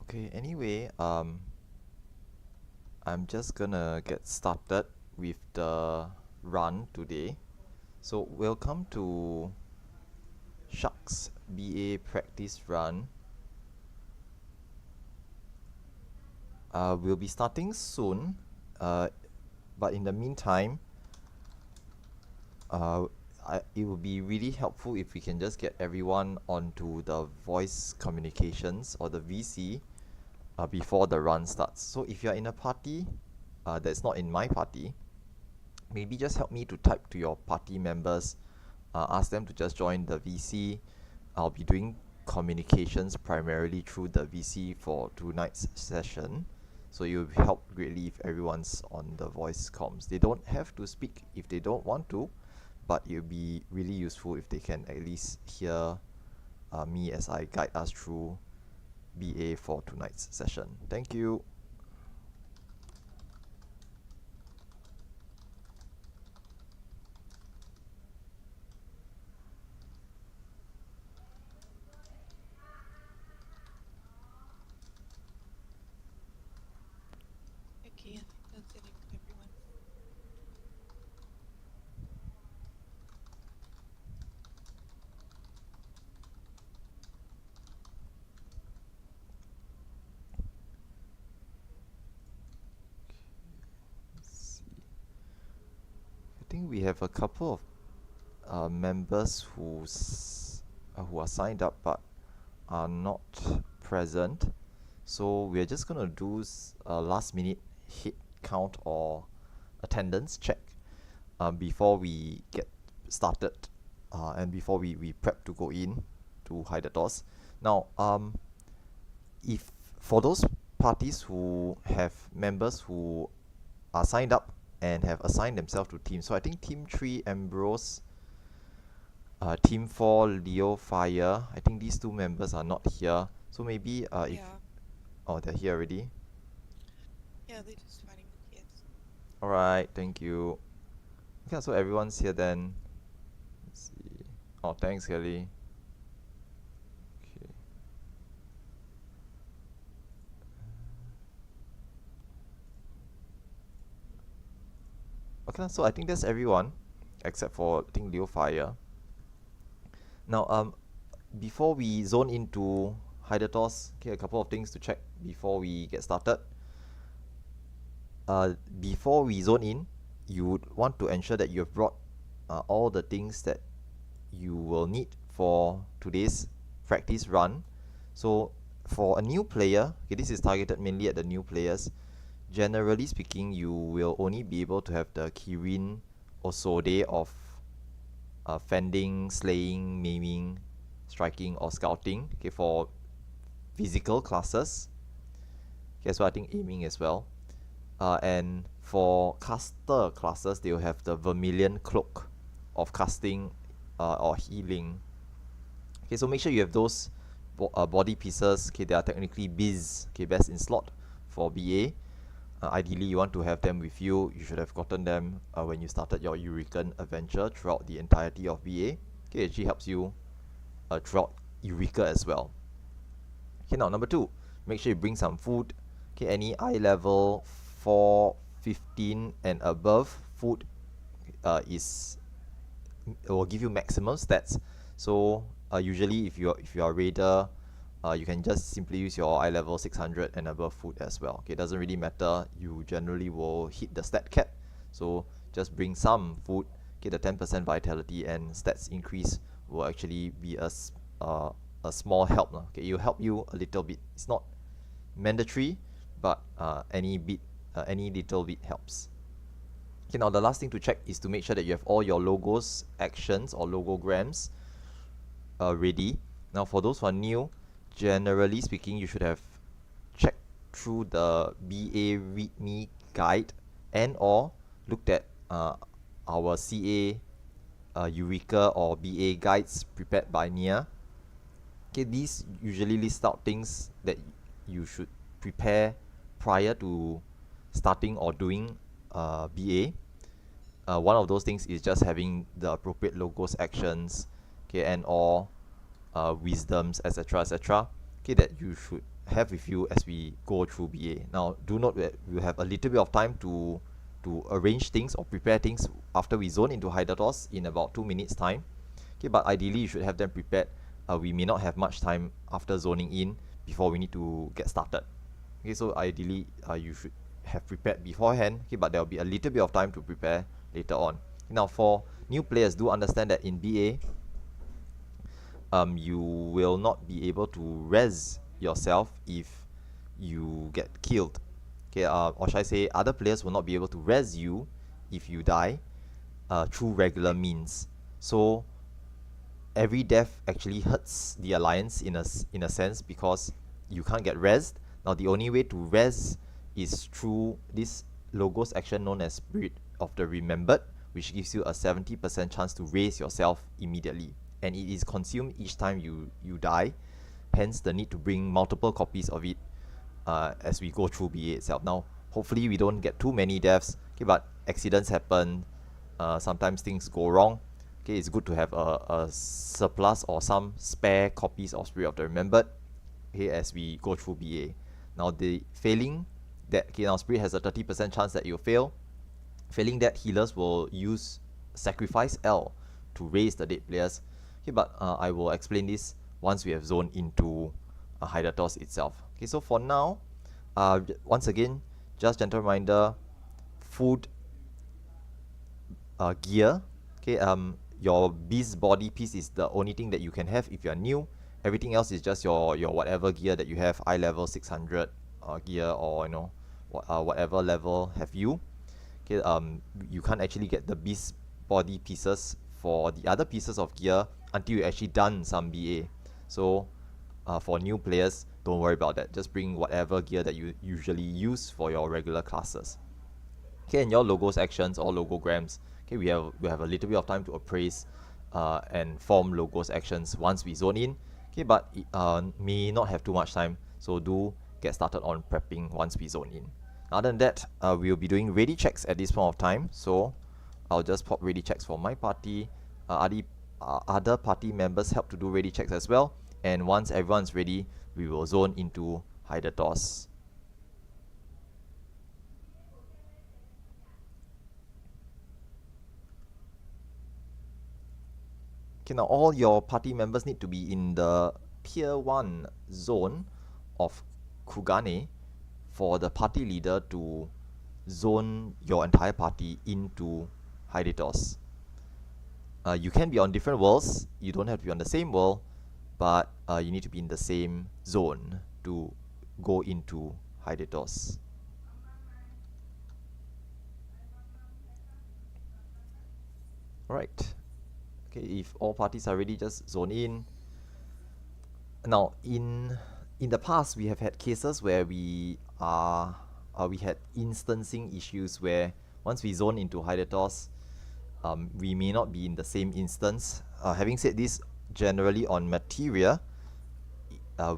Okay, anyway, I'm just gonna get started with the run today. So welcome to Sharks BA Practice Run. We'll be starting soon, but in the meantime, uh, it would be really helpful if we can just get everyone onto the voice communications or the VC before the run starts. So if you're in a party that's not in my party, maybe just help me to type to your party members, ask them to just join the VC. I'll be doing communications primarily through the VC for tonight's session. So it will help greatly if everyone's on the voice comms. They don't have to speak if they don't want to, but it will be really useful if they can at least hear me as I guide us through BA for tonight's session. Thank you. Okay, I think that's it, everyone. Let's see. I think we have a couple of members who are signed up but are not present. So we're just gonna do a last minute hit count or attendance check before we get started and before we prep to go in to hide the doors. Now, if for those parties who have members who are signed up and have assigned themselves to teams, so I think Team 3 Ambrose, Team 4 Leo Fire, I think these two members are not here. So maybe if Yeah, oh, they're here already. yeah, they're just fighting the kids. Alright, thank you. Okay, so everyone's here then. Let's see. Oh, thanks, Kelly. Okay. Okay, so I think that's everyone except for I think Leo Fire. Now, before we zone into Hydatos, okay, a couple of things to check before we get started. Before we zone in, you would want to ensure that you have brought all the things that you will need for today's practice run. So for a new player, okay, this is targeted mainly at the new players. Generally speaking, you will only be able to have the Kirin Osode of fending, slaying, maiming, striking, or scouting. Okay, for physical classes. Okay, so I think aiming as well. And for caster classes, they will have the Vermilion Cloak of casting or healing. Okay, so make sure you have those body pieces. Okay, they are technically biz. Okay, best in slot for BA. Ideally, you want to have them with you. You should have gotten them when you started your Eureka adventure throughout the entirety of BA. Okay, it actually helps you throughout Eureka as well. Okay, now number 2, make sure you bring some food. Okay, any eye level 4, 15 and above food it will give you maximum stats. So usually if you're a raider, you can just simply use your eye level 600 and above food as well. Okay, it doesn't really matter. You generally will hit the stat cap. So just bring some food. Get the 10% vitality and stats increase will actually be a small help. Okay, it will help you a little bit. It's not mandatory, but any little bit helps. Okay, now the last thing to check is to make sure that you have all your logos, actions or logograms ready. Now for those who are new, generally speaking, you should have checked through the BA README guide and or looked at our CA Eureka or BA guides prepared by Nia. Okay, these usually list out things that you should prepare prior to starting or doing BA. One of those things is just having the appropriate logos, actions, okay, and or wisdoms, etc., etc. Okay, that you should have with you as we go through BA. Now, do note that we'll have a little bit of time to arrange things or prepare things after we zone into Hydatos in about 2 minutes time. Okay, but ideally you should have them prepared. We may not have much time after zoning in before we need to get started. Okay, so ideally you should have prepared beforehand. Okay, but there will be a little bit of time to prepare later on. Now, for new players, do understand that in BA, you will not be able to res yourself if you get killed. Okay, or should I say, other players will not be able to res you if you die through regular means. So every death actually hurts the alliance in a sense, because you can't get resed. Now the only way to res is through this logos action known as Spirit of the Remembered, which gives you a 70% chance to raise yourself immediately, and it is consumed each time you die, hence the need to bring multiple copies of it as we go through BA itself. Now hopefully we don't get too many deaths, okay, but accidents happen, sometimes things go wrong. Okay, it's good to have a surplus or some spare copies of Spirit of the Remembered, okay, as we go through BA. Now the failing that, okay, now Spirit has a 30% chance that you'll fail. Failing that, healers will use Sacrifice L to raise the dead players. Okay, but I will explain this once we have zoned into Hydatos itself. Okay, so for now, once again, just gentle reminder, food, gear. Okay, your beast body piece is the only thing that you can have if you are new. Everything else is just your whatever gear that you have, eye level 600 gear, or whatever level have you. Okay, you can't actually get the beast body pieces for the other pieces of gear until you actually done some BA. So for new players, don't worry about that. Just bring whatever gear that you usually use for your regular classes. Okay, and your logos actions or logograms. Okay, we have a little bit of time to appraise and form logos actions once we zone in. Okay, but it may not have too much time, so do get started on prepping once we zone in. Other than that, we'll be doing ready checks at this point of time, so I'll just pop ready checks for my party. Other party members help to do ready checks as well, and once everyone's ready, we will zone into Hydatos. Okay, now all your party members need to be in the Tier 1 zone of Kugane for the party leader to zone your entire party into Hydatos. You can be on different worlds, you don't have to be on the same world, but you need to be in the same zone to go into Hydatos. Alright. Okay, if all parties are ready, just zone in. Now, in the past, we have had cases where we had instancing issues where once we zone into Hydatos, we may not be in the same instance. Having said this, generally on Materia,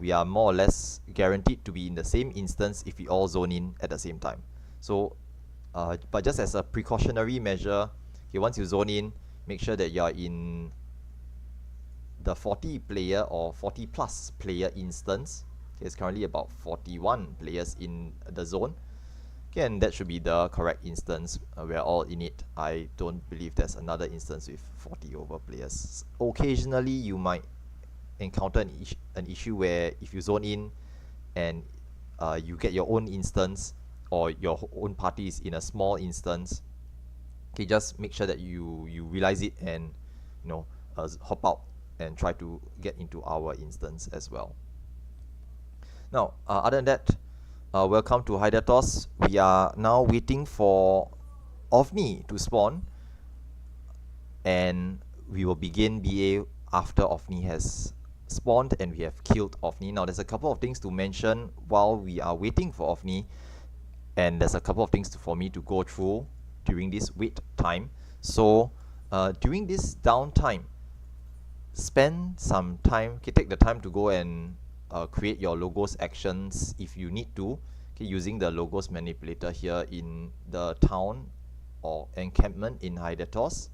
we are more or less guaranteed to be in the same instance if we all zone in at the same time. So, but just as a precautionary measure, okay, once you zone in, make sure that you are in the 40 player or 40 plus player instance. Okay, it's currently about 41 players in the zone. Okay, and that should be the correct instance. We're all in it. I don't believe there's another instance with 40 over players. Occasionally, you might encounter an issue where if you zone in and you get your own instance or your own party is in a small instance, okay, just make sure that you realize it and hop out and try to get into our instance as well. Now, other than that, welcome to Hydatos. We are now waiting for OVNI to spawn, and we will begin BA after OVNI has spawned and we have killed OVNI. Now, there's a couple of things to mention while we are waiting for OVNI, and there's a couple of things for me to go through during this wait time. So, during this downtime, spend some time, okay, take the time to go and create your logos actions if you need to, okay, using the logos manipulator here in the town or encampment in Hydatos.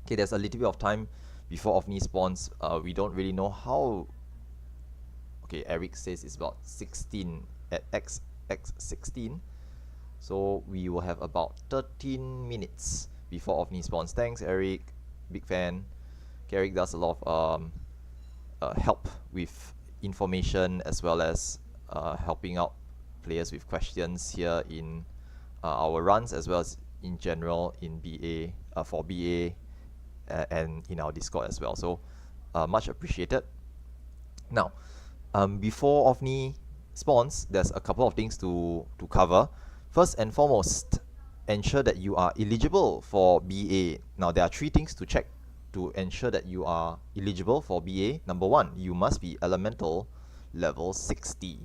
Okay, there's a little bit of time before OVNI spawns. We don't really know how Okay, Eric says it's about 16 at x 16. So we will have about 13 minutes before OVNI spawns. Thanks, Eric. Big fan. Eric does a lot of help with information as well as helping out players with questions here in our runs as well as in general in BA for BA and in our Discord as well. So much appreciated. Now, before OVNI spawns, there's a couple of things to cover. First and foremost, ensure that you are eligible for BA. Now, there are 3 things to check to ensure that you are eligible for BA. Number 1, you must be elemental level 60.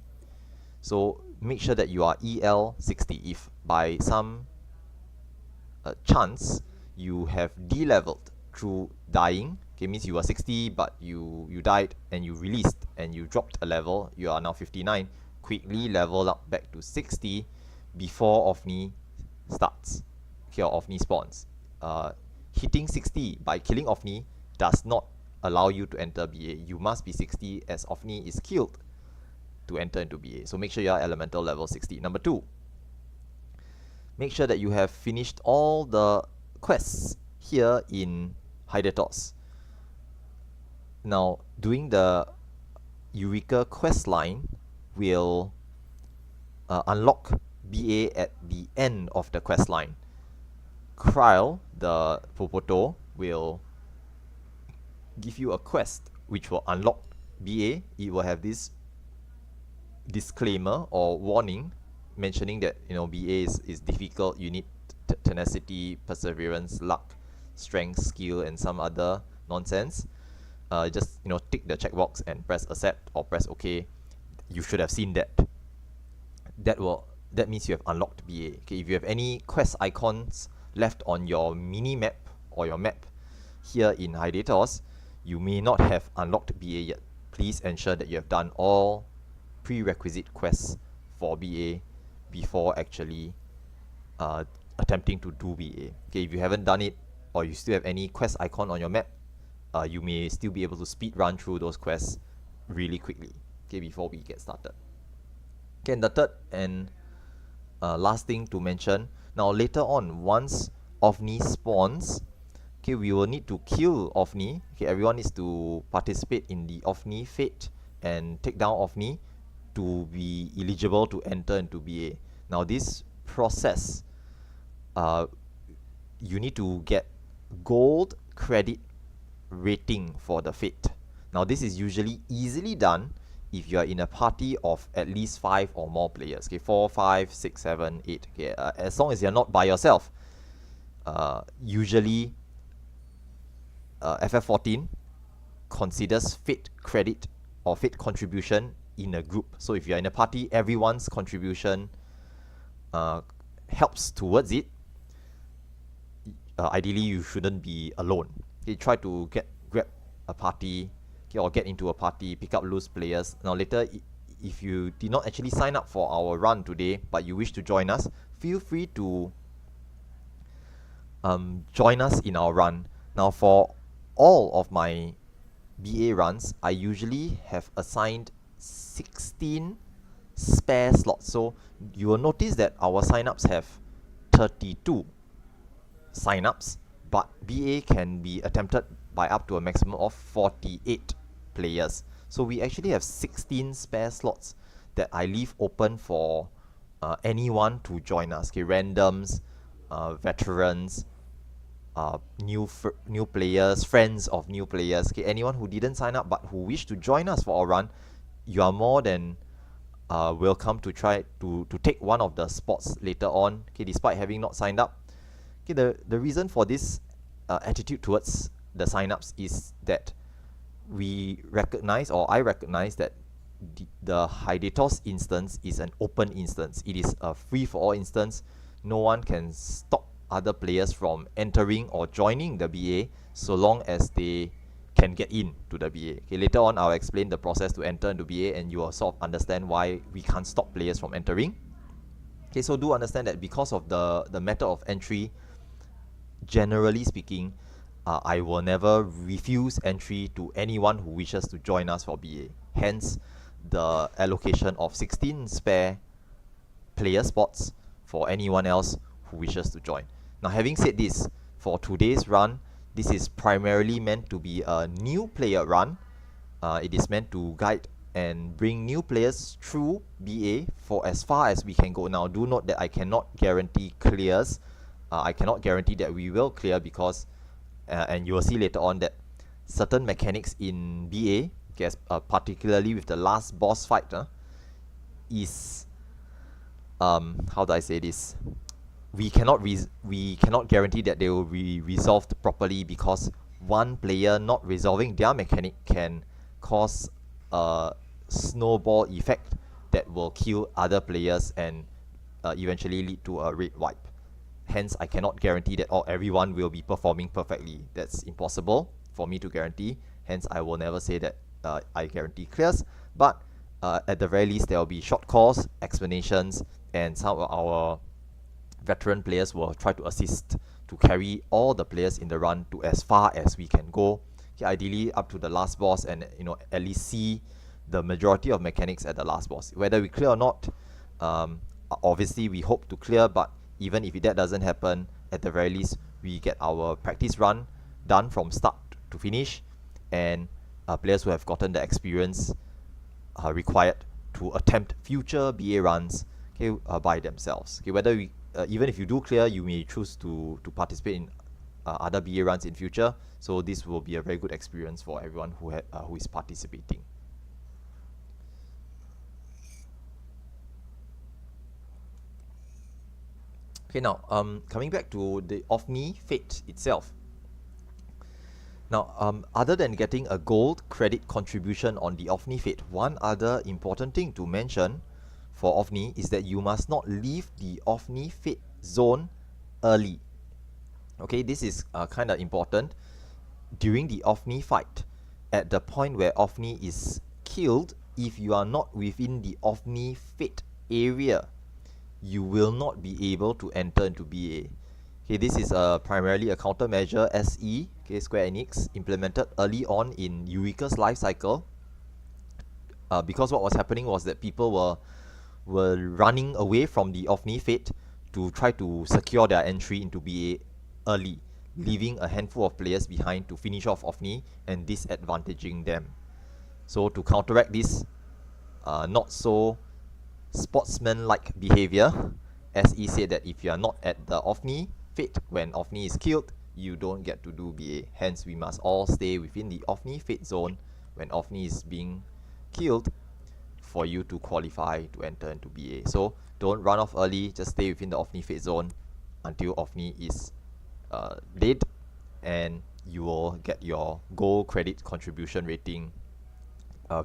So make sure that you are EL 60. If by some chance you have de-leveled through dying, okay, means you are 60 but you died and you released and you dropped a level, you are now 59, quickly level up back to 60 before OVNI starts, okay, or OVNI spawns. Hitting 60 by killing OVNI does not allow you to enter BA. You must be 60 as OVNI is killed to enter into BA. So make sure you are elemental level 60. Number 2, make sure that you have finished all the quests here in Hydatos. Now, doing the Eureka quest line will unlock BA at the end of the quest line. Kryl, the Popoto, will give you a quest which will unlock BA. It will have this disclaimer or warning mentioning that, you know, BA is difficult. You need tenacity, perseverance, luck, strength, skill, and some other nonsense. Just, you know, tick the checkbox and press accept or press OK. You should have seen that. That means you have unlocked BA. Okay, if you have any quest icons left on your mini map or your map here in Hydatos, you may not have unlocked BA yet. Please ensure that you have done all prerequisite quests for BA before actually attempting to do BA. Okay, if you haven't done it or you still have any quest icon on your map, you may still be able to speed run through those quests really quickly, okay, before we get started. Okay, and the third and last thing to mention, now later on, once OVNI spawns, okay, we will need to kill OVNI. Okay, everyone needs to participate in the OVNI fate and take down OVNI to be eligible to enter into BA. Now this process, you need to get gold credit rating for the fate. Now this is usually easily done if you are in a party of at least 5 or more players. Okay, 4, 5, 6, 7, 8. Okay, as long as you're not by yourself. Usually FF14 considers fate credit or fate contribution in a group. So if you're in a party, everyone's contribution helps towards it. Ideally, you shouldn't be alone. Okay, try to grab a party, okay, or get into a party, pick up loose players. Now later, if you did not actually sign up for our run today, but you wish to join us, feel free to join us in our run. Now for all of my BA runs, I usually have assigned 16 spare slots. So you will notice that our signups have 32 signups, but BA can be attempted by up to a maximum of 48 players. So we actually have 16 spare slots that I leave open for anyone to join us. Okay, randoms, veterans, new players, friends of new players. Okay, anyone who didn't sign up but who wish to join us for our run, you are more than welcome to try to take one of the spots later on. Okay, despite having not signed up. Okay, the reason for this attitude towards the signups is that we recognize, or I recognize, that the Hydatos instance is an open instance. It is a free-for-all instance. No one can stop other players from entering or joining the BA so long as they can get in to the BA. Okay, later on I'll explain the process to enter into BA and you will sort of understand why we can't stop players from entering. Okay, so do understand that because of the method of entry, generally speaking, I will never refuse entry to anyone who wishes to join us for BA. Hence, the allocation of 16 spare player spots for anyone else who wishes to join. Now, having said this, for today's run, this is primarily meant to be a new player run. It is meant to guide and bring new players through BA for as far as we can go. Now, do note that I cannot guarantee clears. I cannot guarantee that we will clear because, and you will see later on that certain mechanics in BA, particularly with the last boss fight, is how do I say this? We cannot guarantee that they will be resolved properly, because one player not resolving their mechanic can cause a snowball effect that will kill other players and eventually lead to a raid wipe. Hence, I cannot guarantee that everyone will be performing perfectly. That's impossible for me to guarantee. Hence, I will never say that I guarantee clears. But at the very least, there will be short calls, explanations, and some of our veteran players will try to assist to carry all the players in the run to as far as we can go. Okay, ideally up to the last boss, and at least see the majority of mechanics at the last boss. Whether we clear or not, obviously we hope to clear, but even if that doesn't happen, at the very least we get our practice run done from start to finish, and players who have gotten the experience required to attempt future BA runs, okay, by themselves. Okay, whether we even if you do clear, you may choose to participate in other BA runs in future. So this will be a very good experience for everyone who is participating. Okay, now coming back to the OFNI fate itself. Now, other than getting a gold credit contribution on the OFNI fate, one other important thing to mention for OFNI is that you must not leave the OFNI fate zone early. Okay, this is kind of important. During the OFNI fight, at the point where OFNI is killed, if you are not within the OFNI fate area, you will not be able to enter into BA. Okay, this is primarily a countermeasure SE, okay, Square Enix, implemented early on in Eureka's life cycle. Because what was happening was that people were running away from the OFNI fate to try to secure their entry into BA early, leaving a handful of players behind to finish off OFNI and disadvantaging them. So to counteract this not so sportsman-like behavior, SE said that if you are not at the OFNI fate when OFNI is killed, you don't get to do BA. Hence, we must all stay within the OFNI fate zone when OFNI is being killed for you to qualify to enter into BA. So don't run off early, just stay within the OFNI fate zone until OFNI is dead, and you will get your gold credit contribution rating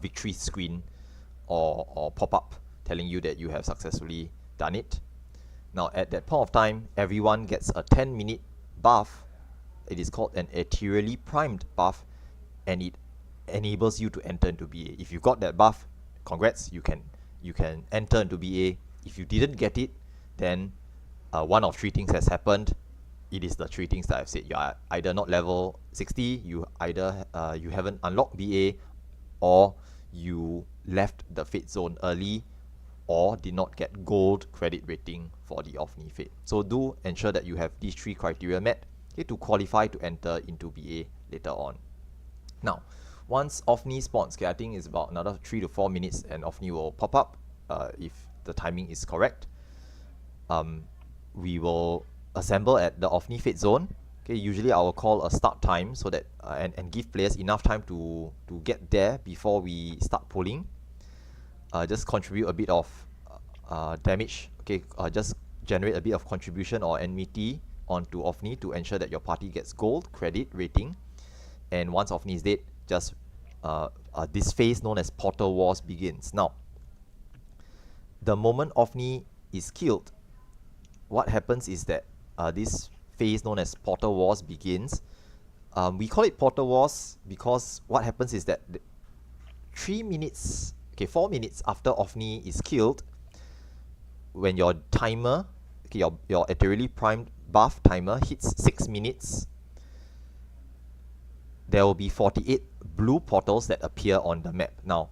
victory screen or pop-up telling you that you have successfully done it. Now at that point of time, everyone gets a 10-minute buff. It is called an ethereally primed buff, and it enables you to enter into BA. If you got that buff, congrats, you can enter into BA. If you didn't get it, then one of three things has happened. It is the three things that I've said. You are either not level 60, you either you haven't unlocked BA, or you left the fate zone early, or did not get gold credit rating for the OFNI fate. So do ensure that you have these three criteria met, okay, to qualify to enter into BA later on. Now, once OFNI spawns, okay, I think it's about another 3 to 4 minutes and OFNI will pop up if the timing is correct. We will assemble at the OFNI fate zone. Okay, usually I will call a start time so that and give players enough time to get there before we start pulling. Just contribute a bit of damage. Okay, just generate a bit of contribution or enmity onto OFNI to ensure that your party gets gold credit rating. And once OFNI is dead, just this phase known as Portal Wars begins. Now, the moment OFNI is killed, what happens is that this phase known as Portal Wars begins. We call it Portal Wars because what happens is that 4 minutes after OFNI is killed, when your timer, okay, your ethereally primed buff timer hits 6 minutes, there will be 48 blue portals that appear on the map. Now,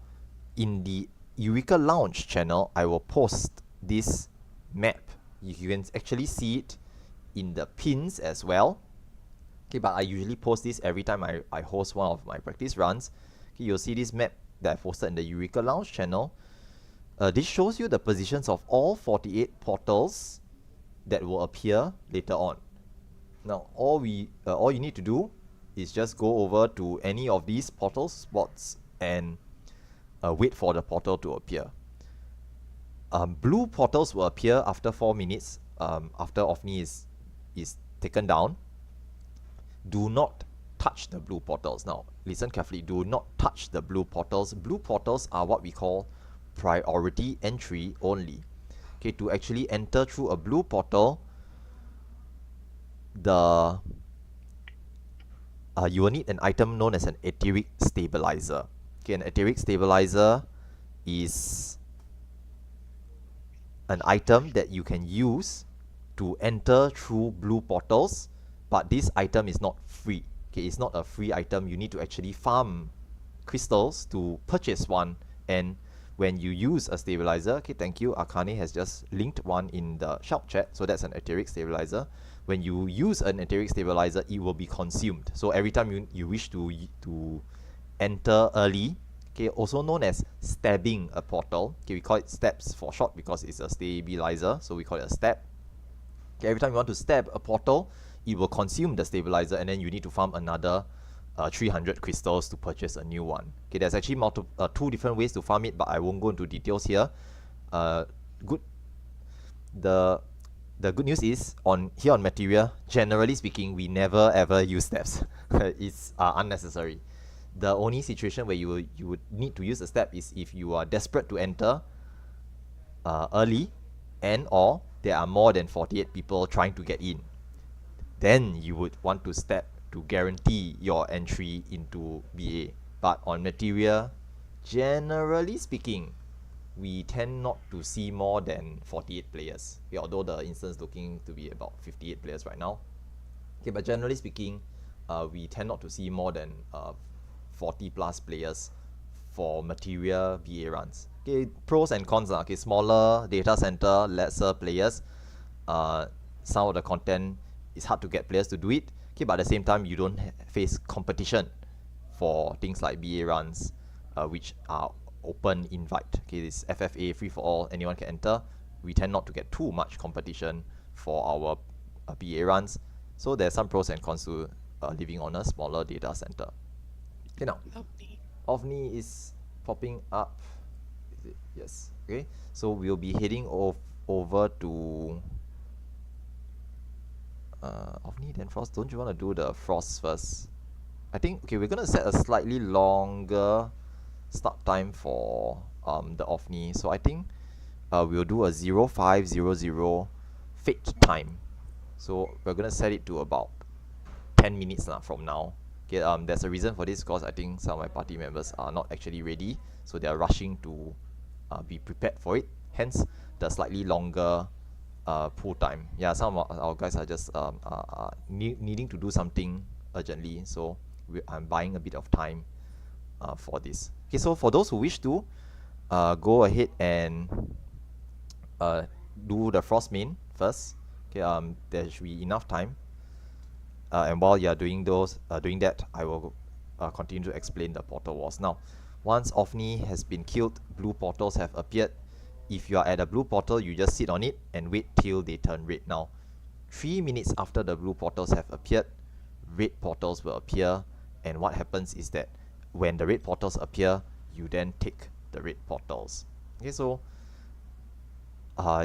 in the Eureka Lounge channel, I will post this map. You can actually see it in the pins as well. Okay, but I usually post this every time I host one of my practice runs. Okay, you'll see this map that I posted in the Eureka Lounge channel. This shows you the positions of all 48 portals that will appear later on. Now, all you need to do is just go over to any of these portal spots and wait for the portal to appear. Blue portals will appear after 4 minutes after OVNI is taken down. Do not touch the blue portals. Now, listen carefully. Do not touch the blue portals. Blue portals are what we call priority entry only. Okay, to actually enter through a blue portal, you will need an item known as an etheric stabilizer. Okay, an etheric stabilizer is an item that you can use to enter through blue portals, but this item is not free. Okay, it's not a free item. You need to actually farm crystals to purchase one, and when you use a stabilizer, okay, thank you, Akane has just linked one in the shop chat, so that's an etheric stabilizer. When you use an etheric stabilizer, it will be consumed. So every time you wish to enter early, okay, also known as stabbing a portal, okay, we call it stabs for short because it's a stabilizer, so we call it a stab. Okay, every time you want to stab a portal, it will consume the stabilizer, and then you need to farm another 300 crystals to purchase a new one. Okay, there's actually two different ways to farm it, but I won't go into details here. Good. The good news is here on MATERIA, generally speaking, we never ever use stabs. It's unnecessary. The only situation where you would need to use a stab is if you are desperate to enter early, and or there are more than 48 people trying to get in. Then you would want to stab to guarantee your entry into BA. But on MATERIA, generally speaking, we tend not to see more than 48 players. Okay, although the instance looking to be about 58 players right now. Okay, but generally speaking, we tend not to see more than 40 plus players for MATERIA BA runs. Okay, pros and cons. Okay, smaller data center, lesser players. Some of the content is hard to get players to do it. Okay, but at the same time, you don't face competition for things like BA runs, which are open invite. Okay, this FFA, free for all, anyone can enter. We tend not to get too much competition for our BA runs. So there's some pros and cons to living on a smaller data center. Okay, now OVNI is popping up. Is it? Yes. Okay, so we'll be heading over to OVNI, then Frost. Don't you want to do the Frost first? I think, okay, we're gonna set a slightly longer start time for the OVNI. So I think we'll do a 0500 fate time. So we're gonna set it to about 10 minutes from now. Okay, there's a reason for this because I think some of my party members are not actually ready, so they are rushing to be prepared for it. Hence the slightly longer pool time. Yeah, some of our guys are just needing to do something urgently, so I'm buying a bit of time for this. Okay, so for those who wish to go ahead and do the frost main first. Okay, there should be enough time. And while you are doing that, I will continue to explain the portal wars. Now, once OVNI has been killed, blue portals have appeared. If you are at a blue portal, you just sit on it and wait till they turn red. Now, 3 minutes after the blue portals have appeared, red portals will appear, and what happens is that when the red portals appear, you then take the red portals. Okay, so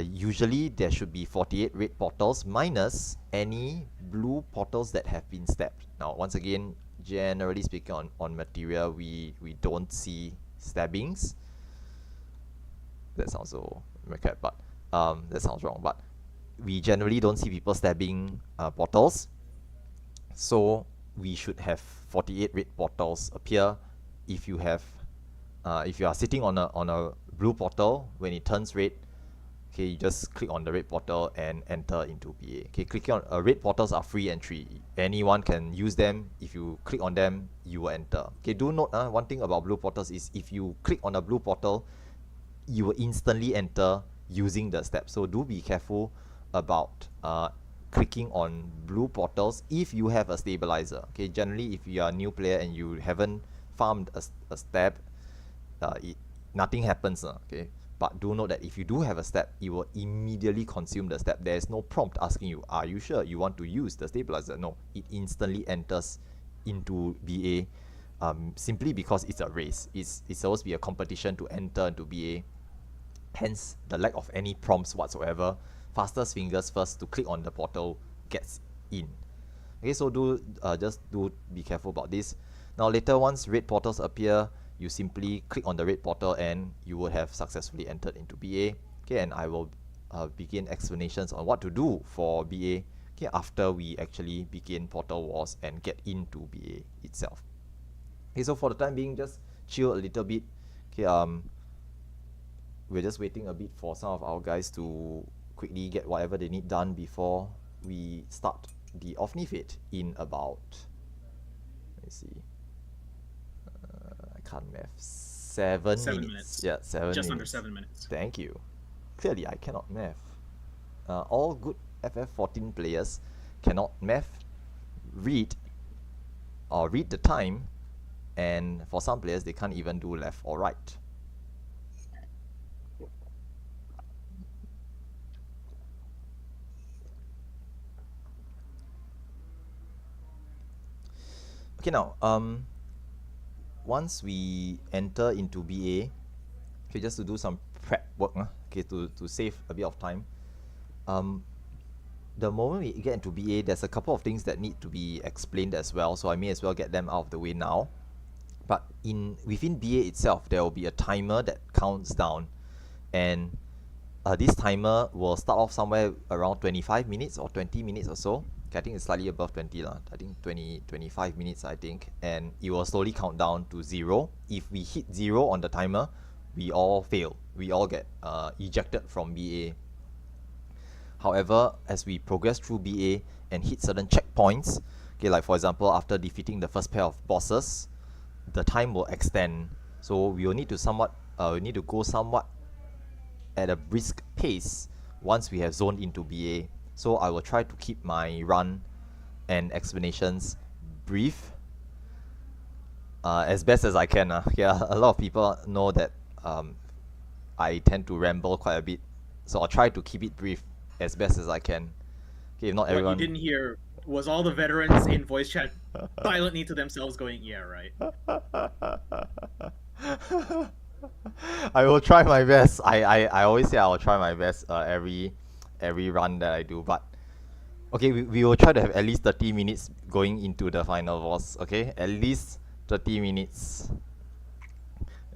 usually there should be 48 red portals minus any blue portals that have been stabbed. Now, once again, generally speaking, on MATERIA, we don't see stabbings. That sounds so mecha, but that sounds wrong. But we generally don't see people stabbing portals. So we should have 48 red portals appear. If you are sitting on a blue portal, when it turns red, okay, you just click on the red portal and enter into BA. Okay, clicking on red portals are free entry. Anyone can use them. If you click on them, you will enter. Okay, do note one thing about blue portals is if you click on a blue portal, you will instantly enter using the steps. So do be careful about clicking on blue portals if you have a stabilizer. Okay, generally if you are a new player and you haven't farmed a step, nothing happens. Okay, but do note that if you do have a step, it will immediately consume the step. There is no prompt asking you, are you sure you want to use the stabilizer? No, it instantly enters into BA, simply because it's a race. It's supposed to be a competition to enter into BA. Hence, the lack of any prompts whatsoever. Fastest fingers first to click on the portal gets in. Okay, so just do be careful about this. Now later, once red portals appear, you simply click on the red portal and you will have successfully entered into BA. Okay, and I will begin explanations on what to do for BA, okay, after we actually begin Portal Wars and get into BA itself. Okay, so for the time being, just chill a little bit. Okay, we're just waiting a bit for some of our guys to quickly get whatever they need done before we start the OVNI Fate in about, let me see, I can't math, 7 minutes. Yeah, 7 minutes. Just under 7 minutes. Thank you. Clearly, I cannot math. All good FF14 players cannot math, read the time, and for some players, they can't even do left or right. Okay, now, once we enter into BA, okay, just to do some prep work, okay, to save a bit of time. The moment we get into BA, there's a couple of things that need to be explained as well, so I may as well get them out of the way now. But within BA itself, there will be a timer that counts down, and this timer will start off somewhere around 25 minutes or 20 minutes or so. Okay, I think it's slightly above 20 lah. I think 25 minutes, I think, and it will slowly count down to 0. If we hit 0 on the timer, we all fail. We all get ejected from BA. However, as we progress through BA and hit certain checkpoints, okay, like for example, after defeating the first pair of bosses, the time will extend. So we will need to go somewhat at a brisk pace once we have zoned into BA. So I will try to keep my run and explanations brief as best as I can. Yeah, a lot of people know that I tend to ramble quite a bit, so I'll try to keep it brief as best as I can. Okay, if not What everyone. you didn't hear was all the veterans in voice chat silently to themselves going, yeah, right. I will try my best. I always say I will try my best every run that I do, but okay, we will try to have at least 30 minutes going into the final boss. Okay, at least 30 minutes.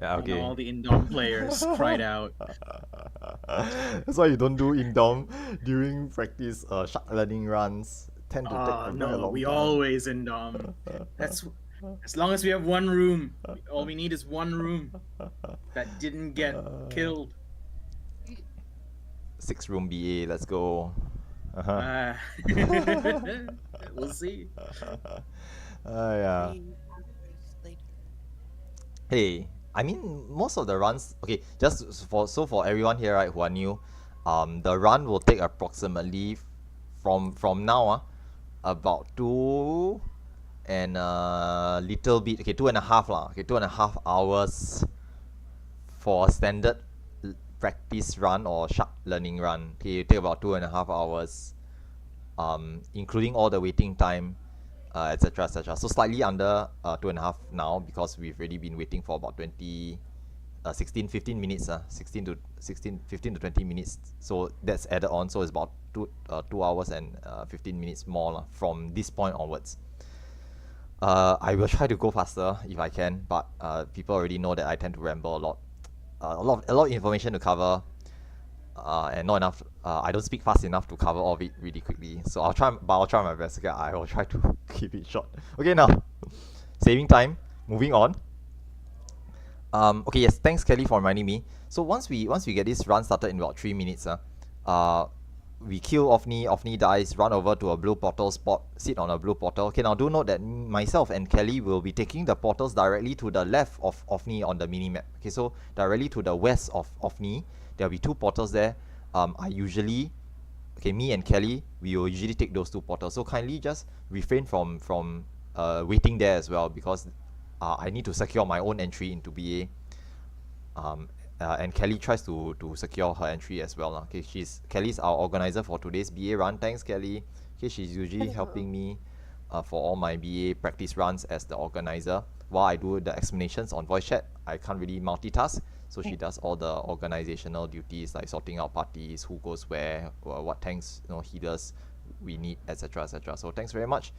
Yeah, okay. And all the Indom players cried out. That's why you don't do Indom during practice shark learning runs. Tend to take a very No, long we time. always Indom. That's as long as we have one room. All we need is one room that didn't get killed. 6-room BA, let's go. We'll see. Yeah. 3 hours later. Hey, I mean, most of the runs, okay, just for everyone here, right, who are new, the run will take approximately from now, about 2 and a little bit, okay, 2.5 lah, okay, 2.5 hours for a standard practice run or shark learning run. Okay, it take about 2.5 hours, including all the waiting time, etc, etc. So slightly under 2.5 now, because we've already been waiting for about 15 minutes, 15 to 20 minutes. So that's added on, so it's about 2 hours and 15 minutes more from this point onwards. I will try to go faster if I can, but people already know that I tend to ramble a lot. A lot of information to cover, and not enough. I don't speak fast enough to cover all of it really quickly. So I'll try my best. Okay, I will try to keep it short. Okay, now saving time. Moving on. Okay, yes. Thanks, Kelly, for reminding me. So once we get this run started in about 3 minutes, we kill Ofni dies, run over to a blue portal spot, sit on a blue portal. Okay, now do note that myself and Kelly will be taking the portals directly to the left of Ofni on the mini-map. Okay, so directly to the west of Ofni, there'll be 2 portals there. I usually, okay, me and Kelly, we will usually take those 2 portals. So kindly just refrain from waiting there as well, because I need to secure my own entry into BA. And Kelly tries to secure her entry as well. Okay, Kelly's our organizer for today's BA run. Thanks, Kelly. Okay, she's usually helping me for all my BA practice runs as the organizer. While I do the explanations on voice chat, I can't really multitask. So she does all the organizational duties like sorting out parties, who goes where, what tanks, healers we need, etc., etc. So thanks very much.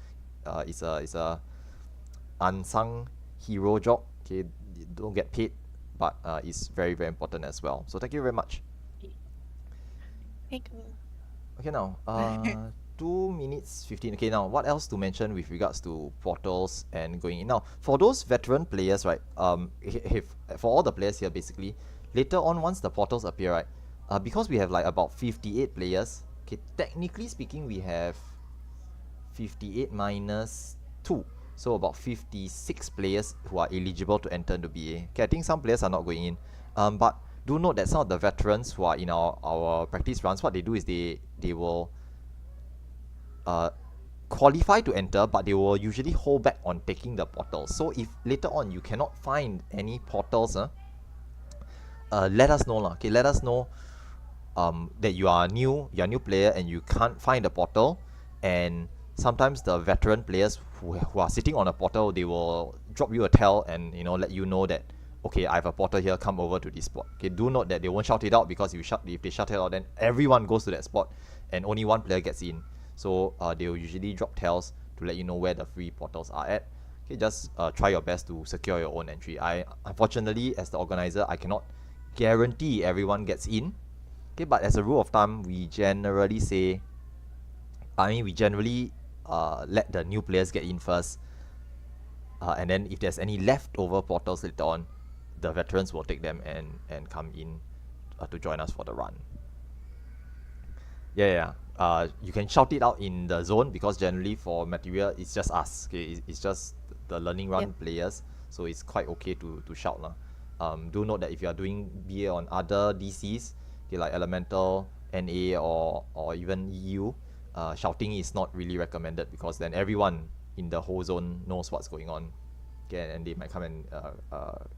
It's a unsung hero job. Okay, you don't get paid, but it's very, very important as well. So thank you very much. Thank you. Okay, now 2 minutes 15. Okay, now what else to mention with regards to portals and going in? Now for those veteran players, right, for all the players here, basically later on, once the portals appear, right, because we have like about 58 players, okay, technically speaking we have 58 minus 2, so about 56 players who are eligible to enter into BA. Okay, I think some players are not going in, but do note that some of the veterans who are in our practice runs, what they do is they will qualify to enter, but they will usually hold back on taking the portals. So if later on you cannot find any portals, let us know, okay, let us know that you are new player and you can't find the portal. And sometimes the veteran players who are sitting on a portal, they will drop you a tell and let you know that, okay, I have a portal here, come over to this spot. Okay, do note that they won't shout it out, because if they shout it out, then everyone goes to that spot and only one player gets in. So they will usually drop tells to let you know where the free portals are at. Okay, just try your best to secure your own entry. Unfortunately, as the organizer, I cannot guarantee everyone gets in. Okay, but as a rule of thumb, we generally let the new players get in first, and then if there's any leftover portals later on, the veterans will take them and come in to join us for the run. You can shout it out in the zone, because generally for MATERIA it's just us. Okay, it's just the learning run players, so it's quite okay to shout lah. Do note that if you are doing BA on other DCs, okay, like Elemental, NA, or even EU, shouting is not really recommended, because then everyone in the whole zone knows what's going on. Okay, and they might come and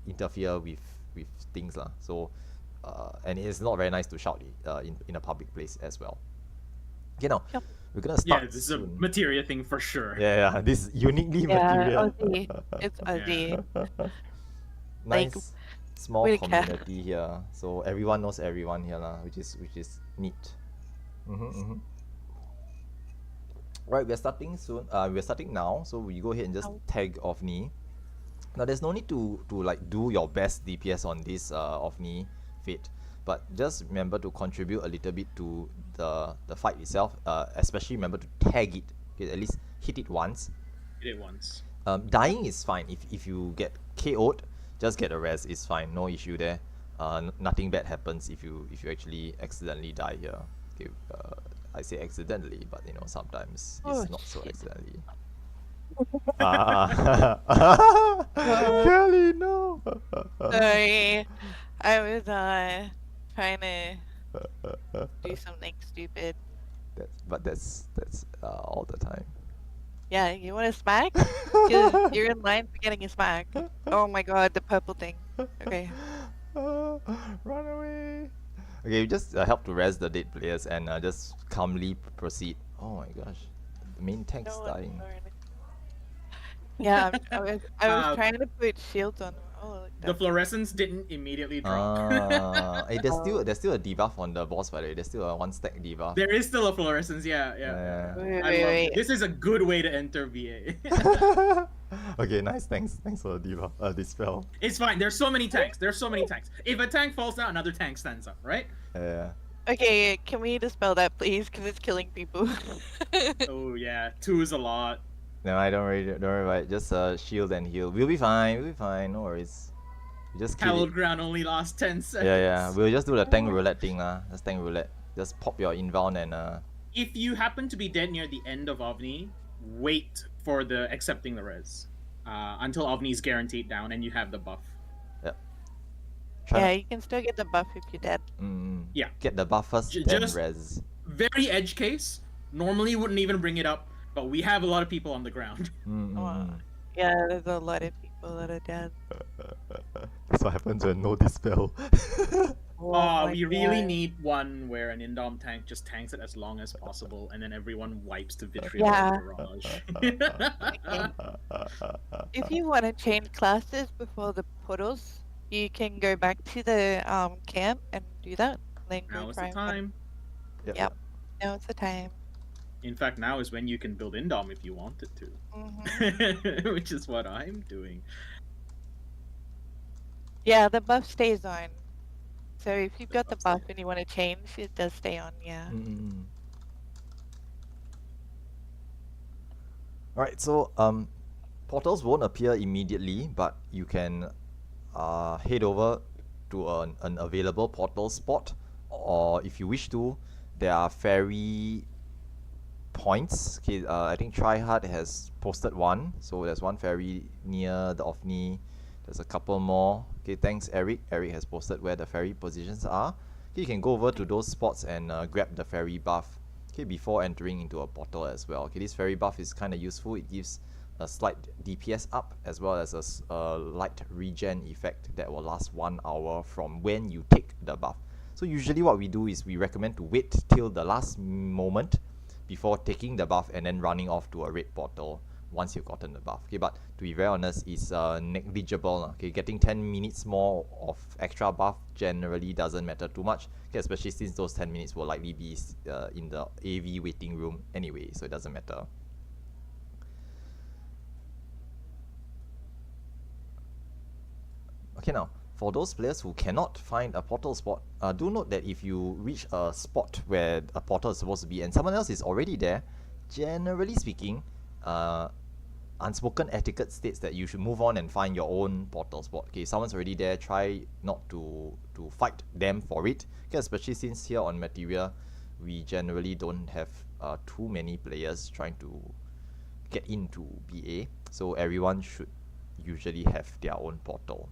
interfere with things lah. So and it's not very nice to shout in a public place as well. Okay, now we're gonna start. Yeah, this is a MATERIA thing for sure. Yeah, this is uniquely MATERIA. Aussie. It's Aussie. Nice Like, small really care. community here, so everyone knows everyone here lah, which is neat. Right, we're starting soon. We're starting now, so we go ahead and just tag Ofni. Now there's no need to like do your best DPS on this Ofni fate, but just remember to contribute a little bit to the fight itself. Especially remember to tag it. Okay, at least hit it once. Hit it once. Dying is fine. If you get KO'd, just get a res. It's fine. No issue there. Nothing bad happens if you actually accidentally die here. Okay, I say accidentally, but sometimes it's not so accidentally. Kelly, no. Sorry. I was trying to do something stupid. That's all the time. Yeah, you want a smack? You're in line for getting a smack. Oh my god, the purple thing. Okay. Run away. Okay, you just help to res the dead players and just calmly proceed. Oh my gosh, the main tank's dying. Yeah, I was trying to put shields on. Oh, The fluorescence didn't immediately drop. Hey, there's still a debuff on the boss, by the way. There's still a 1-stack debuff. There is still a fluorescence, yeah. Wait, I love it. This is a good way to enter VA. Okay, nice. Thanks for the debuff. Dispel. It's fine. There's so many tanks. If a tank falls down, another tank stands up, right? Yeah. Okay, can we dispel that, please? Because it's killing people. Oh yeah, 2 is a lot. No, don't worry about it. Just shield and heal. We'll be fine. No worries. You just kill Hallowed it. ground only lasts 10 seconds. Yeah. We'll just do the tank roulette thing lah. Just tank roulette. Just pop your inbound and If you happen to be dead near the end of OVNI, wait for the accepting the res. Until OVNI's guaranteed down and you have the buff. try Yeah, not- you can still get the buff if you're dead. Yeah. Get the buff first, then Just res. very edge case. Normally wouldn't even bring it up, but we have a lot of people on the ground. Yeah, there's a lot of people that are dead. That's what happens when no dispel. my We really God. need one where an Indom tank just tanks it as long as possible, and then everyone wipes the Vitriol Yeah. barrage. If you want to change classes before the portals, you can go back to the camp and do that. Then go Now is try the and find- time. Yep. Now it's the time. In fact, now is when you can build Indom if you wanted to. Mhm. Which is what I'm doing. Yeah, the buff stays on. So if you've got the buff buff stays and you want to change, it does stay on, yeah. Alright, so portals won't appear immediately, but you can head over to an available portal spot, or if you wish to, there are ferry points. Okay, I think Tryhard has posted one, so there's one ferry near the OVNI. There's a couple more. Okay, thanks Eric. Eric has posted where the ferry positions are. Okay, you can go over to those spots and grab the ferry buff. Okay, before entering into a portal as well. Okay, this ferry buff is kind of useful. It gives a slight DPS up as well as a light regen effect that will last 1 hour from when you take the buff. So usually what we do is we recommend to wait till the last moment before taking the buff and then running off to a red portal once you've gotten the buff. Okay, but to be very honest, it's negligible. Okay, getting 10 minutes more of extra buff generally doesn't matter too much. Okay, especially since those 10 minutes will likely be in the AV waiting room anyway, so it doesn't matter. Okay, now for those players who cannot find a portal spot, do note that if you reach a spot where a portal is supposed to be and someone else is already there, generally speaking, unspoken etiquette states that you should move on and find your own portal spot. Okay, if someone's already there, try not to fight them for it. Okay, especially since here on Materia, we generally don't have too many players trying to get into BA, so everyone should usually have their own portal.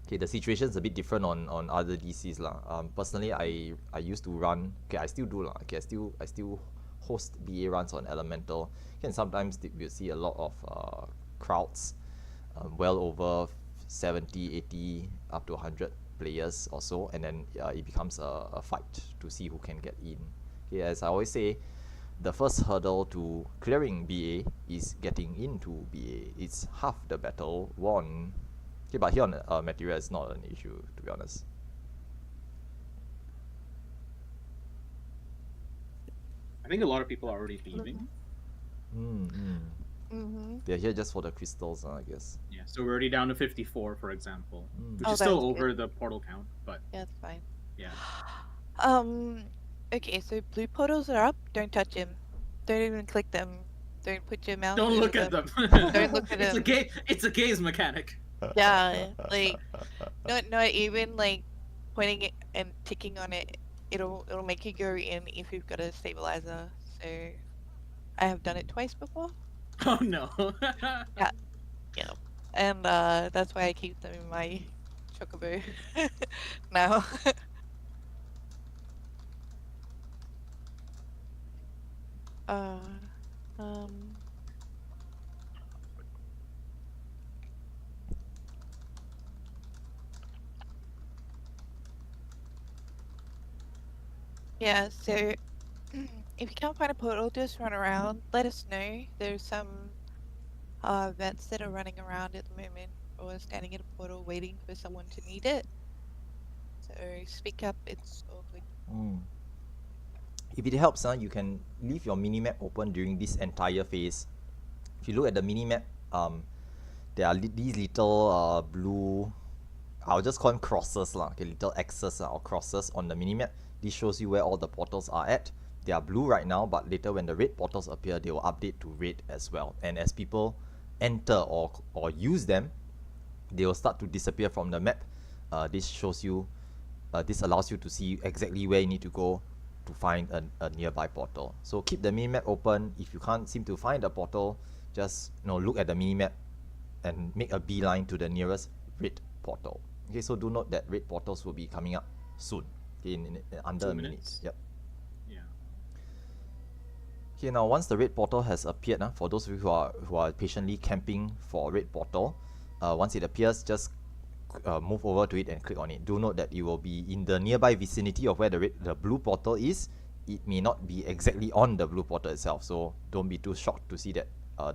Okay, the situation is a bit different on other DCs lah. Personally, I used to run. Okay, I still do lah. Okay, I still host BA runs on Elemental. Okay, and sometimes we'll see a lot of crowds, well over 70, 80, up to 100 players or so, and then it becomes a fight to see who can get in. Okay, as I always say, the first hurdle to clearing BA is getting into BA. It's half the battle won. Okay, but here on Materia, it's not an issue, to be honest. I think a lot of people are already leaving. They're here just for the crystals, I guess. Yeah, so we're already down to 54, for example, which Oh, is still that's over good. the portal count, but Yeah, it's fine. yeah. Okay, so blue portals are up. Don't touch them. Don't even click them. Don't put your mouse Don't over look at them. Don't look at it's them. It's a gaze mechanic. Yeah, like not even like pointing it and ticking on it. It'll make you go in if you've got a stabilizer. So I have done it twice before. Oh no. Yeah, and that's why I keep them in my chocobo now. uh, um. Yeah, so if you can't find a portal, just run around. Let us know. There's some vets that are running around at the moment or standing at a portal waiting for someone to need it. So speak up, it's all good. If it helps, you can leave your minimap open during this entire phase. If you look at the minimap, there are these little blue, I'll just call them crosses lah. Okay, little X's or crosses on the minimap. This shows you where all the portals are at. They are blue right now, but later when the red portals appear, they will update to red as well. And as people enter or use them, they will start to disappear from the map. This shows you, this allows you to see exactly where you need to go to find a nearby portal. So keep the mini-map open. If you can't seem to find a portal, just look at the mini-map and make a beeline to the nearest red portal. Okay, so do note that red portals will be coming up soon, okay, in under 2 a minute. minutes. Yep. Yeah. Okay, now once the red portal has appeared, for those of you who are patiently camping for a red portal, once it appears, just move over to it and click on it. Do note that it will be in the nearby vicinity of where the blue portal is. It may not be exactly on the blue portal itself, so don't be too shocked to see that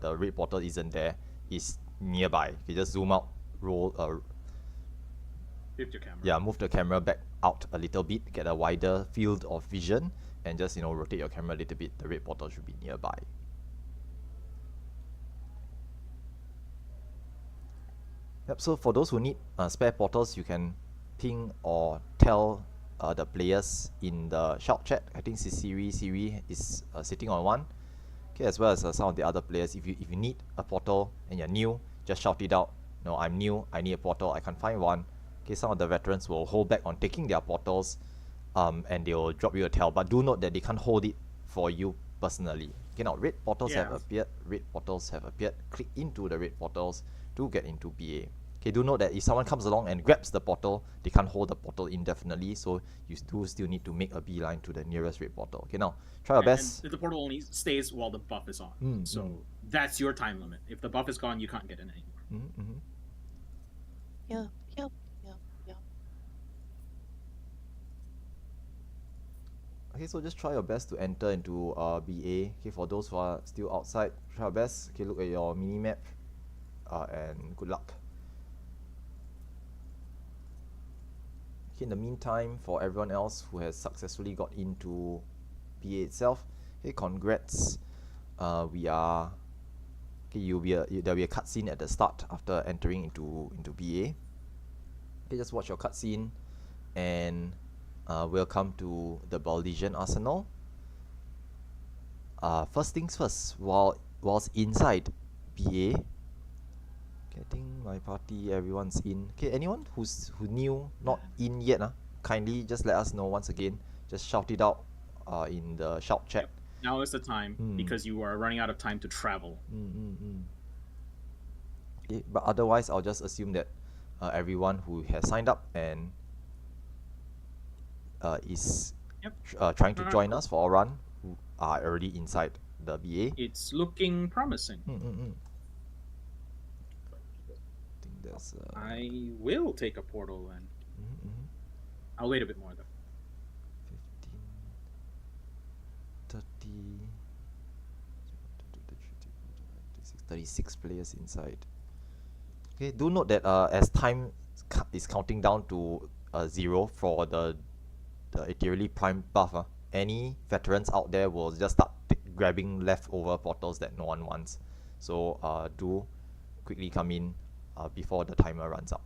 the red portal isn't there. It's nearby. You just zoom out, roll, Shift your camera. yeah, move the camera back out a little bit, get a wider field of vision, and just rotate your camera a little bit. The red portal should be nearby. Yep, so for those who need spare portals, you can ping or tell the players in the shout chat. I think Siri is sitting on one. Okay, as well as some of the other players. If you need a portal and you're new, just shout it out. No, I'm new, I need a portal, I can't find one. Okay, some of the veterans will hold back on taking their portals, and they will drop you a tell. But do note that they can't hold it for you personally. Okay, now red portals have appeared. Red portals have appeared. Click into the red portals to get into BA. Okay, do note that if someone comes along and grabs the portal, they can't hold the portal indefinitely, so you do still need to make a beeline to the nearest red portal. Okay, now try your best. And the portal only stays while the buff is on. So that's your time limit. If the buff is gone, you can't get in anymore. Yep. Okay, so just try your best to enter into BA. Okay, for those who are still outside, try your best. Okay, look at your mini map, and good luck. Okay, in the meantime, for everyone else who has successfully got into BA itself, okay, congrats. We are okay. There'll be a cutscene at the start after entering into BA. Okay, just watch your cutscene, and welcome to the Baldesian Arsenal. First things first, whilst inside BA, okay, I think my party, everyone's in. Okay, anyone who new, not in yet, kindly just let us know once again. Just shout it out in the shout chat. Yep. Now is the time, because you are running out of time to travel. Okay, but otherwise, I'll just assume that everyone who has signed up and is trying to join us for a run who are already inside the BA. It's looking promising. I think there's I will take a portal then. I'll wait a bit more though. 15, 30, 36 players inside. Okay, do note that as time is counting down to 0 for the Ethereally Prime buff, any veterans out there will just start grabbing leftover portals that no one wants. So do quickly come in before the timer runs out.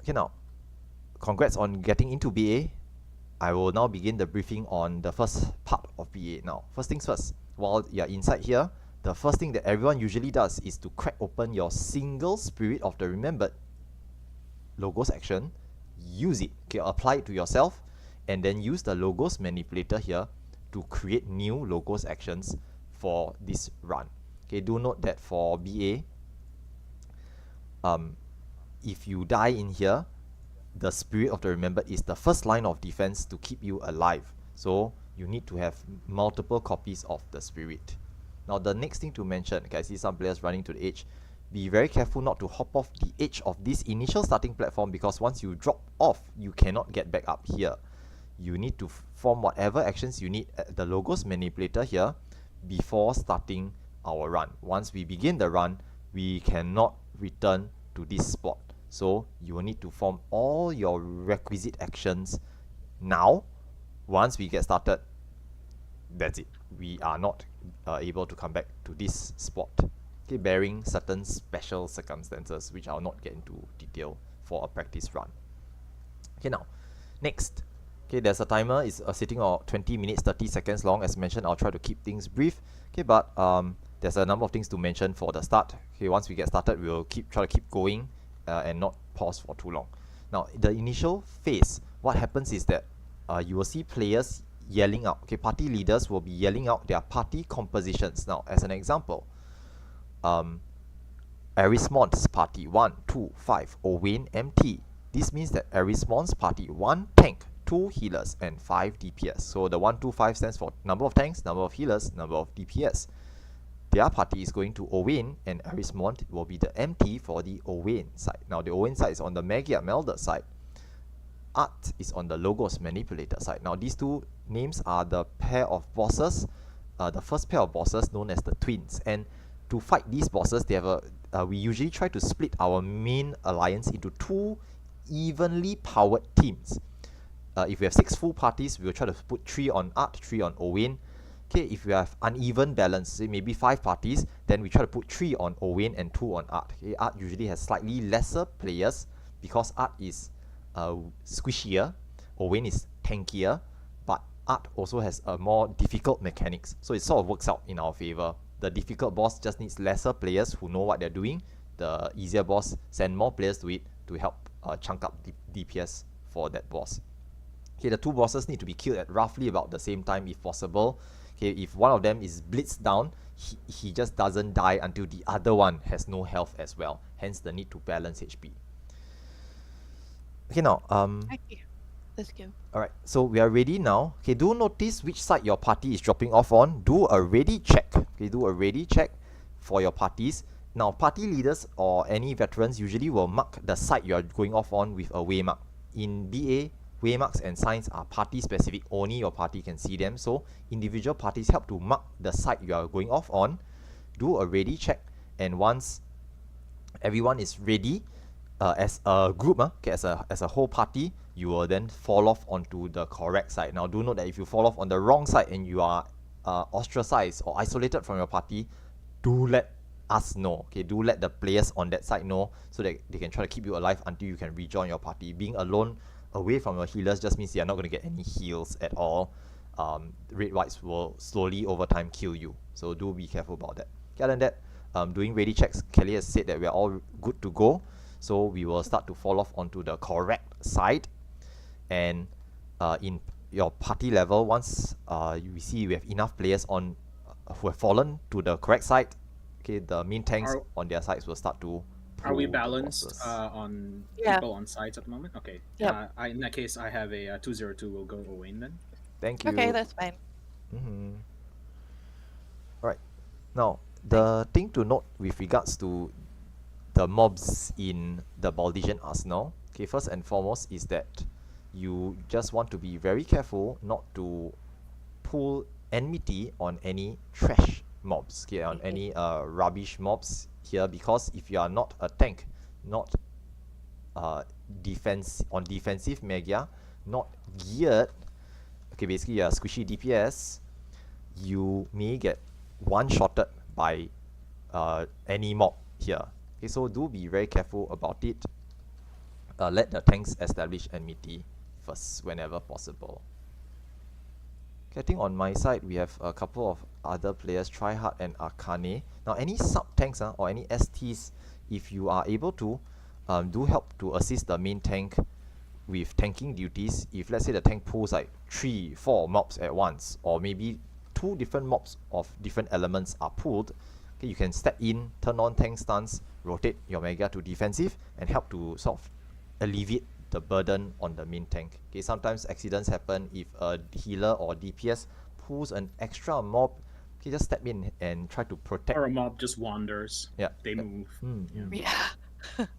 Okay, now congrats on getting into BA. I will now begin the briefing on the first part of BA. Now, first things first, while you're inside here, the first thing that everyone usually does is to crack open your single Spirit of the Remembered Logos action, use it, okay, apply it to yourself, and then use the Logos manipulator here to create new Logos actions for this run. Okay, do note that for BA, if you die in here, the Spirit of the Remembered is the first line of defense to keep you alive. So you need to have multiple copies of the Spirit. Now the next thing to mention, okay, I see some players running to the edge. Be very careful not to hop off the edge of this initial starting platform, because once you drop off, you cannot get back up here. You need to form whatever actions you need at the Logos manipulator here before starting our run. Once we begin the run, we cannot return to this spot. So you will need to form all your requisite actions now. Once we get started, that's it. We are not able to come back to this spot, okay, barring certain special circumstances, which I'll not get into detail for a practice run. Okay, now, next. Okay, there's a timer, it's sitting on 20 minutes, 30 seconds long. As mentioned, I'll try to keep things brief. Okay, but there's a number of things to mention for the start. Okay, once we get started, we'll try to keep going and not pause for too long. Now, the initial phase, what happens is that you will see players yelling out. Okay, party leaders will be yelling out their party compositions. Now, as an example, Arismon's party 1, 2, 5, Owain MT. This means that Arismon's party 1 tank, 2 healers, and 5 DPS. So the 1, 2, 5 stands for number of tanks, number of healers, number of DPS. Their party is going to Owain, and Arismont will be the MT for the Owain side. Now the Owain side is on the Magia Melder side. Art is on the Logos Manipulator side. Now these two names are the pair of bosses, the first pair of bosses known as the twins. And to fight these bosses, they have we usually try to split our main alliance into 2 evenly powered teams. If we have 6 full parties, we will try to put 3 on Art, 3 on Owain. Okay, if we have uneven balance, say maybe 5 parties, then we try to put 3 on Owain and 2 on Art. Okay, Art usually has slightly lesser players because Art is squishier, Owain is tankier, but Art also has a more difficult mechanics. So it sort of works out in our favor. The difficult boss just needs lesser players who know what they're doing. The easier boss send more players to it to help chunk up DPS for that boss. Okay, the 2 bosses need to be killed at roughly about the same time if possible. Okay, if one of them is blitzed down, he just doesn't die until the other one has no health as well. Hence the need to balance HP. Okay, now Okay, let's go. alright, so we are ready now. Okay, do notice which side your party is dropping off on. Do a ready check. Okay, do a ready check for your parties. Now, party leaders or any veterans usually will mark the side you are going off on with a waymark. In BA, waymarks and signs are party specific. Only your party can see them. So, individual parties help to mark the side you are going off on. Do a ready check, and once everyone is ready, as a group, okay, as a whole party, you will then fall off onto the correct side. Now, do note that if you fall off on the wrong side and you are ostracized or isolated from your party, do let us know. Okay, do let the players on that side know so that they can try to keep you alive until you can rejoin your party. Being alone away from your healers just means you are not going to get any heals at all. Red whites will slowly over time kill you, so do be careful about that. Other than that, doing ready checks, Kelly has said that we are all good to go. So we will start to fall off onto the correct side, and in your party level, once you see we have enough players on who have fallen to the correct side, okay, the main tanks on their sides will start to Are we pull the balanced bosses. on Yeah. people on sides at the moment? Okay. Yep. In that case, I have a 202 will go Owain then. Thank you. Okay, that's fine. Alright, now the thing to note with regards to the mobs in the Baldician Arsenal, okay, first and foremost is that you just want to be very careful not to pull enmity on any trash mobs, okay, on any rubbish mobs here, because if you are not a tank, not defensive Magia, not geared, okay, basically you're a squishy DPS, you may get one-shotted by any mob here. Okay, so do be very careful about it. Let the tanks establish enmity first whenever possible. Okay, I think on my side we have a couple of other players, Tryhard and Arcane. Now any sub-tanks or any STs, if you are able to, do help to assist the main tank with tanking duties. If let's say the tank pulls like 3, 4 mobs at once, or maybe 2 different mobs of different elements are pulled, okay, you can step in, turn on tank stance, rotate your Mega to defensive, and help to sort of alleviate the burden on the main tank. Okay, sometimes accidents happen if a healer or DPS pulls an extra mob. Okay, just step in and try to protect. Or a mob just wanders. Yeah. They move. Yeah.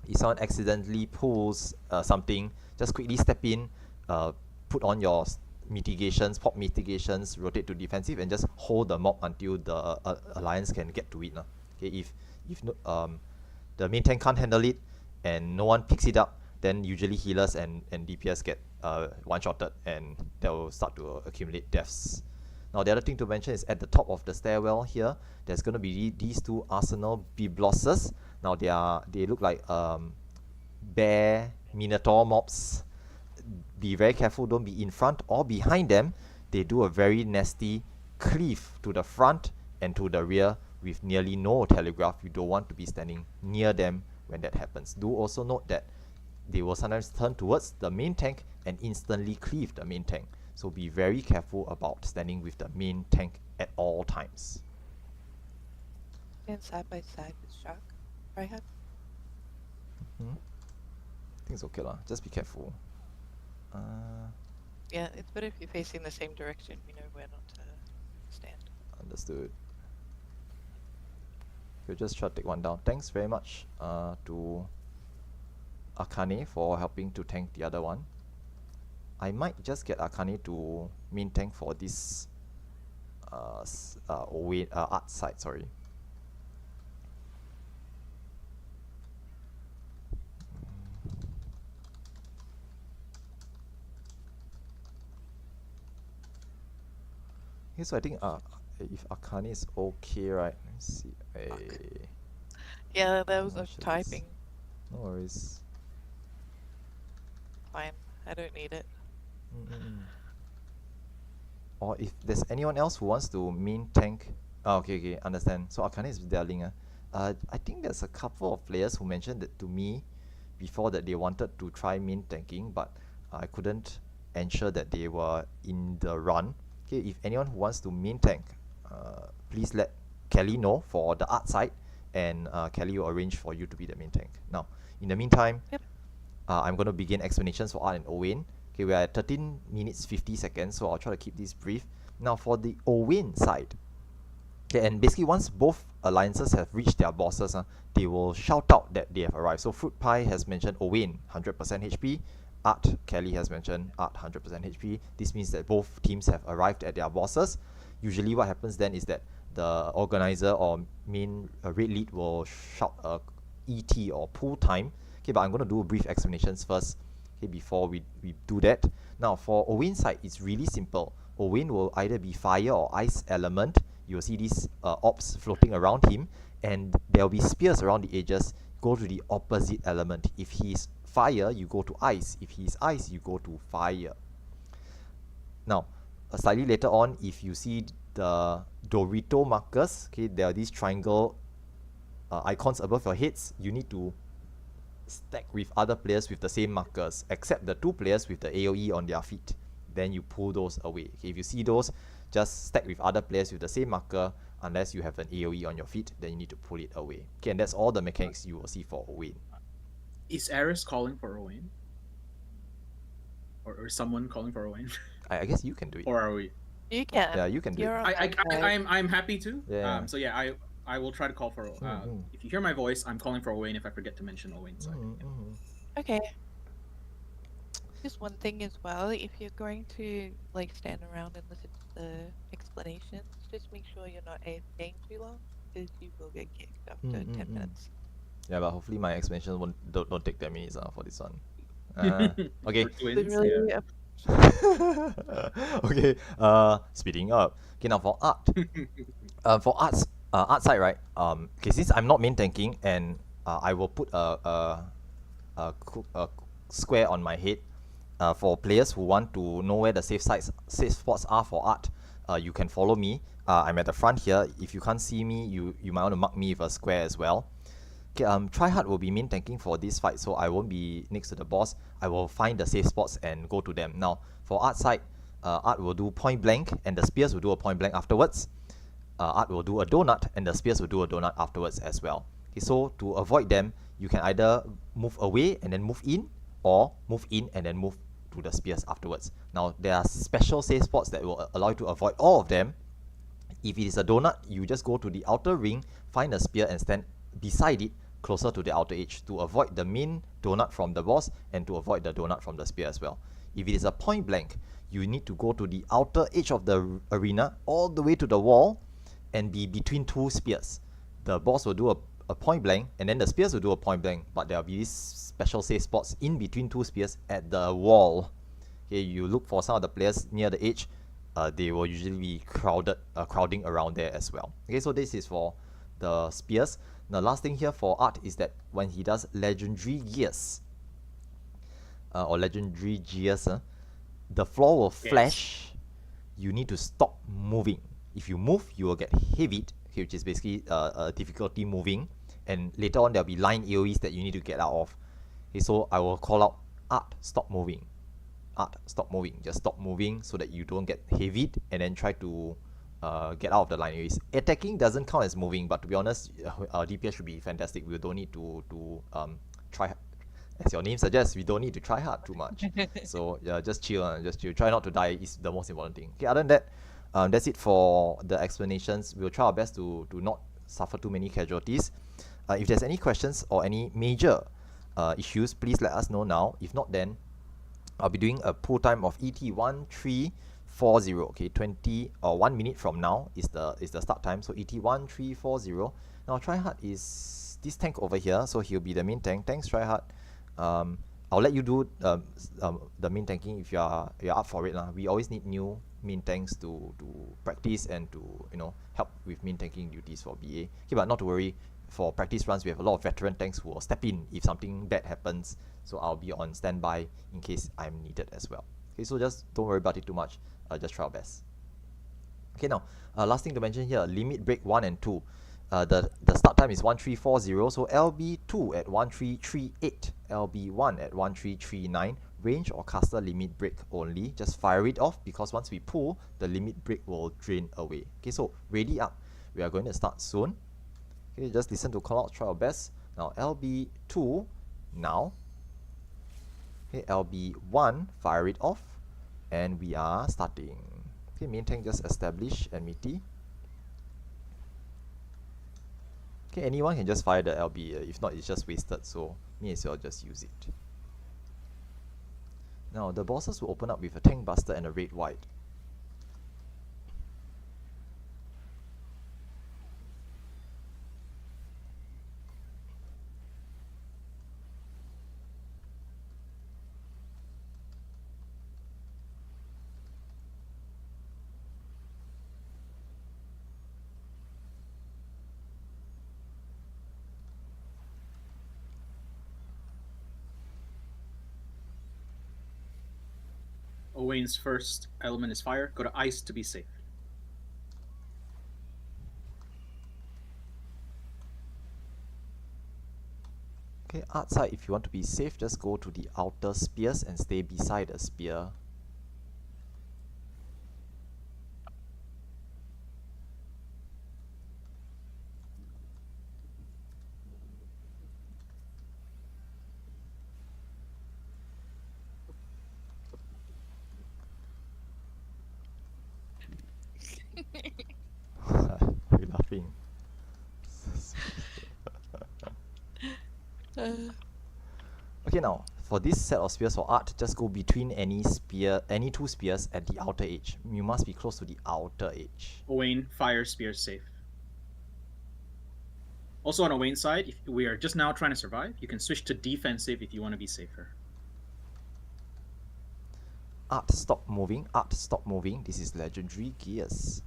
If someone accidentally pulls something, just quickly step in, put on your mitigations, pop mitigations, rotate to defensive, and just hold the mob until the alliance can get to it. Okay, if no, the main tank can't handle it and no one picks it up, then usually healers and DPS get one-shotted, and that will start to accumulate deaths. Now the other thing to mention is at the top of the stairwell here, there's going to be these 2 Arsenal Biblosses. Now they look like bear minotaur mobs. Be very careful, don't be in front or behind them. They do a very nasty cleave to the front and to the rear with nearly no telegraph, you don't want to be standing near them when that happens. Do also note that they will sometimes turn towards the main tank and instantly cleave the main tank. So be very careful about standing with the main tank at all times. And side by side with Shock. Right? I think it's okay lah. Just be careful. Yeah, it's better if you're facing the same direction. You know where not to stand. Understood. We'll just try to take one down. Thanks very much to Akane for helping to tank the other one. I might just get Akane to main tank for this art side, sorry. Okay, so I think if Akane is okay, right? Let me see. Yeah, that was How a much is this? typing. No worries. Fine. I don't need it. Or if there's anyone else who wants to main tank. Okay, understand. So Akane is Darling. I think there's a couple of players who mentioned that to me before that they wanted to try main tanking, but I couldn't ensure that they were in the run. Okay, if anyone who wants to main tank, please let Kelly know for the art side, and Kelly will arrange for you to be the main tank. Now, in the meantime, Yep. I'm going to begin explanations for Art and Owain. Okay, we are at 13 minutes 50 seconds, so I'll try to keep this brief. Now, for the Owain side, okay, and basically once both alliances have reached their bosses, they will shout out that they have arrived. So Fruit Pie has mentioned Owain 100% HP. Art, Kelly has mentioned Art 100% HP. This means that both teams have arrived at their bosses. Usually what happens then is that the organizer or main raid lead will shout a ET or pull time. Okay, but I'm going to do brief explanations first, okay, before we do that. Now for Owain's side, it's really simple. Owain will either be fire or ice element. You'll see these orbs floating around him, and there'll be spears around the edges. Go to the opposite element. If he's fire, you go to ice. If he's ice, you go to fire. Now, slightly later on, if you see the Dorito markers, okay, there are these triangle icons above your heads. You need to stack with other players with the same markers, except the two players with the AoE on their feet. Then you pull those away. Okay, if you see those, just stack with other players with the same marker. Unless you have an AoE on your feet, then you need to pull it away. Okay, and that's all the mechanics you will see for Owain. Is Eris calling for Owain? Or someone calling for Owain? I guess you can do it. Or are we? You can. Yeah, you can do You're it. on my side. I'm happy to. Yeah. So yeah, I will try to call for. If you hear my voice, I'm calling for Owain. If I forget to mention Owain, so Okay. Just one thing as well, if you're going to like stand around and listen to the explanations, just make sure you're not AFKing too long, because you will get kicked after 10 minutes. Yeah, but hopefully my explanation don't take 10 minutes for this one. Okay. For twins, Literally, yeah. Okay. Speeding up. Okay, now for art. For art side, right? Okay, since I'm not main tanking, and I will put a square on my head. For players who want to know where the safe spots are for art, you can follow me. I'm at the front here. If you can't see me, you might want to mark me with a square as well. Okay, Tryhard will be main tanking for this fight, so I won't be next to the boss. I will find the safe spots and go to them. Now, for Art side, Art will do point blank, and the spears will do a point blank afterwards. Art will do a donut, and the spears will do a donut afterwards as well. Okay, so to avoid them, you can either move away and then move in, or move in and then move to the spears afterwards. Now, there are special safe spots that will allow you to avoid all of them. If it is a donut, you just go to the outer ring, find a spear and stand beside it, closer to the outer edge, to avoid the main donut from the boss and to avoid the donut from the spear as well. If it is a point blank, you need to go to the outer edge of the arena, all the way to the wall, and be between two spears. The boss will do a point blank, and then the spears will do a point blank, but there will be these special safe spots in between two spears at the wall. Okay, you look for some of the players near the edge, they will usually be crowding around there as well. Okay, so this is for the spears. The last thing here for Art is that when he does legendary gears, or legendary gears, the floor will flash. You need to stop moving. If you move, you will get hit. Okay, okay, which is basically difficulty moving, and later on there'll be line AoEs that you need to get out of. Okay, so I will call out art, stop moving. Art, stop moving. Just stop moving so that you don't get heavied, and then try to get out of the line AoEs. Attacking doesn't count as moving, but to be honest, DPS should be fantastic. We don't need to try, as your name suggests, we don't need to try hard too much. So yeah, just chill, just chill. Try not to die is the most important thing. Okay, other than that, that's it for the explanations. We'll try our best to not suffer too many casualties. If there's any questions or any major issues, please let us know now. If not, then I'll be doing a pull time of ET1340. Okay, 20 or 1 minute from now is the start time. So ET1340. Now tryhard is this tank over here, so he'll be the main tank. Thanks, tryhard. I'll let you do the main tanking if you're up for it lah. We always need new main tanks to practice and to help with main tanking duties for BA. Okay, but not to worry. For practice runs, we have a lot of veteran tanks who will step in if something bad happens. So I'll be on standby in case I'm needed as well. Okay, so just don't worry about it too much. Just try our best. Okay, now last thing to mention here: limit break 1 and 2. The start time is 1340, so LB2 at 1338, LB1 at 1339. Range or caster limit break only. Just fire it off because once we pull, the limit break will drain away. Okay, so ready up. We are going to start soon. Okay, just listen to call out, try our best. Now LB2 now. Okay, LB1 fire it off, and we are starting. Okay, main tank just establish enmity. Okay, anyone can just fire the LB. If not, it's just wasted. So me as well just use it. Now the bosses will open up with a tank buster and a red white. Owain's first element is fire. Go to ice to be safe. Okay, outside, if you want to be safe, just go to the outer spears and stay beside the spear. You're laughing. Okay, now for this set of spears for art, just go between any two spears at the outer edge. You must be close to the outer edge. Owain, fire, spear, safe. Also on Owain's side, if we are just now trying to survive, you can switch to defensive if you want to be safer. Art, stop moving. Art, stop moving. This is legendary gears.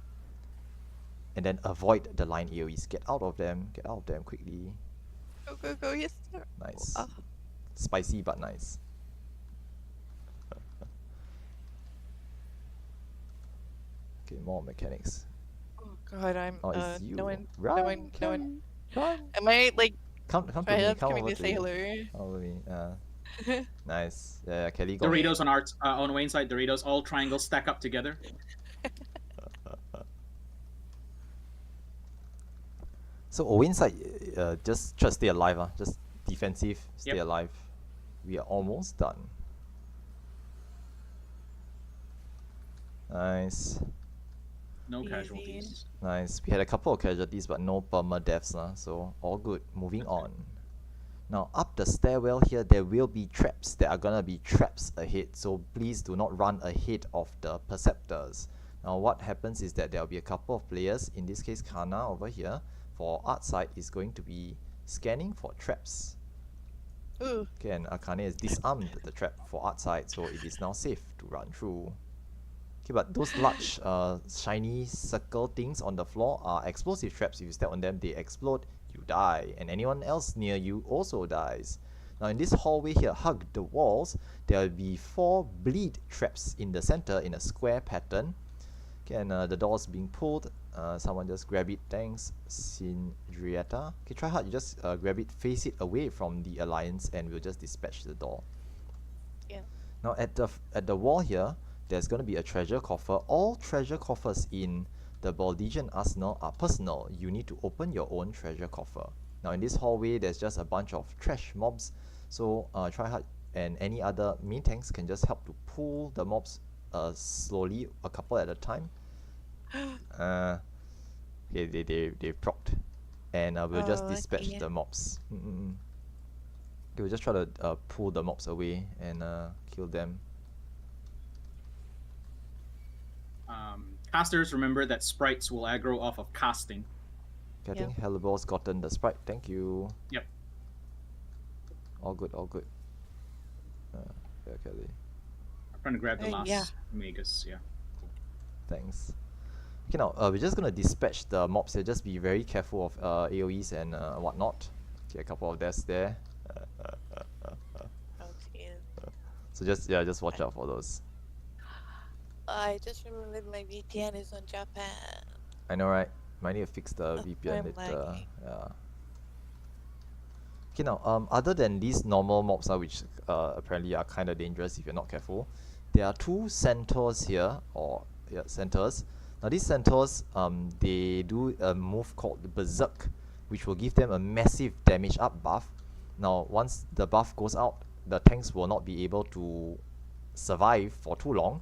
And then avoid the line AoEs. Get out of them. Get out of them quickly. Go, go, go, yes, sir. Nice. Spicy but nice. Okay, more mechanics. Oh god, I'm it's you. no one. Run, Run. run. Am I like Come to me. Rylan's Come coming over to say me. hello? Come over me. Nice. Yeah, Kelly got Doritos on art on Owain's side. Doritos, all triangles stack up together. So Owain's side, just try to stay alive. Just defensive, stay Yep. alive. We are almost done. Nice. No Easy. casualties. Nice. We had a couple of casualties, but no perma deaths, so all good. Moving on. Now, up the stairwell here, there will be traps. There are gonna be traps ahead, so please do not run ahead of the perceptors. Now, what happens is that there will be a couple of players. In this case, Kana over here, for art side, is going to be scanning for traps. Ooh. Okay, and Akane has disarmed the trap for art side, so it is now safe to run through. Okay, but those large shiny circle things on the floor are explosive traps. If you step on them, they explode, you die, and anyone else near you also dies. Now in this hallway here, hug the walls, there will be 4 bleed traps in the center in a square pattern. Okay, and the doors being pulled Someone just grab it. Thanks, Sindrietta. Okay, try hard. You just grab it, face it away from the alliance, and we'll just dispatch the door. Yeah. Now at the wall here, there's going to be a treasure coffer. All treasure coffers in the Baldigian Arsenal are personal. You need to open your own treasure coffer. Now in this hallway, there's just a bunch of trash mobs. So try hard and any other main tanks can just help to pull the mobs slowly, a couple at a time. They procced, and we'll just dispatch okay. the mobs. We'll just try to pull the mobs away and kill them. Casters, remember that sprites will aggro off of casting. Okay, I think Helleball's gotten the sprite. Thank you. Yep. All good, all good. Yeah, Kelly. I'm trying to grab the last yeah. Magus. Yeah. Thanks. Okay, now we're just gonna dispatch the mobs here. Just be very careful of AoEs and whatnot. Okay, a couple of deaths there. Okay. So just watch out for those. I just remembered my VPN is on Japan. I know, right? Might need to fix the VPN I'm later. lagging. Yeah. Okay, now other than these normal mobs, which apparently are kind of dangerous if you're not careful, there are two centaurs here, or centaurs. Now these centaurs, they do a move called the Berserk, which will give them a massive damage up buff. Now once the buff goes out, the tanks will not be able to survive for too long.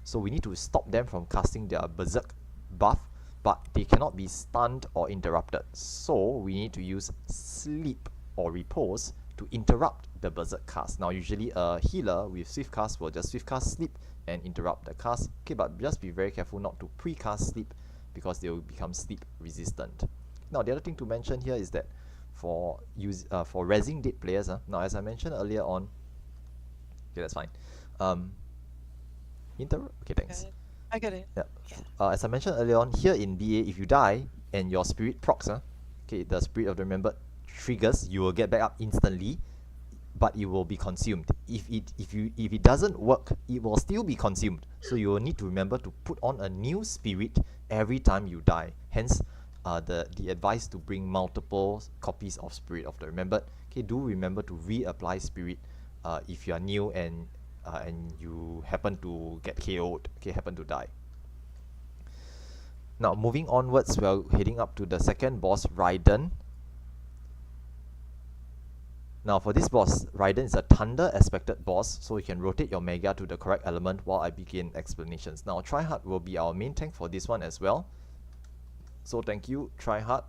So we need to stop them from casting their Berserk buff, but they cannot be stunned or interrupted. So we need to use Sleep or Repose to interrupt the Berserk cast. Now usually a healer with Swift Cast will just Swift Cast Sleep and interrupt the cast. Okay, but just be very careful not to pre-cast Sleep because they will become sleep resistant. Now the other thing to mention here is that for resing dead players, now as I mentioned earlier on, okay, that's fine. Okay, thanks. I got it. Yeah. As I mentioned earlier on, here in BA, if you die and your spirit procs, okay, the spirit of the remembered triggers, you will get back up instantly, but it will be consumed. If it doesn't work, it will still be consumed. So you will need to remember to put on a new spirit every time you die. Hence, the advice to bring multiple copies of Spirit of the Remembered. Okay, do remember to reapply Spirit if you are new and you happen to get KO'd, okay, happen to die. Now moving onwards, we're heading up to the second boss, Raiden. Now for this boss, Raiden is a Thunder aspected boss, so you can rotate your Mega to the correct element while I begin explanations. Now Tryhard will be our main tank for this one as well. So thank you, Tryhard.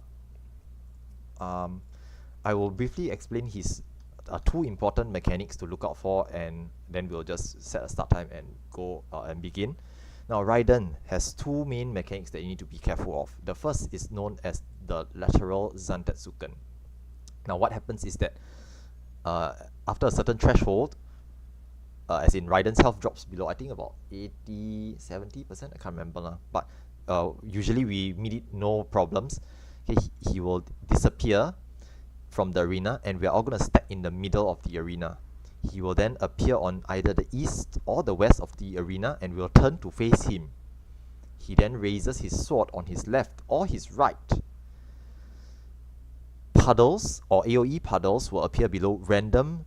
I will briefly explain his two important mechanics to look out for, and then we'll just set a start time and go and begin. Now Raiden has two main mechanics that you need to be careful of. The first is known as the lateral Zantetsuken. Now what happens is that after a certain threshold, as in Raiden's health drops below, I think about 80-70%, I can't remember, but usually we meet it no problems. Okay, he will disappear from the arena, and we are all going to stack in the middle of the arena. He will then appear on either the east or the west of the arena, and we'll turn to face him. He then raises his sword on his left or his right. Puddles or AoE puddles will appear below random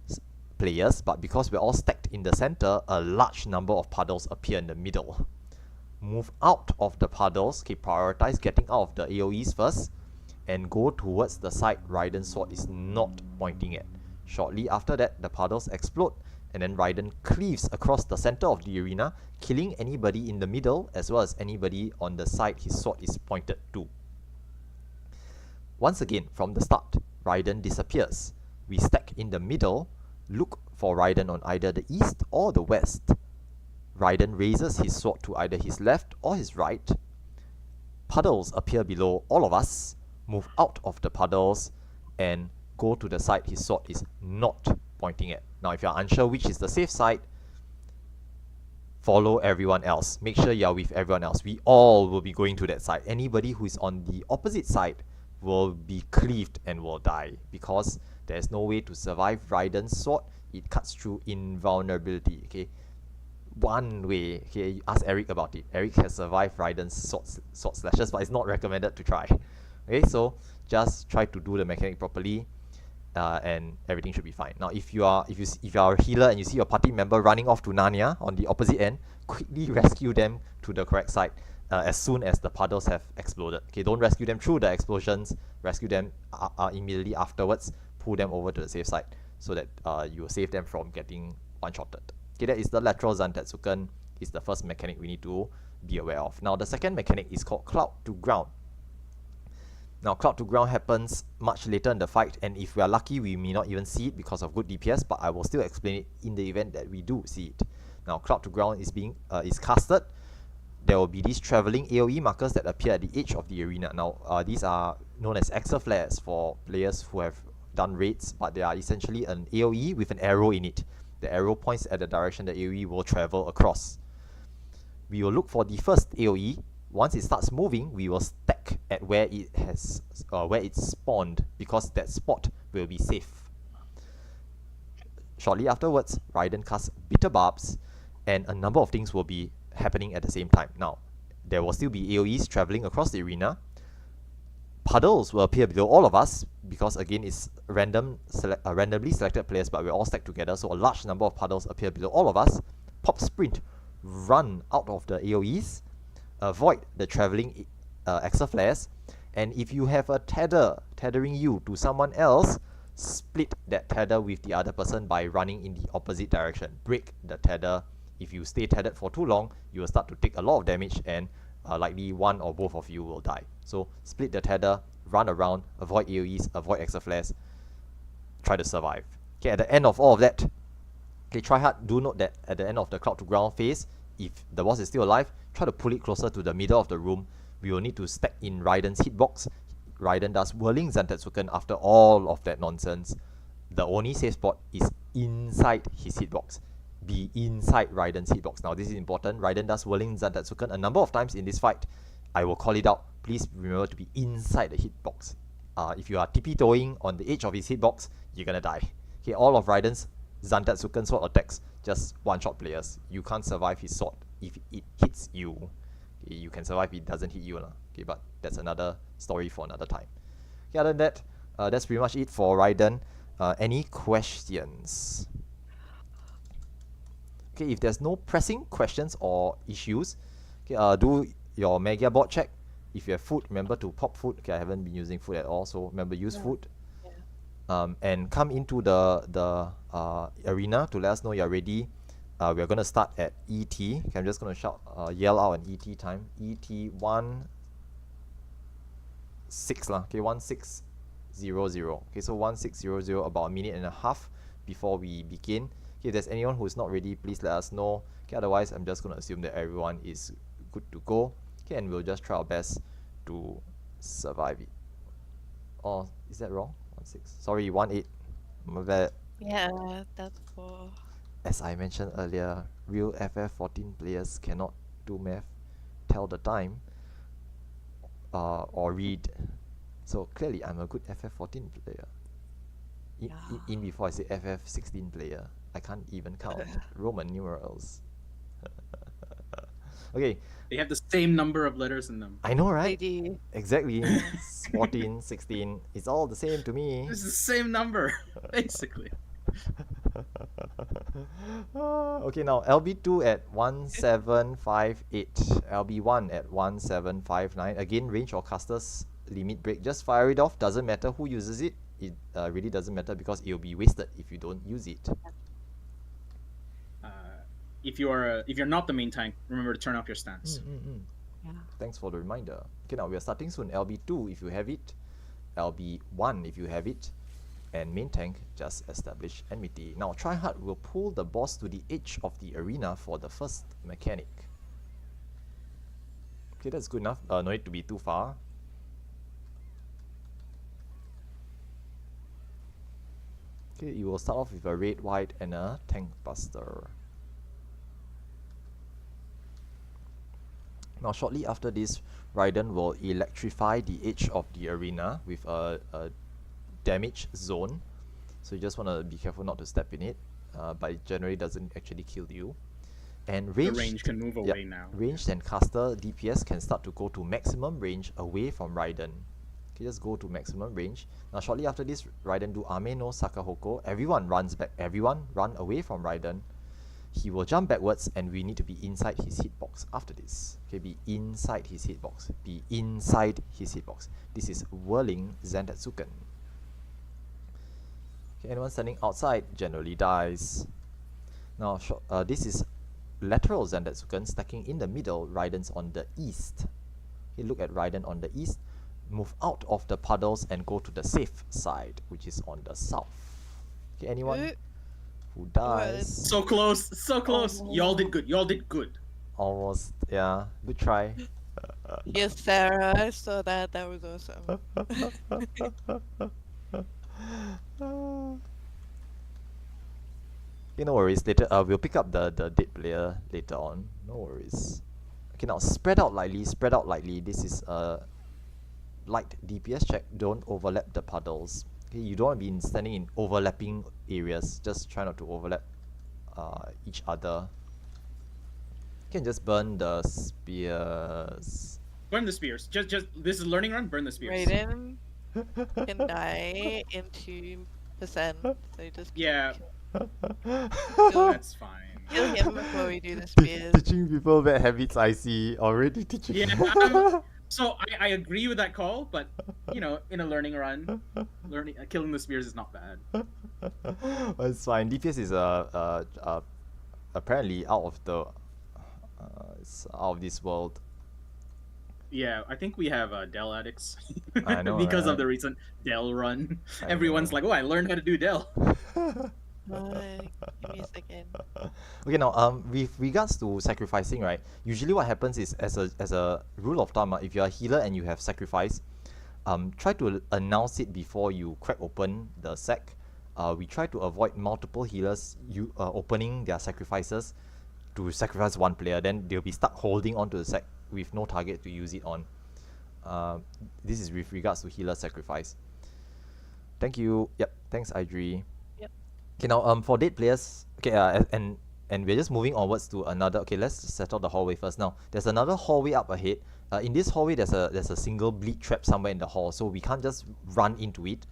players, but because we're all stacked in the center, a large number of puddles appear in the middle. Move out of the puddles, okay, prioritize getting out of the AoEs first, and go towards the side Raiden's sword is not pointing at. Shortly after that, the puddles explode, and then Raiden cleaves across the center of the arena, killing anybody in the middle as well as anybody on the side his sword is pointed to. Once again, from the start, Raiden disappears. We stack in the middle, look for Raiden on either the east or the west. Raiden raises his sword to either his left or his right. Puddles appear below all of us, move out of the puddles, and go to the side his sword is not pointing at. Now if you're unsure which is the safe side, follow everyone else. Make sure you're with everyone else. We all will be going to that side. Anybody who is on the opposite side will be cleaved and will die, because there's no way to survive Raiden's sword. It cuts through invulnerability. Okay, one way. Okay, you ask Eric about it. Eric has survived Raiden's sword slashes, but it's not recommended to try. Okay, so just try to do the mechanic properly, and everything should be fine. Now, if you are a healer and you see your party member running off to Narnia on the opposite end, quickly rescue them to the correct side as soon as the puddles have exploded. Okay, don't rescue them through the explosions. Rescue them immediately afterwards. Pull them over to the safe side so that you will save them from getting one-shotted. Okay, that is the lateral Zantetsuken. Is the first mechanic we need to be aware of. Now, the second mechanic is called Cloud to Ground. Now, Cloud to Ground happens much later in the fight, and if we are lucky, we may not even see it because of good DPS, but I will still explain it in the event that we do see it. Now, Cloud to Ground is casted. There will be these traveling AoE markers that appear at the edge of the arena. Now, these are known as Exer Flares for players who have done raids, but they are essentially an AoE with an arrow in it. The arrow points at the direction the AoE will travel across. We will look for the first AoE. Once it starts moving, we will stack at where it's spawned, because that spot will be safe. Shortly afterwards, Raiden casts Bitter Barbs, and a number of things will be happening at the same time. Now, there will still be AoEs traveling across the arena. Puddles will appear below all of us, because again it's randomly selected players, but we're all stacked together, so a large number of puddles appear below all of us. Pop Sprint, run out of the AoEs. Avoid the traveling Exer Flares, and if you have a tethering you to someone else, split that tether with the other person by running in the opposite direction. Break the tether. If you stay tethered for too long, you will start to take a lot of damage, and likely one or both of you will die. So split the tether, run around, avoid AoEs, avoid Exer Flares, try to survive. Okay, at the end of all of that, okay, try hard. Do note that at the end of the Cloud to Ground phase, if the boss is still alive, try to pull it closer to the middle of the room. We will need to stack in Raiden's hitbox. Raiden does Whirling Zantetsuken after all of that nonsense. The only safe spot is inside his hitbox. Be inside Raiden's hitbox. Now, this is important. Raiden does Whirling Zantetsuken a number of times in this fight. I will call it out. Please remember to be inside the hitbox. If you are tippy-toeing on the edge of his hitbox, you're gonna die. Okay, all of Raiden's Zantetsuken sword attacks just one-shot players. You can't survive his sword if it hits you. Okay, you can survive if it doesn't hit you. Okay, but that's another story for another time. Okay, other than that, that's pretty much it for Raiden. Any questions? Okay, if there's no pressing questions or issues, okay, do your Mega board check. If you have food, remember to pop food. Okay, I haven't been using food at all, so remember use food. And come into the arena to let us know you're ready. We're gonna start at ET. Okay, I'm just gonna yell out an ET time. ET 16 lah. Okay, 1600. Okay, so 1600, about a minute and a half before we begin. Okay, if there's anyone who's not ready, please let us know. Okay, otherwise I'm just gonna assume that everyone is good to go. Okay, and we'll just try our best to survive it. Oh, is that wrong? 16. Sorry, 18. My bad. Yeah, that's cool. As I mentioned earlier, real FF14 players cannot do math, tell the time, or read. So clearly, I'm a good FF14 player. In before I say FF16 player, I can't even count Roman numerals. Okay. They have the same number of letters in them. I know, right? They do. Exactly. 14, 16. It's all the same to me. It's the same number, basically. Okay, now LB2 at 1758, LB1 at 1759. Again, range or caster's limit break. Just fire it off. Doesn't matter who uses it. It really doesn't matter because it will be wasted if you don't use it. If you're not the main tank, remember to turn off your stance. Yeah. Thanks for the reminder. Okay, now we are starting soon. LB2 if you have it, LB1 if you have it, and main tank just establish enmity. Now Tryhard will pull the boss to the edge of the arena for the first mechanic. Okay, that's good enough. No need to be too far. Okay, you will start off with a red, white, and a tank buster. Now shortly after this, Raiden will electrify the edge of the arena with a damage zone. So you just want to be careful not to step in it, but it generally doesn't actually kill you. And The ranged, range can move yep, away now. ranged and caster DPS can start to go to maximum range away from Raiden. Okay, just go to maximum range. Now shortly after this, Raiden do Ame no Sakahoko. Everyone runs back. Everyone run away from Raiden. He will jump backwards and we need to be inside his hitbox after this. Okay, be inside his hitbox. Be inside his hitbox. This is whirling Zantetsuken. Okay, anyone standing outside generally dies. Now, this is lateral Zantetsuken stacking in the middle, Raiden's on the east. Okay, look at Raiden on the east. Move out of the puddles and go to the safe side, which is on the south. Okay, anyone who dies? So close, so close. Y'all did good. Y'all did good. Almost, yeah. Good try. Yes, Sarah, I saw that. That was awesome. Okay, no worries. Later, we'll pick up the dead player later on. No worries. Okay, now spread out lightly. Spread out lightly. This is a light DPS check. Don't overlap the puddles. Okay, you don't want to be standing in overlapping areas. Just try not to overlap each other. You can just burn the spears. Burn the spears. Just this is learning run. Burn the spears. Raiden can die in 2%, so just Yeah, kill, that's fine. kill him before we do the spears. Teaching people bad habits, I see. Already teaching. Yeah. So I agree with that call, but you know, in a learning run, killing the spears is not bad. It's fine. DPS is apparently out of the it's out of this world. Yeah, I think we have Dell addicts I know, because right? of the recent Dell run. I Everyone's know. like, "Oh, I learned how to do Dell." Give me a second. Okay, now with regards to sacrificing, right? Usually what happens is as a rule of thumb, if you're a healer and you have sacrifice, try to announce it before you crack open the sack. We try to avoid multiple healers opening their sacrifices to sacrifice one player, then they'll be stuck holding onto the sack with no target to use it on. This is with regards to healer sacrifice. Thank you. Yep. Thanks, Idri. Yep. Okay, now for dead players, okay, and we're just moving onwards to another. Okay, let's settle the hallway first. Now, there's another hallway up ahead. In this hallway, there's a single bleed trap somewhere in the hall, so we can't just run into it.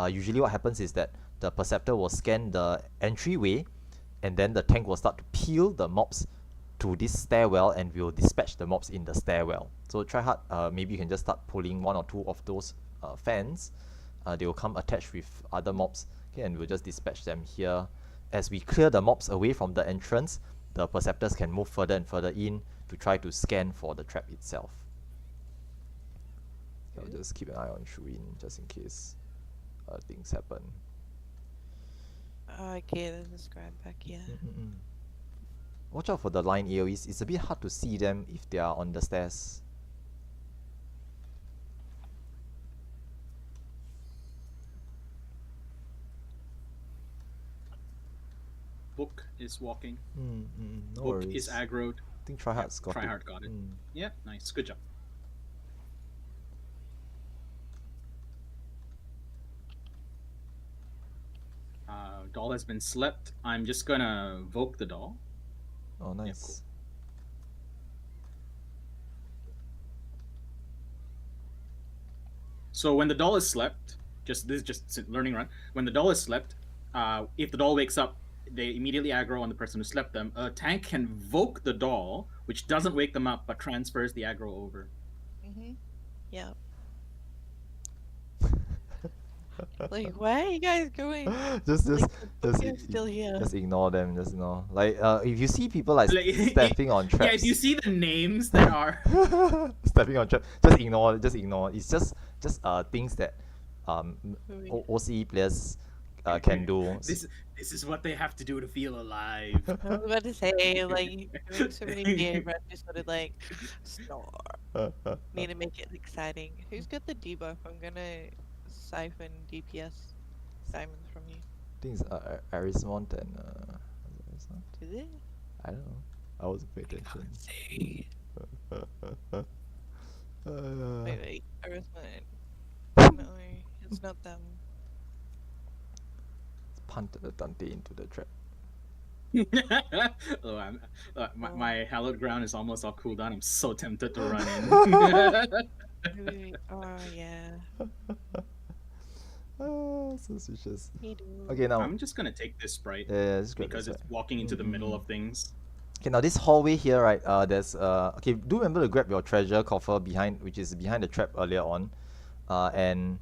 Usually, what happens is that the Perceptor will scan the entryway, and then the tank will start to peel the mobs to this stairwell, and we'll dispatch the mobs in the stairwell. So try hard. Maybe you can just start pulling one or two of those fans. They will come attached with other mobs. Okay, and we'll just dispatch them here. As we clear the mobs away from the entrance, the Perceptors can move further and further in to try to scan for the trap itself. Okay, I'll just keep an eye on Shuin just in case things happen. Okay, there's a scribe back here. Watch out for the line AoEs. It's a bit hard to see them if they are on the stairs. Book is walking. No Book worries. is aggroed. I think Tryhard's got it. Tryhard got it. Yeah, nice. Good job. Doll has been slept. I'm just gonna evoke the doll. Oh, nice. Yeah, cool. So when the doll is slept, this is just learning run. When the doll is slept, if the doll wakes up, they immediately aggro on the person who slept them. A tank can evoke the doll, which doesn't wake them up, but transfers the aggro over. Yeah. Like, where are you guys going? just Still here. just ignore them. Just ignore. Like if you see people like Like, stepping on traps. Yeah, if you see the names that are stepping on traps, just ignore. Just ignore. It's just things that OCE players can do. this is what they have to do to feel alive. I was about to say, like, doing so many beer runs just sort of like snore. Need to make it exciting. Who's got the debuff? I'm gonna siphon DPS diamonds from you. I think it's Arismont and Is it? I don't know. I wasn't paying attention. See. Wait, Arismont. No, it's not them. Punt the Dante into the trap. Oh, my, Oh, my hallowed ground is almost all cooled down. I'm so tempted to run in. oh yeah. Ah, suspicious. He do. Okay, now, I'm just gonna take this sprite just grab because this it's right. walking into the middle of things. Okay, now this hallway here, right? There's okay. Do remember to grab your treasure coffer behind, which is behind the trap earlier on, and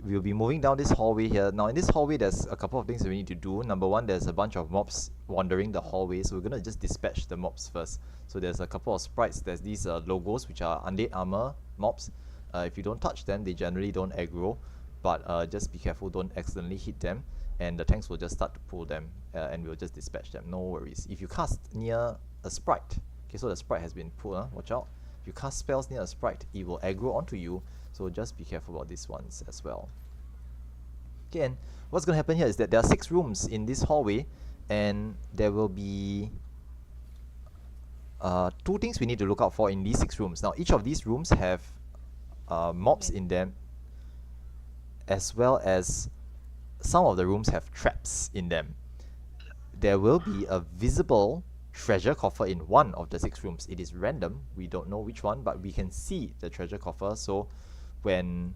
we'll be moving down this hallway here. Now in this hallway, there's a couple of things that we need to do. Number one, there's a bunch of mobs wandering the hallway, so we're gonna just dispatch the mobs first. So there's a couple of sprites. There's these logos, which are undead armor mobs. If you don't touch them, they generally don't aggro, but just be careful, don't accidentally hit them, and the tanks will just start to pull them, and we'll just dispatch them. No worries. If you cast near a sprite, okay, so the sprite has been pulled. Watch out. If you cast spells near a sprite, it will aggro onto you. So just be careful about these ones as well. Okay, and what's going to happen here is that there are 6 rooms in this hallway, and there will be 2 things we need to look out for in these 6 rooms. Now, each of these rooms have mobs in them, as well as some of the rooms have traps in them. There will be a visible treasure coffer in one of the 6 rooms. It is random, we don't know which one, but we can see the treasure coffer. So when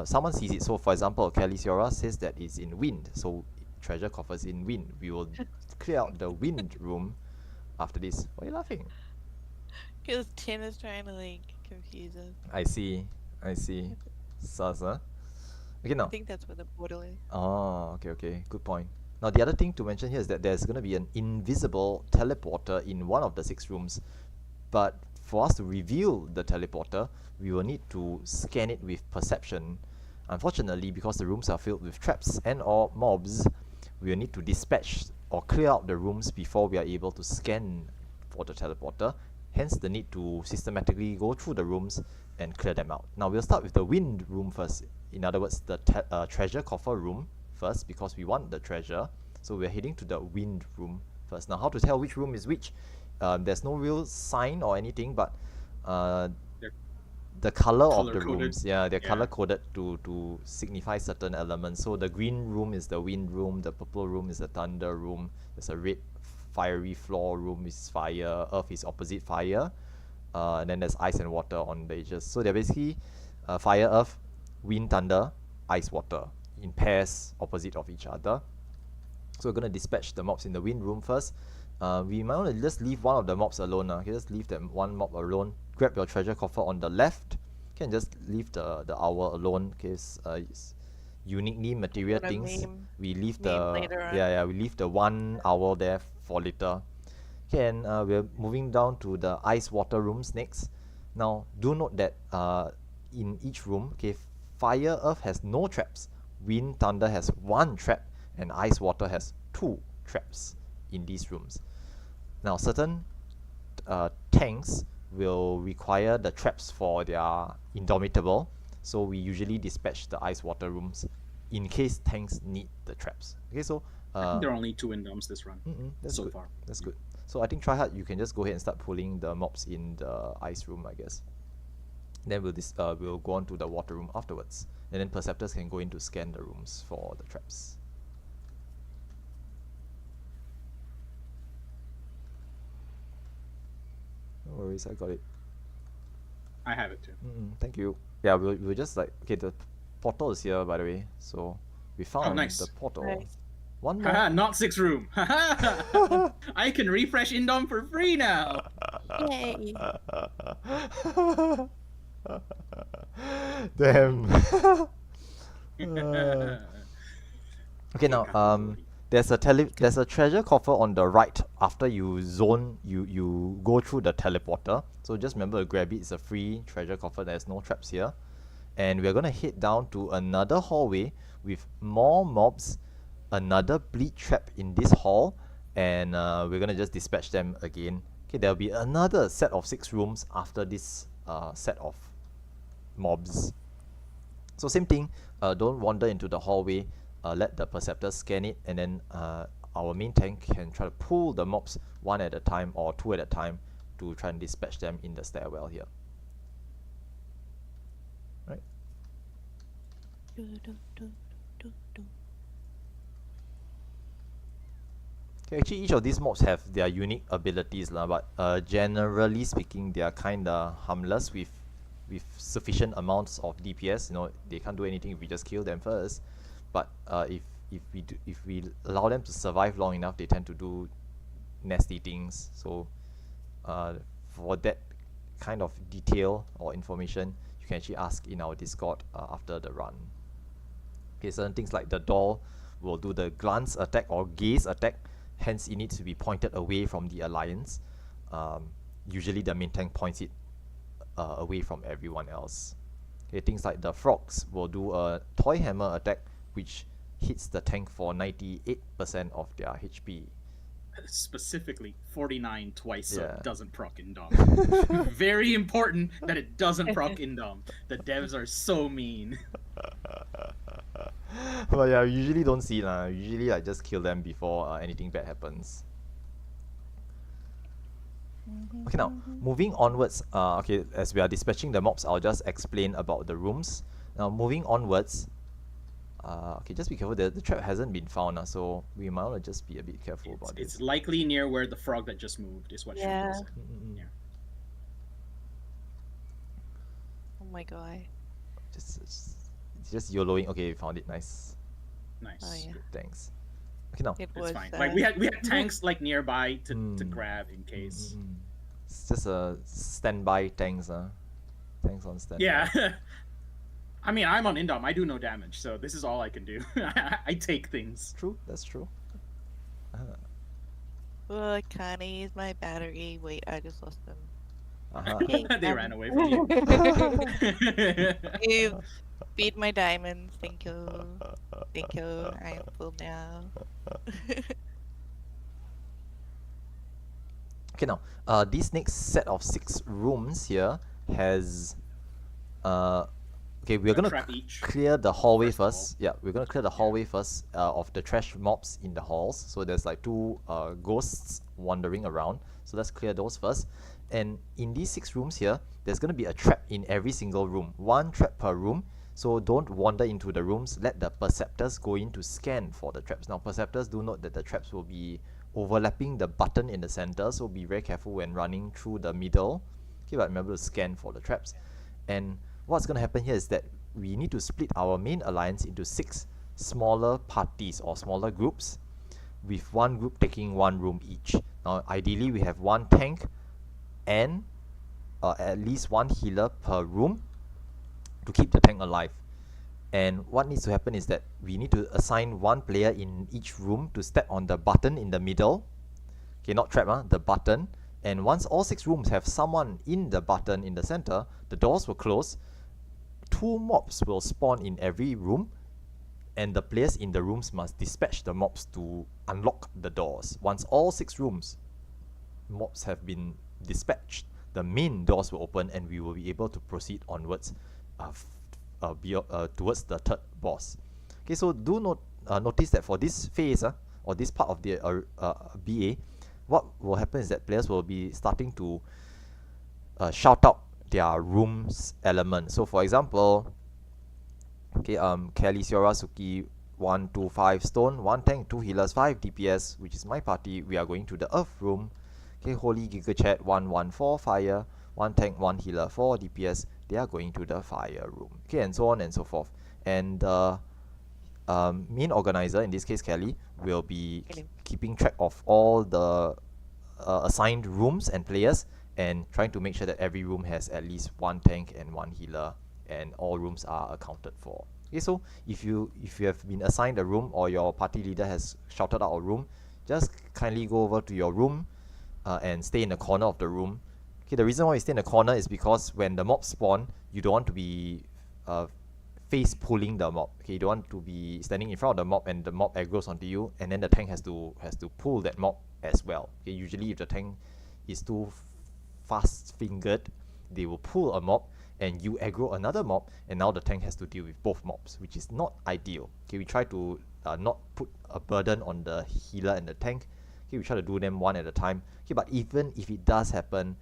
someone sees it, so for example, Calisiora says that it's in wind, so treasure coffer's in wind. We will clear out the wind room after this. Why are you laughing? Because Tim is trying to like confuse us. I see. Sus, huh? Okay, I now. think that's what the portal is. Oh, okay. Good point. Now, the other thing to mention here is that there's going to be an invisible teleporter in one of the 6 rooms. But for us to reveal the teleporter, we will need to scan it with perception. Unfortunately, because the rooms are filled with traps and or mobs, we will need to dispatch or clear out the rooms before we are able to scan for the teleporter. Hence the need to systematically go through the rooms and clear them out. Now we'll start with the wind room first. In other words, the treasure coffer room first, because we want the treasure. So we're heading to the wind room first. Now how to tell which room is which? There's no real sign or anything, but They're the color of the color-coded. rooms, yeah, they're Yeah. color coded to signify certain elements. So the green room is the wind room, the purple room is the thunder room, there's a red fiery floor room is fire, earth is opposite fire, and then there's ice and water on the edges. So they're basically fire, earth, wind, thunder, ice, water in pairs opposite of each other. So we're gonna dispatch the mobs in the wind room first. We might want to just leave one of the mobs alone. Okay, just leave that one mob alone. Grab your treasure coffer on the left. Can just leave the owl alone. Okay, it's uniquely materia Gonna things. meme We leave meme the later on. we leave the one owl there for later. Okay, and we're moving down to the ice water rooms next. Now, do note that in each room, okay, fire earth has no traps, wind thunder has 1 trap, and ice water has 2 traps in these rooms. Now, certain tanks will require the traps for their indomitable, so we usually dispatch the ice water rooms in case tanks need the traps. Okay, so I think there are only 2 indoms this run that's so good. far. That's good. So I think try hard. You can just go ahead and start pulling the mobs in the ice room, I guess. Then we'll go on to the water room afterwards, and then perceptors can go in to scan the rooms for the traps. No worries, I got it. I have it too. Thank you. Yeah, we'll just like, okay, the portal is here, by the way. So we found nice. the portal. Nice. One more. Haha, not 6 room. Haha. I can refresh indom for free now. Yay! Damn. Okay, now there's a treasure coffer on the right after you go through the teleporter. So just remember to grab it. It's a free treasure coffer. There's no traps here. And we're gonna head down to another hallway with more mobs, another bleed trap in this hall, and we're gonna just dispatch them again. Okay, there'll be another set of 6 rooms after this set of mobs. So same thing, don't wander into the hallway, let the perceptor scan it, and then our main tank can try to pull the mobs 1 at a time or 2 at a time to try and dispatch them in the stairwell here. Right? Okay, actually, each of these mobs have their unique abilities, lah. But generally speaking, they are kinda harmless with sufficient amounts of DPS. You know, they can't do anything if we just kill them first. But if we allow them to survive long enough, they tend to do nasty things. So for that kind of detail or information, you can actually ask in our Discord after the run. Okay, certain things like the doll will do the glance attack or gaze attack, hence it needs to be pointed away from the alliance. Usually the main tank points it away from everyone else. Okay, things like the frogs will do a toy hammer attack, which hits the tank for 98% of their HP. Specifically 49 twice, so Yeah. it doesn't proc Indom. Very important that it doesn't proc Indom. The devs are so mean. But yeah, we usually don't see lah. Usually I just kill them before anything bad happens. Okay, now moving onwards. Okay, as we are dispatching the mobs, I'll just explain about the rooms. Now moving onwards. Okay, just be careful. The trap hasn't been found, so we might want to just be a bit careful about this. It's likely near where the frog that just moved is what Yeah. Shuko said. Yeah. Oh my god. Just YOLOing. Okay, we found it. Nice. Nice. Oh yeah. Good, thanks. Okay, now. It It's was fine. Like we had tanks like nearby to Mm. grab in case. It's just a standby tanks, tanks on standby. Yeah. I mean, I'm on Indom. I do no damage, so this is all I can do. I take things. True, that's true. Oh, I can't use my battery. Wait, I just lost them. They ran away from you. You beat my diamonds. Thank you. Thank you. I am full now. Okay, now, this next set of 6 rooms here has okay, we're gonna trap each. clear the hallway First of all. first. Yeah, we're gonna clear the hallway first of the trash mobs in the halls. So there's like 2 ghosts wandering around. So let's clear those first. And in these 6 rooms here, there's gonna be a trap in every single room. 1 trap per room. So don't wander into the rooms. Let the perceptors go in to scan for the traps. Now perceptors do note that the traps will be overlapping the button in the center. So be very careful when running through the middle. Okay, but remember to scan for the traps. And what's going to happen here is that we need to split our main alliance into 6 smaller parties or smaller groups, with 1 group taking 1 room each. Now ideally we have 1 tank and at least 1 healer per room to keep the tank alive. And what needs to happen is that we need to assign 1 player in each room to step on the button in the middle. Okay, not trap, the button. And once all 6 rooms have someone in the button in the center, the doors will close. 2 mobs will spawn in every room, and the players in the rooms must dispatch the mobs to unlock the doors. Once all 6 rooms mobs have been dispatched, the main doors will open and we will be able to proceed onwards towards the 3rd boss. Okay, so do notice that for this phase or this part of the BA, what will happen is that players will be starting to shout out their rooms element. So for example, okay, Kelly, Siora, Suki, 1, 2, 5 stone, 1 tank, 2 healers, 5 DPS, which is my party. We are going to the earth room. Okay, Holy Giga Chat, 1, 1, 4 fire, 1 tank, 1 healer, 4 DPS. They are going to the fire room. Okay, and so on and so forth. And the main organizer, in this case Kelly, will be keeping track of all the assigned rooms and players, and trying to make sure that every room has at least 1 tank and 1 healer, and all rooms are accounted for. Okay, so if you have been assigned a room, or your party leader has shouted out a room, just kindly go over to your room and stay in the corner of the room. Okay, the reason why you stay in the corner is because when the mob spawn, you don't want to be face pulling the mob. Okay, you don't want to be standing in front of the mob and the mob aggroes onto you, and then the tank has to pull that mob as well. Okay, usually if the tank is too fast fingered, they will pull a mob and you aggro another mob, and now the tank has to deal with both mobs, which is not ideal. Okay, we try to not put a burden on the healer and the tank. Okay, we try to do them one at a time. Okay, but even if it does happen,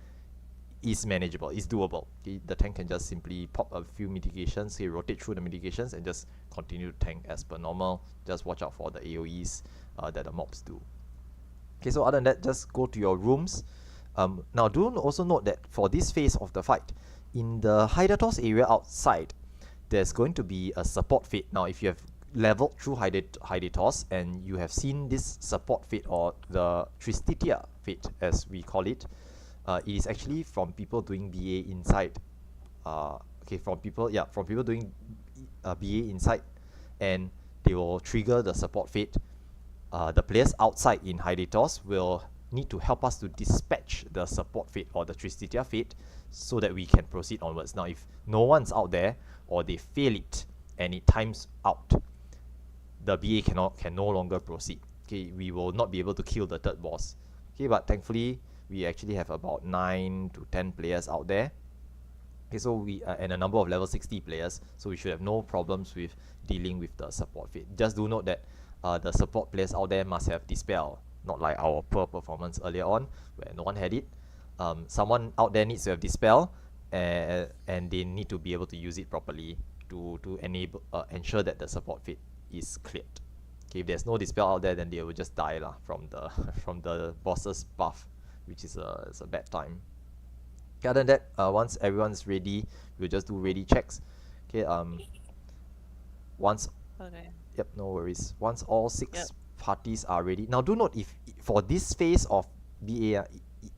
it's manageable, it's doable. Okay, the tank can just simply pop a few mitigations, okay, rotate through the mitigations and just continue to tank as per normal. Just watch out for the AoEs that the mobs do. Okay, so other than that, just go to your rooms. Now, do also note that for this phase of the fight, in the Hydatos area outside, there's going to be a support fate. Now, if you have leveled through Hydatos and you have seen this support fate or the Tristitia fate, as we call it, it is actually from people doing BA inside. Okay, from people doing BA inside, and they will trigger the support fate. The players outside in Hydatos will need to help us to dispatch the support fate or the Tristitia fate so that we can proceed onwards. Now, if no one's out there or they fail it and it times out, the BA can no longer proceed. Okay, we will not be able to kill the third boss. Okay, but thankfully we actually have about 9 to 10 players out there. Okay, so we and a number of level 60 players, so we should have no problems with dealing with the support fate. Just do note that the support players out there must have dispel, not like our poor performance earlier on where no one had it. Someone out there needs to have dispel, and they need to be able to use it properly to enable ensure that the support fate is cleared. Okay, if there's no dispel out there, then they will just die from the from the boss's buff, which is it's a bad time. Okay, other than that, once everyone's ready, we'll just do ready checks. Okay, once Okay. Yep, no worries. Once all 6 Yep. parties are ready. Now, do note if for this phase of BA,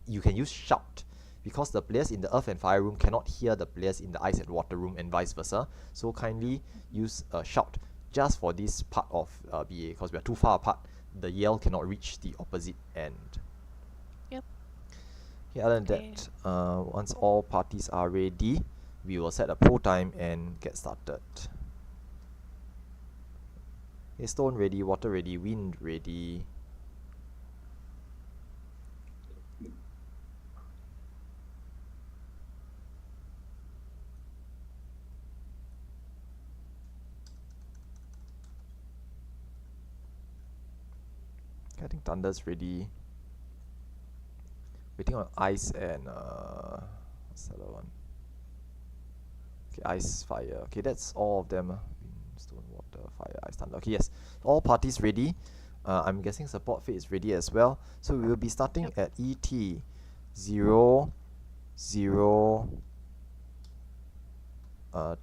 you can use shout, because the players in the earth and fire room cannot hear the players in the ice and water room and vice versa. So kindly use a shout just for this part of BA, because we are too far apart. The yell cannot reach the opposite end. Yep. Okay, other than that, once all parties are ready, we will set a pro time and get started. Okay, stone ready, water ready, wind ready. Okay, I think thunder's ready. Waiting on ice and what's the other one? Okay, ice, fire. Okay, that's all of them. Wind, stone, water, fire, ice, thunder. Okay, yes, all parties ready. I'm guessing support fate is ready as well. So we will be starting at ET 0, 0, 2,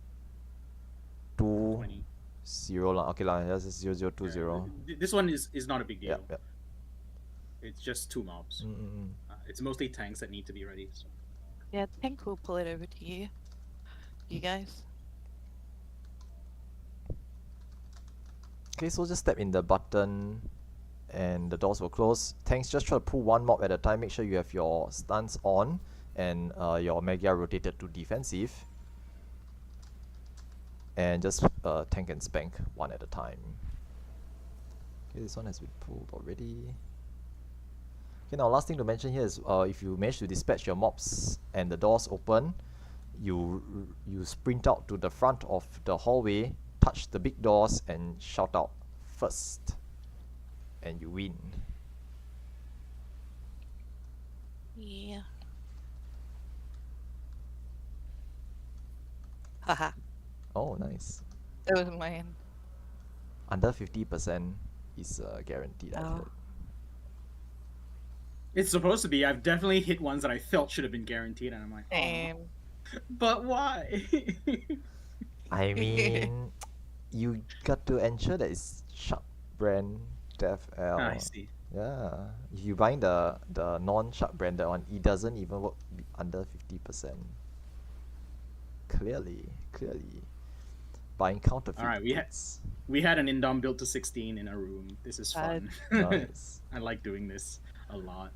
20. 0 lah. Okay lah, that's 0, 0, 2, 0. This one is not a big deal. Yep, yep. It's just 2 mobs. Mm-mm. It's mostly tanks that need to be ready. So. Yeah, Tank will pull it over to you. You guys. Okay, so just step in the button and the doors will close. Tanks, just try to pull one mob at a time. Make sure you have your stance on and your Magia rotated to defensive. And just tank and spank one at a time. Okay, this one has been pulled already. Okay, now last thing to mention here is if you manage to dispatch your mobs and the doors open, you sprint out to the front of the hallway, touch the big doors and shout out first, and you win. Yeah. Haha. Oh, nice. That was mine. Under 50% is guaranteed. I Oh. heard. It's supposed to be. I've definitely hit ones that I felt should have been guaranteed, and I'm like, "Aw, Same. but why? I mean, you got to ensure that it's Sharp brand Def L. I see. Yeah, if you buying the non-Sharp branded one, it doesn't even work under 50%. Clearly. Buying counterfeit. Alright, goods. We had an Indom built to 16 in our room. This is fun. Nice. I like doing this a lot.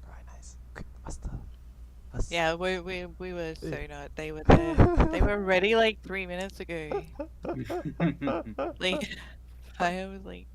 Alright, nice. Quick, faster. Fast. Yeah, we were so not. They were there. They were ready like 3 minutes ago. Like, I was like,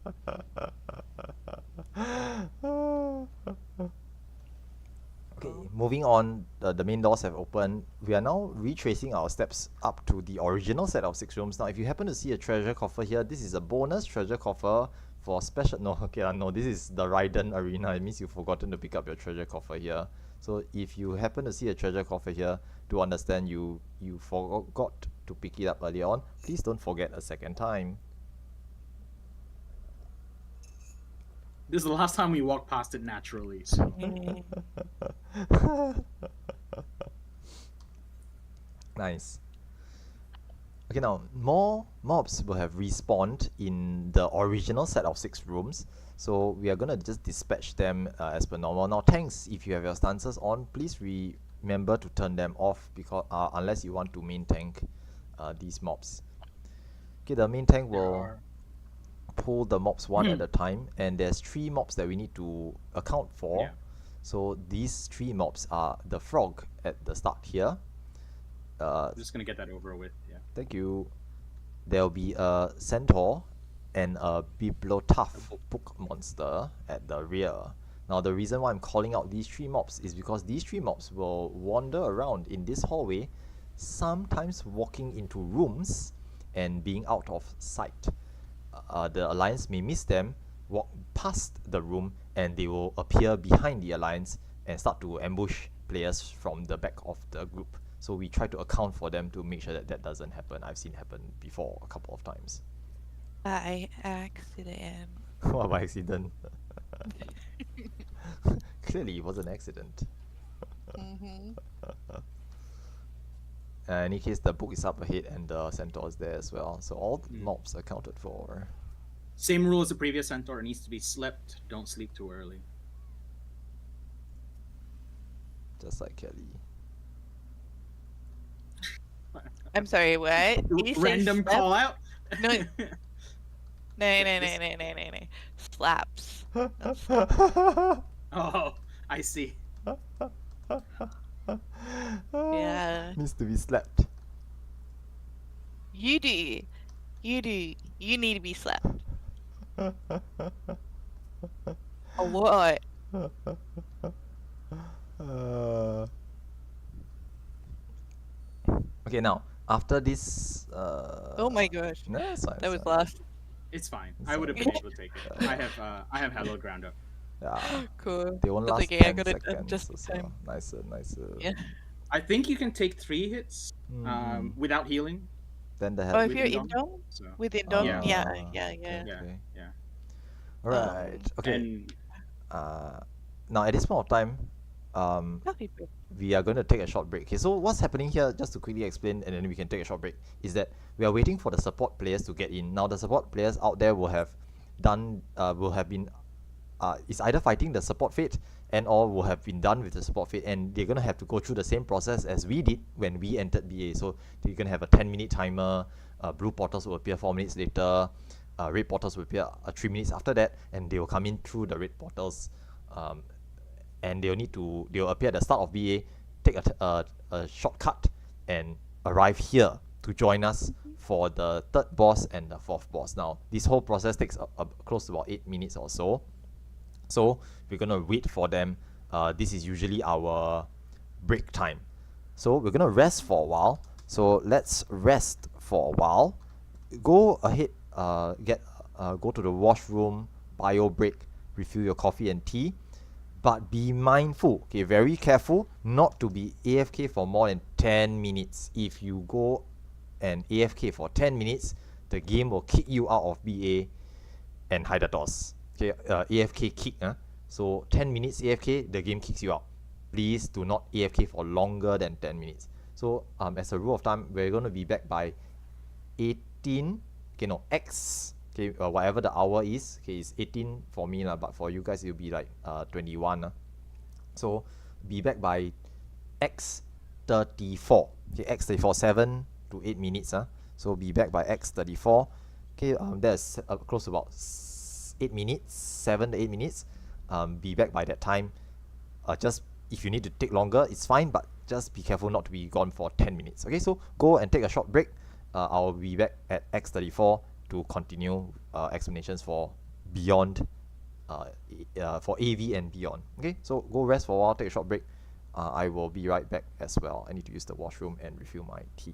Okay, moving on, the main doors have opened. We are now retracing our steps up to the original set of 6 rooms. Now, if you happen to see a treasure coffer here, this is a bonus treasure coffer for special... No, okay, no, this is the Raiden Arena. It means you've forgotten to pick up your treasure coffer here. So if you happen to see a treasure coffer here, do understand you forgot to pick it up earlier on. Please don't forget a second time. This is the last time we walked past it naturally. So Nice. Okay, now more mobs will have respawned in the original set of 6 rooms, so we are gonna just dispatch them as per normal. Now tanks, if you have your stances on, please remember to turn them off because unless you want to main tank these mobs. Okay, the main tank there will are pull the mobs one at a time, and there's 3 mobs that we need to account for. Yeah. So these 3 mobs are the frog at the start here. I'm just gonna get that over with. Yeah. Thank you. There'll be a centaur and a bibliotaph book monster at the rear. Now the reason why I'm calling out these 3 mobs is because these 3 mobs will wander around in this hallway, sometimes walking into rooms and being out of sight. The Alliance may miss them, walk past the room, and they will appear behind the Alliance and start to ambush players from the back of the group. So we try to account for them to make sure that that doesn't happen. I've seen happen before a couple of times. By accident. What by accident? Clearly it was an accident. Mm-hmm. In any case, the book is up ahead and the centaur is there as well. So all the Mm. mobs accounted for. Same rule as the previous centaur. It needs to be slept. Don't sleep too early. Just like Kelly. I'm sorry, what? Did you say Random slap? call out. No. No, Slaps. Not slap. Oh, I see. Yeah. Needs to be slapped. You do. You do. You need to be slapped. A lot. Okay, now after this. Oh my gosh. No, it's fine, That it's was fine. last. It's fine. It's I would have fine. been able to take it. I have Hello Ground up. Yeah, Cool. they won't That's last okay, I 10 got it seconds just or in so. time. Nicer, nicer. Yeah. I think you can take 3 hits Mm. without healing. Then the Oh, head. if you're Within in dom? dom? So Within dom? Yeah. Yeah, okay, yeah. yeah, okay. yeah. Alright, okay. And Now at this point of time, Coffee break. we are going to take a short break. Okay, so what's happening here, just to quickly explain and then we can take a short break, is that we are waiting for the support players to get in. Now the support players out there will have been is either fighting the support fate and or will have been done with the support fate, and they're going to have to go through the same process as we did when we entered BA. So you're going to have a 10-minute timer, blue portals will appear 4 minutes later, red portals will appear 3 minutes after that, and they will come in through the red portals, and they'll appear at the start of BA, take a shortcut and arrive here to join us for the 3rd boss and the 4th boss. Now this whole process takes close to about 8 minutes or so. So we're gonna wait for them. This is usually our break time. So we're gonna rest for a while. So let's rest for a while. Go ahead, go to the washroom, bio break, refill your coffee and tea. But be mindful, okay, very careful not to be AFK for more than 10 minutes. If you go and AFK for 10 minutes, the game will kick you out of BA and hide the doors. Okay, AFK kick. So 10 minutes AFK, the game kicks you out. Please do not AFK for longer than 10 minutes. So as a rule of thumb, we're going to be back by 18, okay, no, X, okay, whatever the hour is, okay, it's 18 for me, but for you guys, it'll be like 21. So be back by X34, okay, X34, 7 to 8 minutes. So be back by X34, okay, that's close to about 8 minutes, 7 to 8 minutes. Be back by that time. Just if you need to take longer, it's fine, but just be careful not to be gone for 10 minutes. Okay, so go and take a short break. I'll be back at X34 to continue explanations for beyond, for AV and beyond. Okay, so go rest for a while, take a short break. I will be right back as well. I need to use the washroom and refill my tea.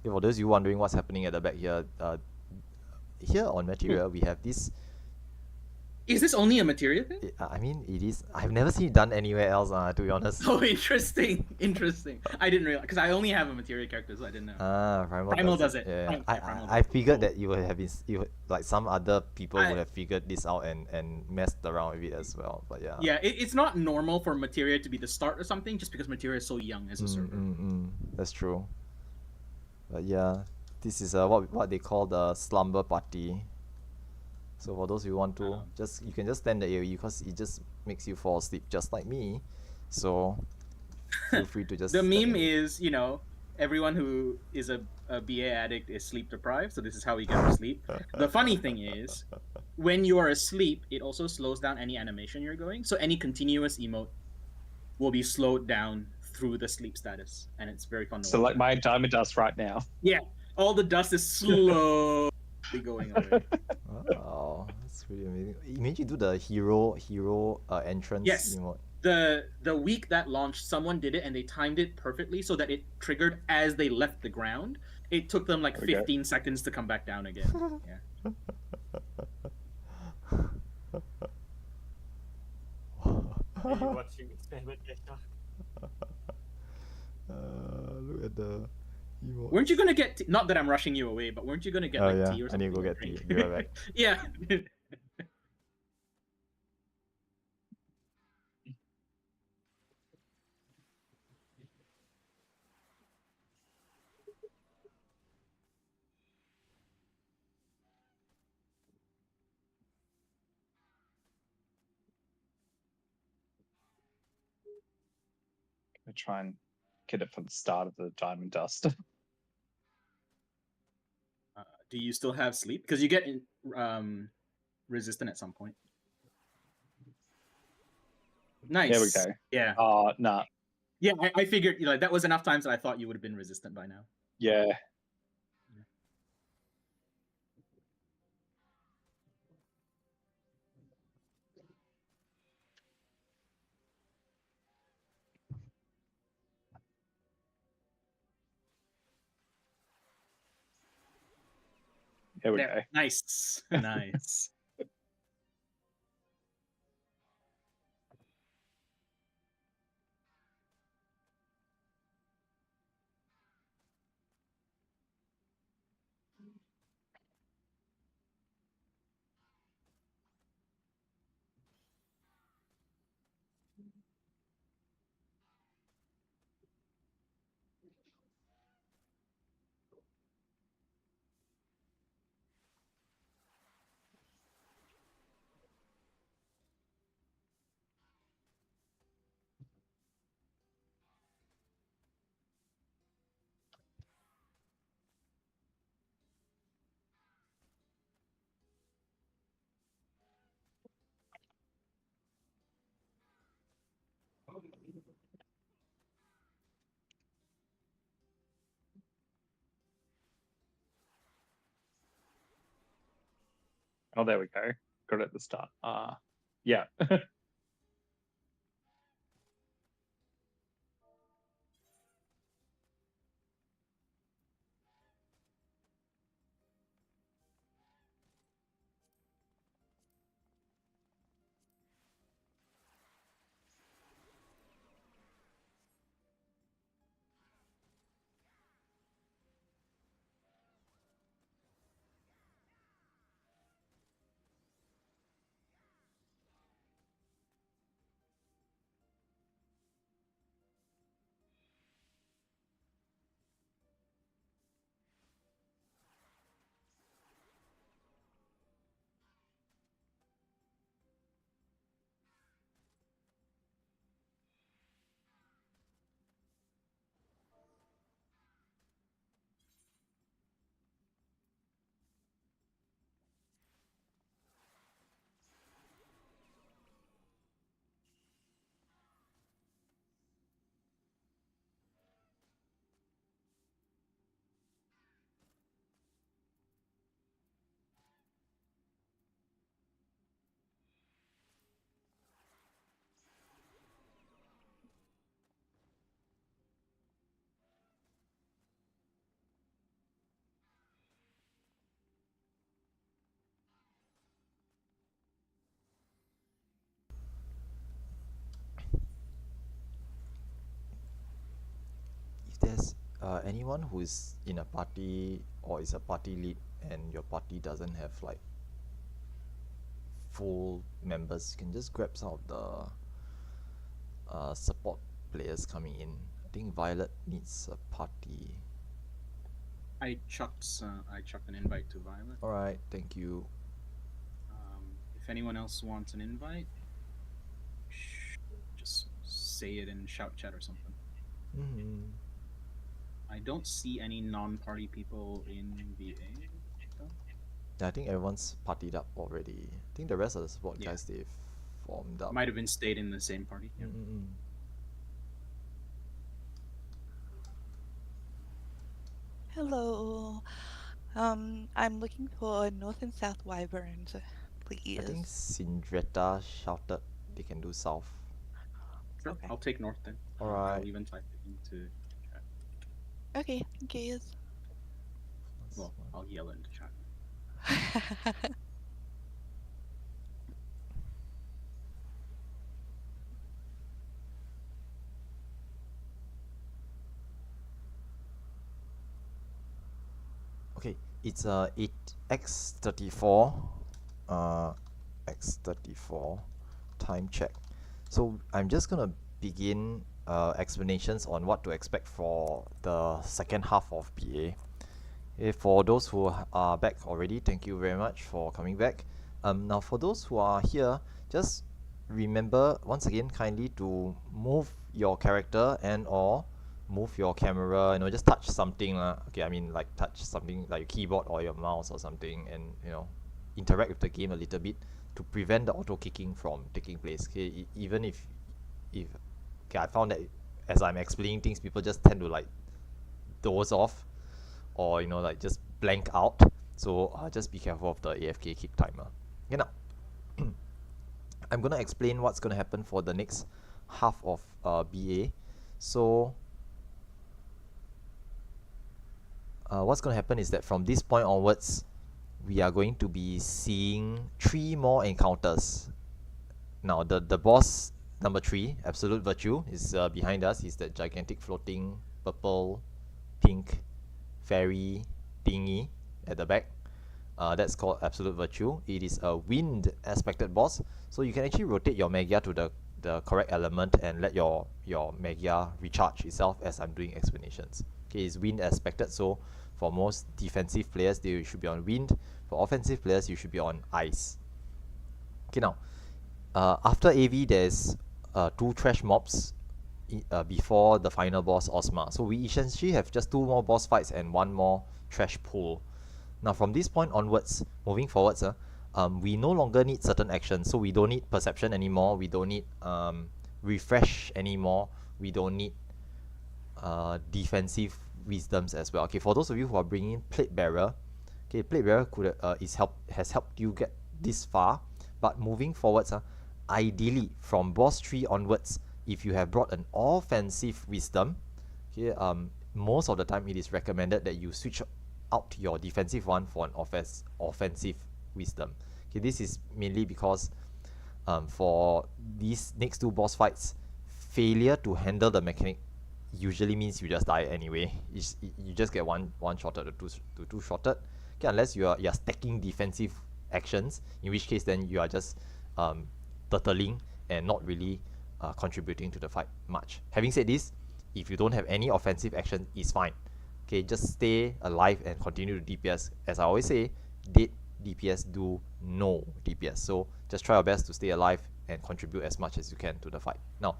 Okay, for those of you wondering what's happening at the back here, here on Materia we have this Is this only a materia thing? I mean, it is. I've never seen it done anywhere else. To be honest. Oh, interesting. I didn't realize because I only have a materia character, so I didn't know. Primal does it. Yeah, Primal I does it. figured Cool. that you would have been like some other people I- would have figured this out and messed around with it as well. But yeah. Yeah, it's not normal for materia to be the start of something just because materia is so young as a server. That's true. But yeah, this is what they call the slumber party. So for those who want to, you can just stand the AoE because it just makes you fall asleep just like me. So feel free to just. The meme is, everyone who is a BA addict is sleep deprived, so this is how we get to sleep. The funny thing is, when you are asleep, it also slows down any animation you're going, so any continuous emote will be slowed down through the sleep status, and it's very fun to watch. So like my diamond dust right now. Yeah, all the dust is slowly going away. Wow, that's pretty amazing. Imagine you do the hero entrance Yes. emote. The week that launched, someone did it and they timed it perfectly so that it triggered as they left the ground. It took them like 15 seconds to come back down again. Yeah. Are you watching experimentation? Look at the emote. Weren't you gonna get not that I'm rushing you away, but weren't you gonna get like tea or I something? need to go get tea. Be right back. Yeah. I try and get it for the start of the diamond dust. Do you still have sleep? Because you get resistant at some point. Nice. There we go. Yeah. Nah. Yeah, I figured that was enough times that I thought you would have been resistant by now. Yeah. There we go. Nice. Nice. Oh, there we go. Got it at the start. Yeah. anyone who is in a party or is a party lead and your party doesn't have like full members, you can just grab some of the support players coming in. I think Violet needs a party. I chucked an invite to Violet. Alright, thank you. If anyone else wants an invite, just say it in shout chat or something. Mm-hmm. I don't see any non-party people in VA. Yeah, I think everyone's partied up already. I think the rest of the support Yeah. guys, they've formed up. Might have been stayed in the same party. Yeah. Mm-mm. Hello. I'm looking for North and South Wyverns, please. I think Sindreta shouted they can do south. Sure, Okay. I'll take North then. Alright. I'll even type it into chat. Okay, thank you. That's Well, one. I'll yell it into chat. Okay, it's X34 X34 time check. So I'm just gonna begin explanations on what to expect for the second half of BA. Okay, for those who are back already, thank you very much for coming back. Now for those who are here, just remember once again kindly to move your character and or move your camera, just touch something okay, I mean like touch something like your keyboard or your mouse or something, and interact with the game a little bit to prevent the auto kicking from taking place. Okay, even if okay, I found that as I'm explaining things, people just tend to like doze off or like just blank out, so just be careful of the AFK kick timer. Okay, now I'm gonna explain what's gonna happen for the next half of BA. So what's gonna happen is that from this point onwards, we are going to be seeing 3 more encounters. Now the boss number 3, Absolute Virtue, is behind us. He's that gigantic floating purple pink fairy thingy at the back. That's called Absolute Virtue. It is a wind aspected boss, so you can actually rotate your Magia to the correct element and let your Magia recharge itself as I'm doing explanations. Okay, it's wind aspected, so for most defensive players, they should be on wind. For offensive players, you should be on ice. Okay, now after AV, there's 2 trash mobs before the final boss Osma. So we essentially have just 2 more boss fights and 1 more trash pool. Now from this point onwards, moving forwards, we no longer need certain actions. So we don't need perception anymore. We don't need refresh anymore. We don't need defensive wisdoms as well. Okay, for those of you who are bringing Plate Bearer, okay, Plate Bearer has helped you get this far. But moving forwards, ideally from boss 3 onwards, if you have brought an offensive wisdom, okay, most of the time it is recommended that you switch out your defensive one for an offensive wisdom. Okay, this is mainly because for these next 2 boss fights, failure to handle the mechanic usually means you just die anyway. You just get one shotted or two shotted. Okay, unless you're stacking defensive actions, in which case then you are just turtling and not really contributing to the fight much. Having said this, if you don't have any offensive action, it's fine. Okay, just stay alive and continue to DPS. As I always say, dead DPS do no DPS. So just try your best to stay alive and contribute as much as you can to the fight. Now,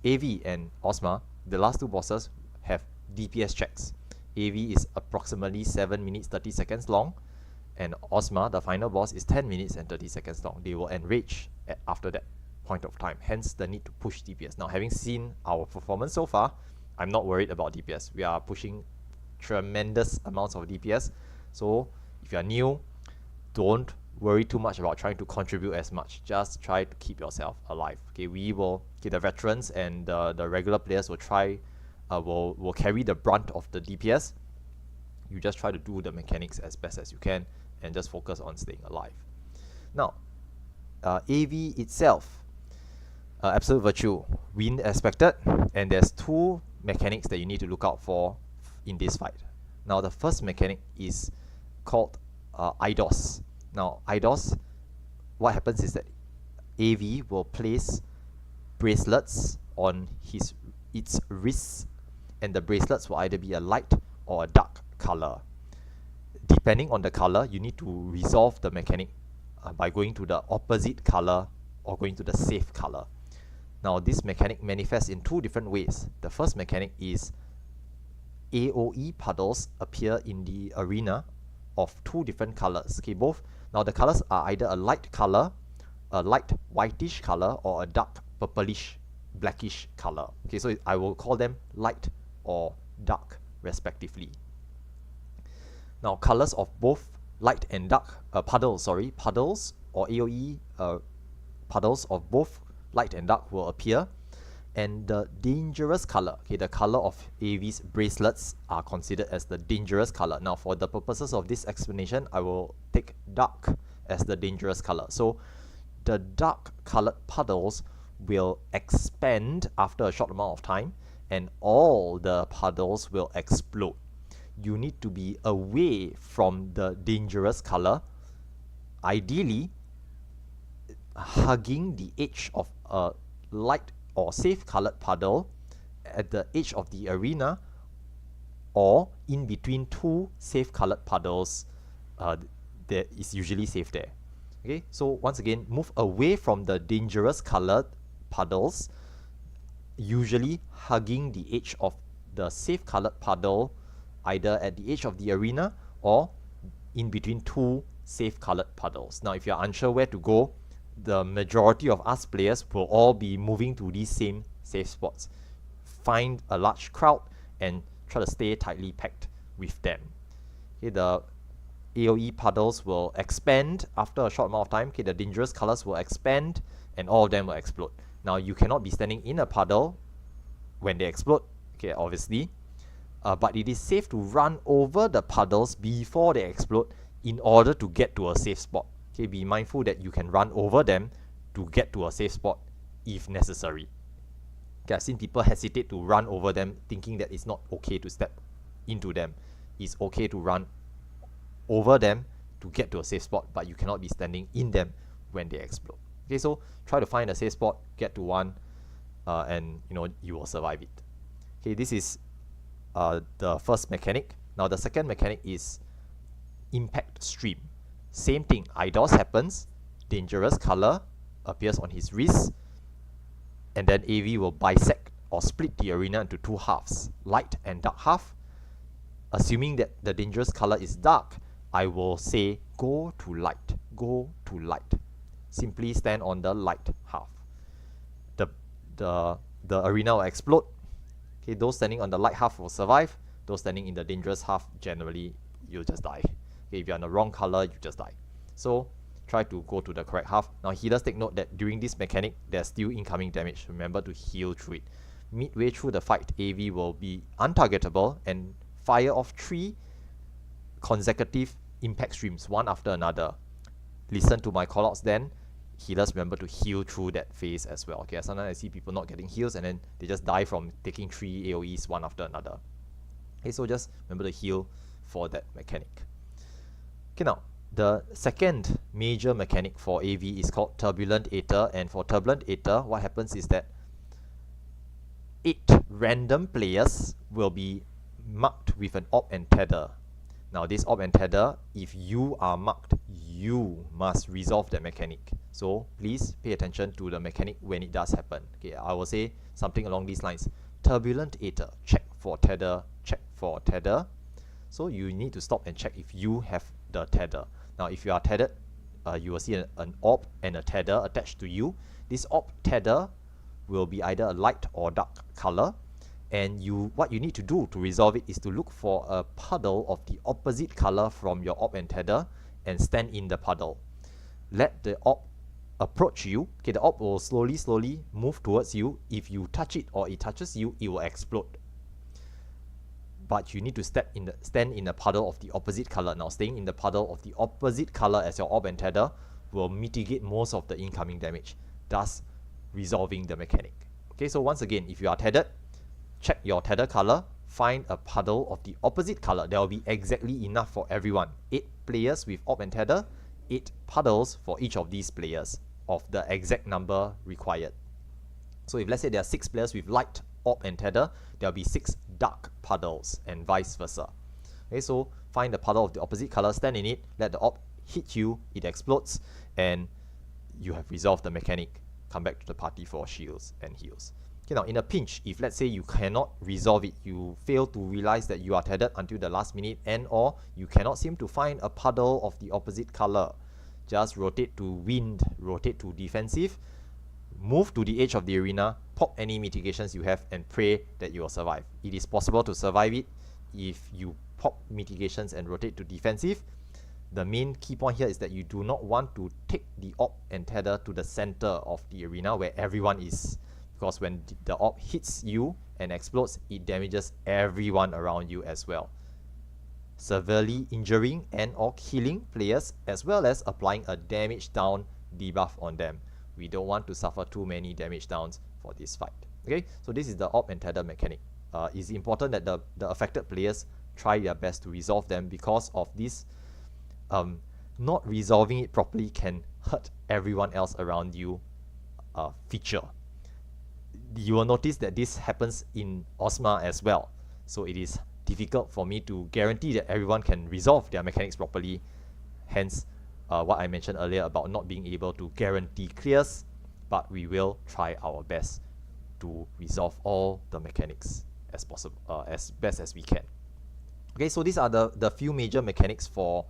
AV and Osma, the last 2 bosses, have DPS checks. AV is approximately 7 minutes 30 seconds long, and Osma, the final boss, is 10 minutes and 30 seconds long. They will enrage after that point of time, hence the need to push DPS. Now, having seen our performance so far, I'm not worried about DPS. We are pushing tremendous amounts of DPS, so if you are new, don't worry too much about trying to contribute as much. Just try to keep yourself alive. Okay, the veterans and the regular players will will carry the brunt of the DPS. You just try to do the mechanics as best as you can and just focus on staying alive. Now, AV itself, Absolute Virtue, wind aspected, and there's 2 mechanics that you need to look out for in this fight. Now the first mechanic is called IDOS. Now IDOS, what happens is that AV will place bracelets on its wrists, and the bracelets will either be a light or a dark color. Depending on the color, you need to resolve the mechanic by going to the opposite color or going to the safe color. Now this mechanic manifests in two different ways. The first mechanic is AOE puddles appear in the arena of two different colors. Okay, both. Now the colors are either a light color, a light whitish color, or a dark purplish blackish color. Okay, so I will call them light or dark respectively. Now colors of both light and dark puddles or AOE puddles of both light and dark will appear, and the dangerous color, okay, the color of AV's bracelets are considered as the dangerous color. Now for the purposes of this explanation, I will take dark as the dangerous color. So the dark colored puddles will expand after a short amount of time, and all the puddles will explode. You need to be away from the dangerous color, ideally hugging the edge of a light or safe colored puddle at the edge of the arena, or in between two safe colored puddles. There is usually safe there. Okay, so once again, move away from the dangerous colored puddles, usually hugging the edge of the safe colored puddle, either at the edge of the arena or in between two safe colored puddles. Now if you're unsure where to go, the majority of us players will all be moving to these same safe spots. Find a large crowd and try to stay tightly packed with them. Okay, the AOE puddles will expand after a short amount of time. Okay, the dangerous colors will expand and all of them will explode. Now you cannot be standing in a puddle when they explode, okay, obviously, but it is safe to run over the puddles before they explode in order to get to a safe spot. Okay, be mindful that you can run over them to get to a safe spot if necessary. Okay, I've seen people hesitate to run over them, thinking that it's not okay to step into them. It's okay to run over them to get to a safe spot, but you cannot be standing in them when they explode. Okay, so try to find a safe spot, get to one, and you will survive it. Okay, this is the first mechanic. Now the second mechanic is impact stream. Same thing, IDOS happens, dangerous color appears on his wrist, and then AV will bisect or split the arena into two halves, light and dark half. Assuming that the dangerous color is dark, I will say go to light, go to light. Simply stand on the light half. The arena will explode. Okay, those standing on the light half will survive. Those standing in the dangerous half, generally you'll just die. Okay, if you're on the wrong color, you just die. So try to go to the correct half. Now healers, take note that during this mechanic, there's still incoming damage. Remember to heal through it. Midway through the fight, AV will be untargetable and fire off 3 consecutive impact streams, one after another. Listen to my callouts then. Healers, remember to heal through that phase as well. Okay, sometimes I see people not getting heals and then they just die from taking 3 AoEs one after another. Okay, so just remember to heal for that mechanic. Okay, now the second major mechanic for AV is called Turbulent Aether, and for Turbulent Aether, what happens is that 8 random players will be marked with an orb and tether. Now this orb and tether, if you are marked, you must resolve that mechanic. So please pay attention to the mechanic when it does happen. Okay, I will say something along these lines. Turbulent Aether, check for tether, check for tether. So you need to stop and check if you have the tether. Now if you are tethered, you will see an orb and a tether attached to you. This orb tether will be either a light or dark color, and what you need to do to resolve it is to look for a puddle of the opposite color from your orb and tether and stand in the puddle. Let the orb approach you. Okay, the orb will slowly move towards you. If you touch it or it touches you, it will explode. But you need to stand in the puddle of the opposite color. Now staying in the puddle of the opposite color as your orb and tether will mitigate most of the incoming damage, thus resolving the mechanic. Okay, so once again, if you are tethered, check your tether color, find a puddle of the opposite color. There will be exactly enough for everyone. 8 players with Op and Tether, 8 puddles for each of these players of the exact number required. So if let's say there are 6 players with light Op and Tether, there will be 6 dark puddles and vice versa. Okay, so find the puddle of the opposite color, stand in it, let the Op hit you, it explodes, and you have resolved the mechanic. Come back to the party for shields and heals. Okay, now in a pinch, if let's say you cannot resolve it, you fail to realize that you are tethered until the last minute, and or you cannot seem to find a puddle of the opposite color, just rotate to wind, rotate to defensive, move to the edge of the arena, pop any mitigations you have, and pray that you will survive. It is possible to survive it if you pop mitigations and rotate to defensive. The main key point here is that you do not want to take the Op and Tether to the center of the arena where everyone is, because when the Op hits you and explodes, it damages everyone around you as well, severely injuring and or killing players, as well as applying a damage down debuff on them. We don't want to suffer too many damage downs for this fight. Okay, so this is the Op and Tether mechanic. It's important that the affected players try their best to resolve them, because of this not resolving it properly can hurt everyone else around you feature. You will notice that this happens in Osma as well, so it is difficult for me to guarantee that everyone can resolve their mechanics properly, hence what I mentioned earlier about not being able to guarantee clears, but we will try our best to resolve all the mechanics as possible, as best as we can. Okay, so these are the few major mechanics for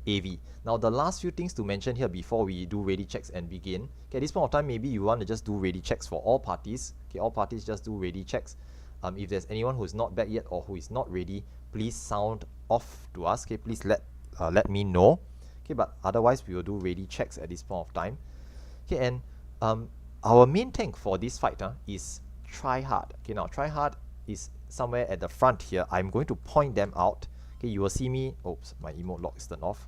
AV. Now the last few things to mention here before we do ready checks and begin. Okay, at this point of time, maybe you want to just do ready checks for all parties. Okay, all parties just do ready checks. If there's anyone who is not back yet or who is not ready, please sound off to us. Okay, please let me know. Okay, but otherwise we will do ready checks at this point of time. Okay, and our main tank for this fight is Tryhard. Okay, now Tryhard is somewhere at the front here. I'm going to point them out. Okay, you will see me, oops, my emote lock is turned off.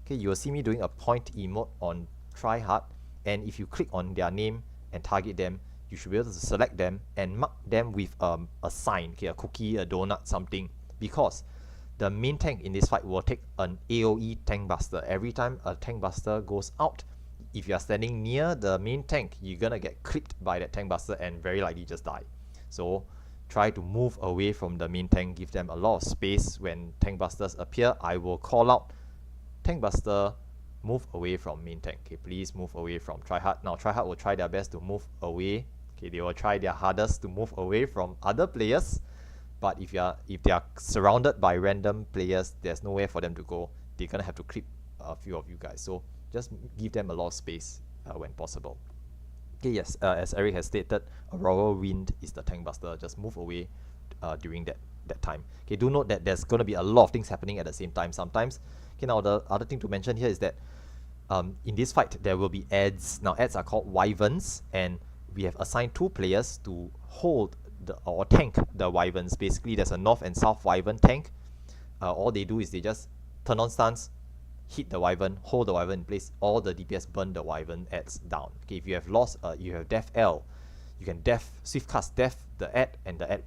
Okay, you will see me doing a point emote on Tryhard, and if you click on their name and target them, you should be able to select them and mark them with a sign, okay, a cookie, a donut, something, because the main tank in this fight will take an AoE tank buster. Every time a tank buster goes out, if you are standing near the main tank, you're gonna get clipped by that tank buster and very likely just die. So try to move away from the main tank, give them a lot of space. When tank busters appear, I will call out tank buster, move away from main tank. Okay, please move away from Tryhard. Now Tryhard will try their best to move away. Okay, they will try their hardest to move away from other players, but if they are surrounded by random players, there's nowhere for them to go. They're gonna have to clip a few of you guys, so just give them a lot of space when possible. Okay, yes, as Eric has stated, Aurora Wind is the tank buster. Just move away during that time. Okay, do note that there's going to be a lot of things happening at the same time sometimes. Okay, now the other thing to mention here is that in this fight there will be ads. Now ads are called wyverns, and we have assigned 2 players to hold or tank the wyverns. Basically, there's a north and south wyvern tank. All they do is they just turn on stance, hit the wyvern, hold the wyvern in place, all the DPS burn the wyvern ads down. Okay, if you have lost, you have Def L, you can swift cast Def the ad, and the ad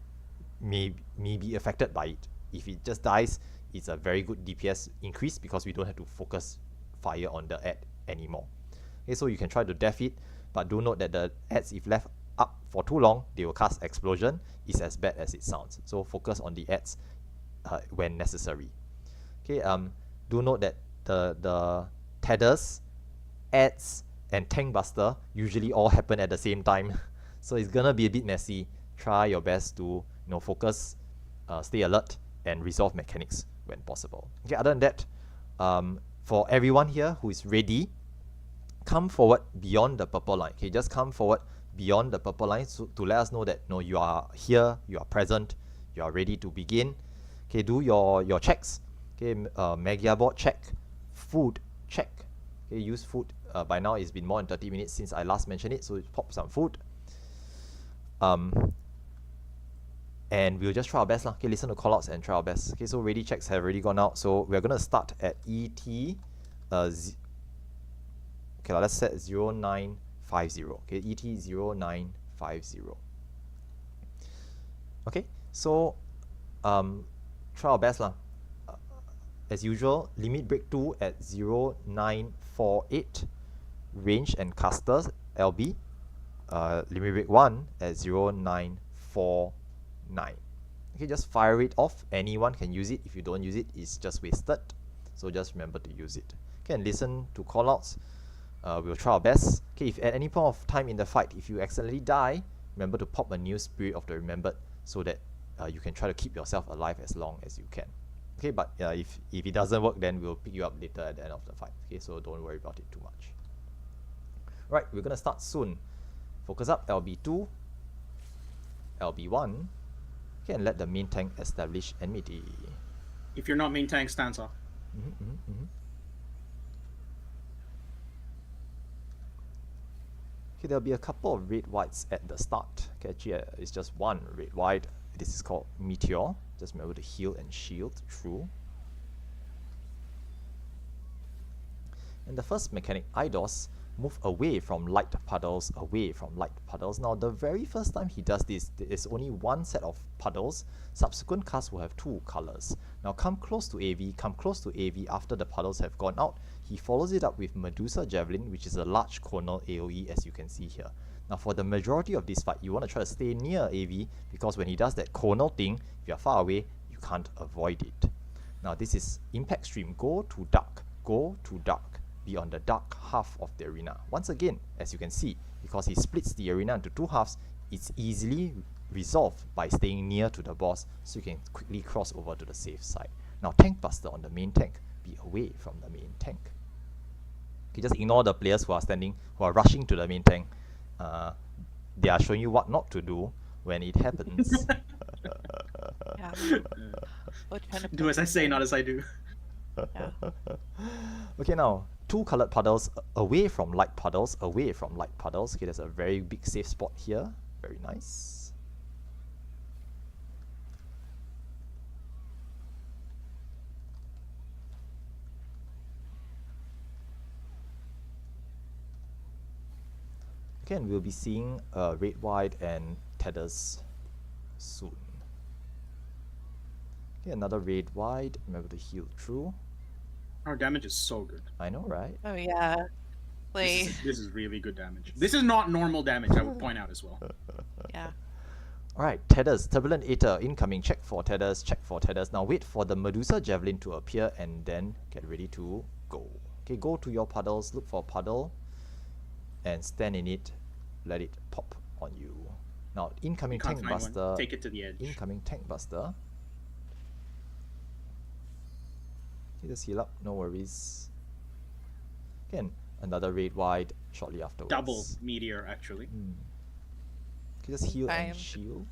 may be affected by it. If it just dies, it's a very good DPS increase because we don't have to focus fire on the ad anymore. Okay, so you can try to def it, but do note that the ads, if left up for too long, they will cast explosion. It's as bad as it sounds. So focus on the ads when necessary. Okay, do note that the tethers, ads, and tank buster usually all happen at the same time, so it's gonna be a bit messy. Try your best to focus, stay alert, and resolve mechanics when possible. Okay, other than that, for everyone here who is ready, come forward beyond the purple line. Okay, just come forward beyond the purple line to let us know that you are here, you are present, you are ready to begin. Okay, do your checks. Okay, Magia board check, food check. Okay, use food. By now it's been more than 30 minutes since I last mentioned it, so pop some food. And we'll just try our best lah. Okay, listen to callouts and try our best. Okay, so ready checks have already gone out, so we're gonna start at ET. Okay, let's set 0950. Okay, ET 0950. Okay, so try our best lah. As usual, limit break 2 at 0948, range and casters LB. Limit break 1 at 0949. Okay, just fire it off. Anyone can use it. If you don't use it, it's just wasted. So just remember to use it. Okay, and listen to callouts. We'll try our best. Okay, if at any point of time in the fight, if you accidentally die, remember to pop a new Spirit of the Remembered so that you can try to keep yourself alive as long as you can. Okay, but if it doesn't work, then we'll pick you up later at the end of the fight. Okay, so don't worry about it too much. Right, we're gonna start soon. Focus up, LB2, LB1. Okay, and let the main tank establish enmity. If you're not main tank, stance off. Okay, there'll be a couple of red whites at the start. Okay, actually, it's just one red white. This is called Meteor. Just remember to heal and shield through. And the first mechanic, Eidos, move away from light puddles, away from light puddles. Now, the very first time he does this, there is only one set of puddles. Subsequent casts will have two colors. Now, come close to AV, come close to AV after the puddles have gone out. He follows it up with Medusa Javelin, which is a large conal AoE, as you can see here. Now, for the majority of this fight, you want to try to stay near AV, because when he does that conal thing, if you're far away, you can't avoid it. Now, this is Impact Stream. Go to dark. Go to dark. Be on the dark half of the arena. Once again, as you can see, because he splits the arena into two halves, it's easily resolved by staying near to the boss, so you can quickly cross over to the safe side. Now, Tank Buster on the main tank. Be away from the main tank. Okay, just ignore the players who are rushing to the main tank. They are showing you what not to do when it happens. Yeah. We're trying to Do as I say, not as I do. Yeah. Okay, now, two colored puddles away from light puddles, away from light puddles. Okay, there's a very big safe spot here. Very nice. Okay, and we'll be seeing red, white, and tethers soon. Okay, another red, white. Remember to heal through. Our damage is so good. I know, right? Oh yeah. Like This is really good damage. This is not normal damage, I would point out as well. yeah. Alright, tethers, Turbulent Aether, incoming, check for tethers, check for tethers. Now wait for the Medusa Javelin to appear and then get ready to go. Okay, go to your puddles, look for a puddle, and stand in it, let it pop on you. Now, incoming Can't Tank find one. Buster, Take it to the edge. incoming Tank Buster. Okay, just heal up, no worries. Again, another red white shortly afterwards. Double meteor, actually. Okay, just heal Fine. and shield.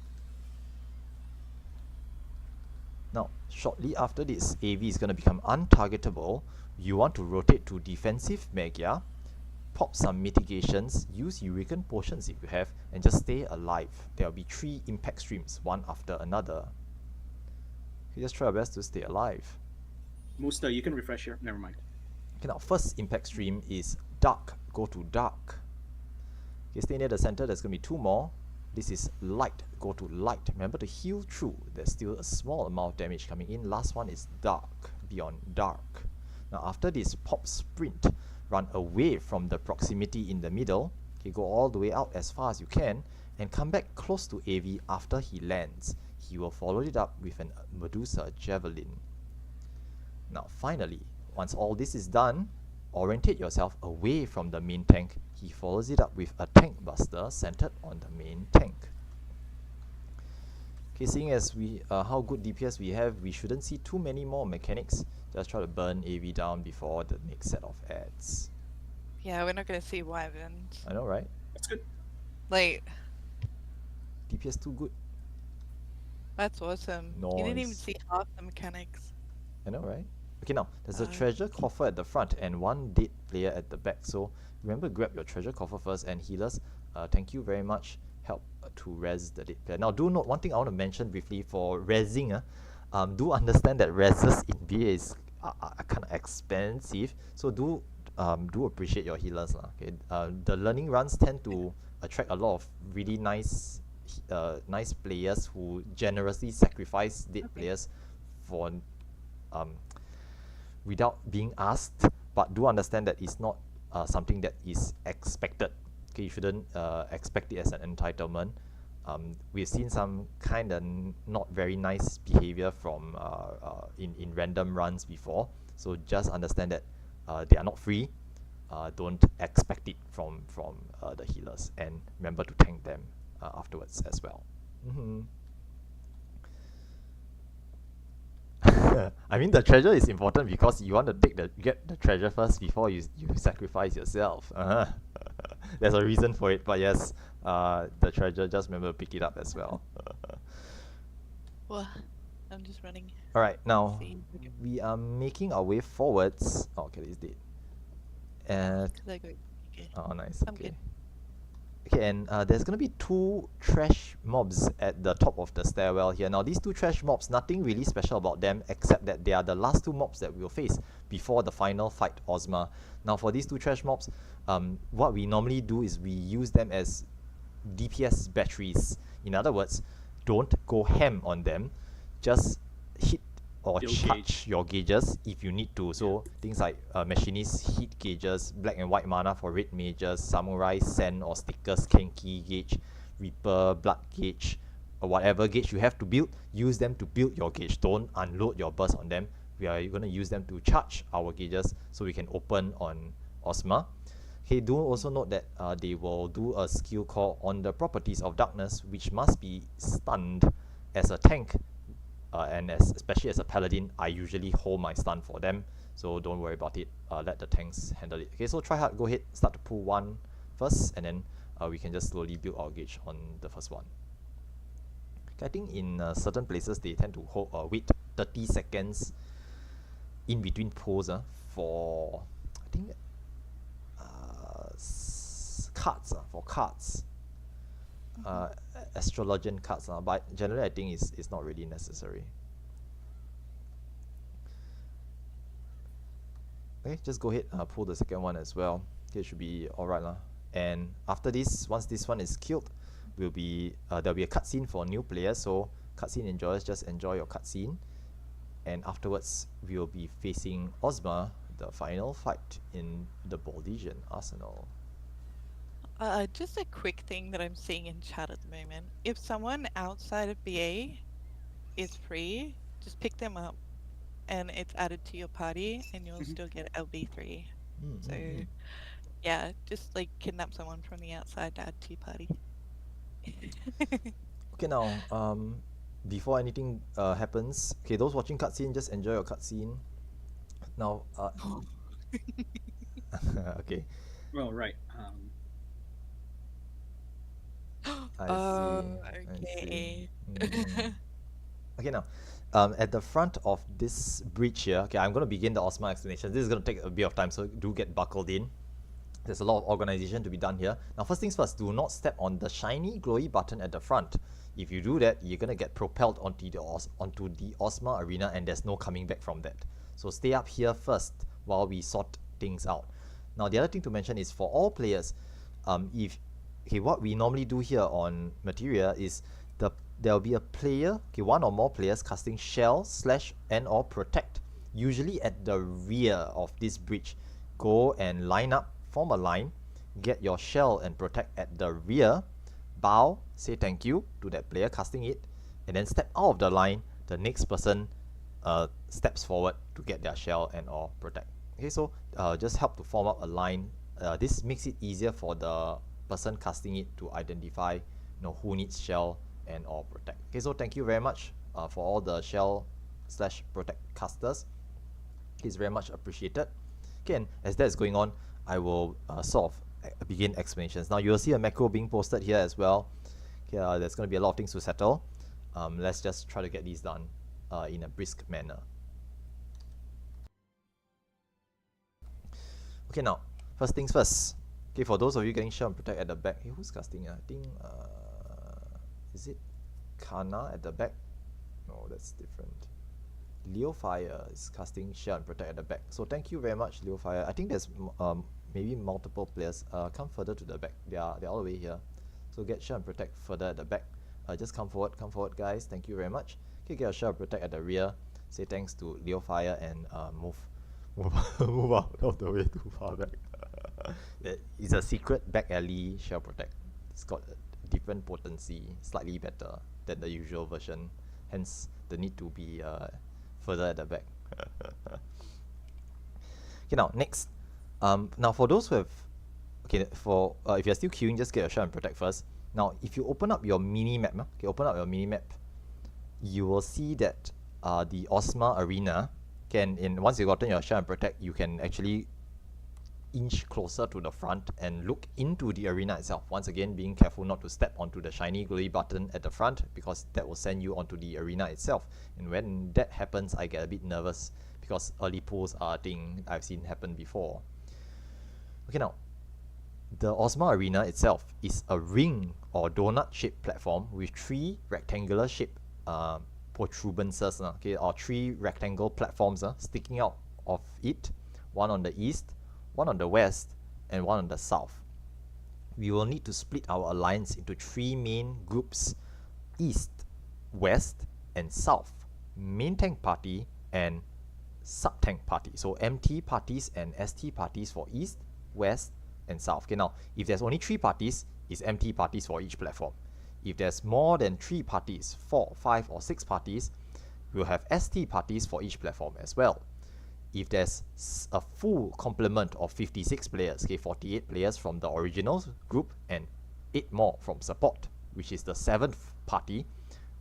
Now, shortly after this, AV is going to become untargetable. You want to rotate to defensive Magia, pop some mitigations, use Hurricane Potions if you have, and just stay alive. There will be 3 impact streams, one after another. Okay, just try our best to stay alive. Musta, you can refresh here. Never mind. Okay, now first impact stream is dark. Go to dark. Okay, stay near the center. There's going to be 2 more. This is light. Go to light. Remember to heal through. There's still a small amount of damage coming in. Last one is dark. Beyond dark. Now after this, pop sprint. Run away from the proximity in the middle. Okay, go all the way out as far as you can and come back close to AV after he lands. He will follow it up with an Medusa Javelin. Now finally, once all this is done, orientate yourself away from the main tank. He follows it up with a Tank Buster centered on the main tank. Okay, seeing as we how good DPS we have, we shouldn't see too many more mechanics. Just try to burn AV down before the next set of ads. Yeah, we're not gonna see wyverns. I know, right? That's good. Like DPS too good. that's awesome. You didn't even Nice. see half the mechanics. I know, right? Okay, now there's a Uh. treasure coffer at the front and one dead player at the back. So remember, grab your treasure coffer first. And healers, thank you very much. Help to res the dead player. Now, do note one thing I want to mention briefly for resing. Do understand that reses in BA is kind of expensive. So do appreciate your healers, lah. Okay, the learning runs tend to attract a lot of really nice nice players who generously sacrifice dead players for without being asked, but do understand that it's not something that is expected. Okay, you shouldn't expect it as an entitlement. We've seen some kind of not very nice behavior from in random runs before, so just understand that they are not free. Don't expect it from the healers, and remember to thank them afterwards as well. I mean, the treasure is important because you want to get the treasure first before you sacrifice yourself. There's a reason for it, but yes, the treasure, just remember to pick it up as well. Well, I'm just running. All right, now See. we are making our way forwards. Oh, okay, it's dead. And 'Cause I go, okay. oh, nice. I'm Okay. good. Okay, and there's gonna be 2 trash mobs at the top of the stairwell here. Now, these 2 trash mobs, nothing really special about them except that they are the last 2 mobs that we'll face before the final fight, Ozma. Now, for these 2 trash mobs, what we normally do is we use them as DPS batteries. In other words, don't go ham on them. Just hit or Still charge gauge. your gauges if you need to. So things like machinist hit gauges, black and white mana for red mages, samurai sand or stickers kenki gauge, reaper blood gauge, or whatever gauge you have to build, use them to build your gauge. Don't unload your burst on them. We are going to use them to charge our gauges so we can open on Ozma. Okay, do also note that they will do a skill call on the properties of darkness, which must be stunned. As a tank, and especially as a paladin, I usually hold my stun for them, so don't worry about it. Let the tanks handle it. Okay, so try hard, go ahead, start to pull one first, and then we can just slowly build our gauge on the first one. Okay, I think in certain places they tend to hold wait 30 seconds in between pulls for, I think, cards, for cards. Astrologian cards, but generally I think it's not really necessary. Okay, just go ahead, pull the second one as well. Okay, it should be alright lah. And after this, once this one is killed, will be there'll be a cutscene for new players. So cutscene enjoyers, just enjoy your cutscene. And afterwards, we will be facing Ozma, the final fight in the Baldesian Arsenal. Just a quick thing that I'm seeing in chat at the moment. If someone outside of BA is free, just pick them up and it's added to your party and you'll still get LB3. So yeah, just like kidnap someone from the outside to add to your party. Okay, now before anything happens, okay, those watching cutscene, just enjoy your cutscene. Now okay, Well, right. I Oh, see, I okay. see. Okay, now at the front of this bridge here, okay, I'm going to begin the Ozma explanation. This is going to take a bit of time, so do get buckled in. There's a lot of organization to be done here. Now, first things first, do not step on the shiny glowy button at the front. If you do that, you're going to get propelled onto the Ozma arena, and there's no coming back from that. So stay up here first while we sort things out. Now, the other thing to mention is for all players, what we normally do here on Materia is there'll be a player, one or more players casting Shell, and or Protect, usually at the rear of this bridge. Go and line up, form a line, get your Shell and Protect at the rear, bow, say thank you to that player casting it, and then step out of the line. The next person steps forward to get their Shell and or Protect. Okay, so just help to form up a line. This makes it easier for the person casting it to identify who needs Shell and or Protect. Okay, so thank you very much for all the Shell / Protect casters. It's very much appreciated. Okay, and as that's going on, I will sort of begin explanations. Now you will see a macro being posted here as well. Okay, there's going to be a lot of things to settle. Let's just try to get these done in a brisk manner. Okay, now first things first. Okay, for those of you getting Shell and Protect at the back, hey, who's casting? I think is it Kana at the back? No, that's different. Leo Fire is casting Shell and Protect at the back. So thank you very much, Leo Fire. I think there's maybe multiple players. Come further to the back. They're all the way here. So get shield and protect further at the back. Just come forward, guys. Thank you very much. Okay, get a shield and protect at the rear. Say thanks to Leo Fire and move out of the way too far back. It's a secret back alley shield protect. It's got a different potency, slightly better than the usual version. Hence the need to be further at the back. Okay, now next. Now for those who have, okay, for if you're still queuing, just get a shield and protect first. Now if you open up your mini map, you will see that the Osma arena once you've gotten your shield and protect, you can actually inch closer to the front and look into the arena itself. Once again, being careful not to step onto the shiny glowy button at the front, because that will send you onto the arena itself. And when that happens, I get a bit nervous because early pulls are a thing I've seen happen before. Okay, now the Osma arena itself is a ring or donut shaped platform with 3 rectangular shaped protuberances, okay, or 3 rectangle platforms sticking out of it, one on the east, one on the west, and one on the south. We will need to split our alliance into 3 main groups: east, west, and south, main tank party and sub tank party. So MT parties and ST parties for east, west, and south. Okay, now if there's only 3 parties, it's MT parties for each platform. If there's more than 3 parties, 4, 5, or 6 parties, we'll have ST parties for each platform as well. If there's a full complement of 56 players, okay, 48 players from the original group and 8 more from support, which is the 7th party,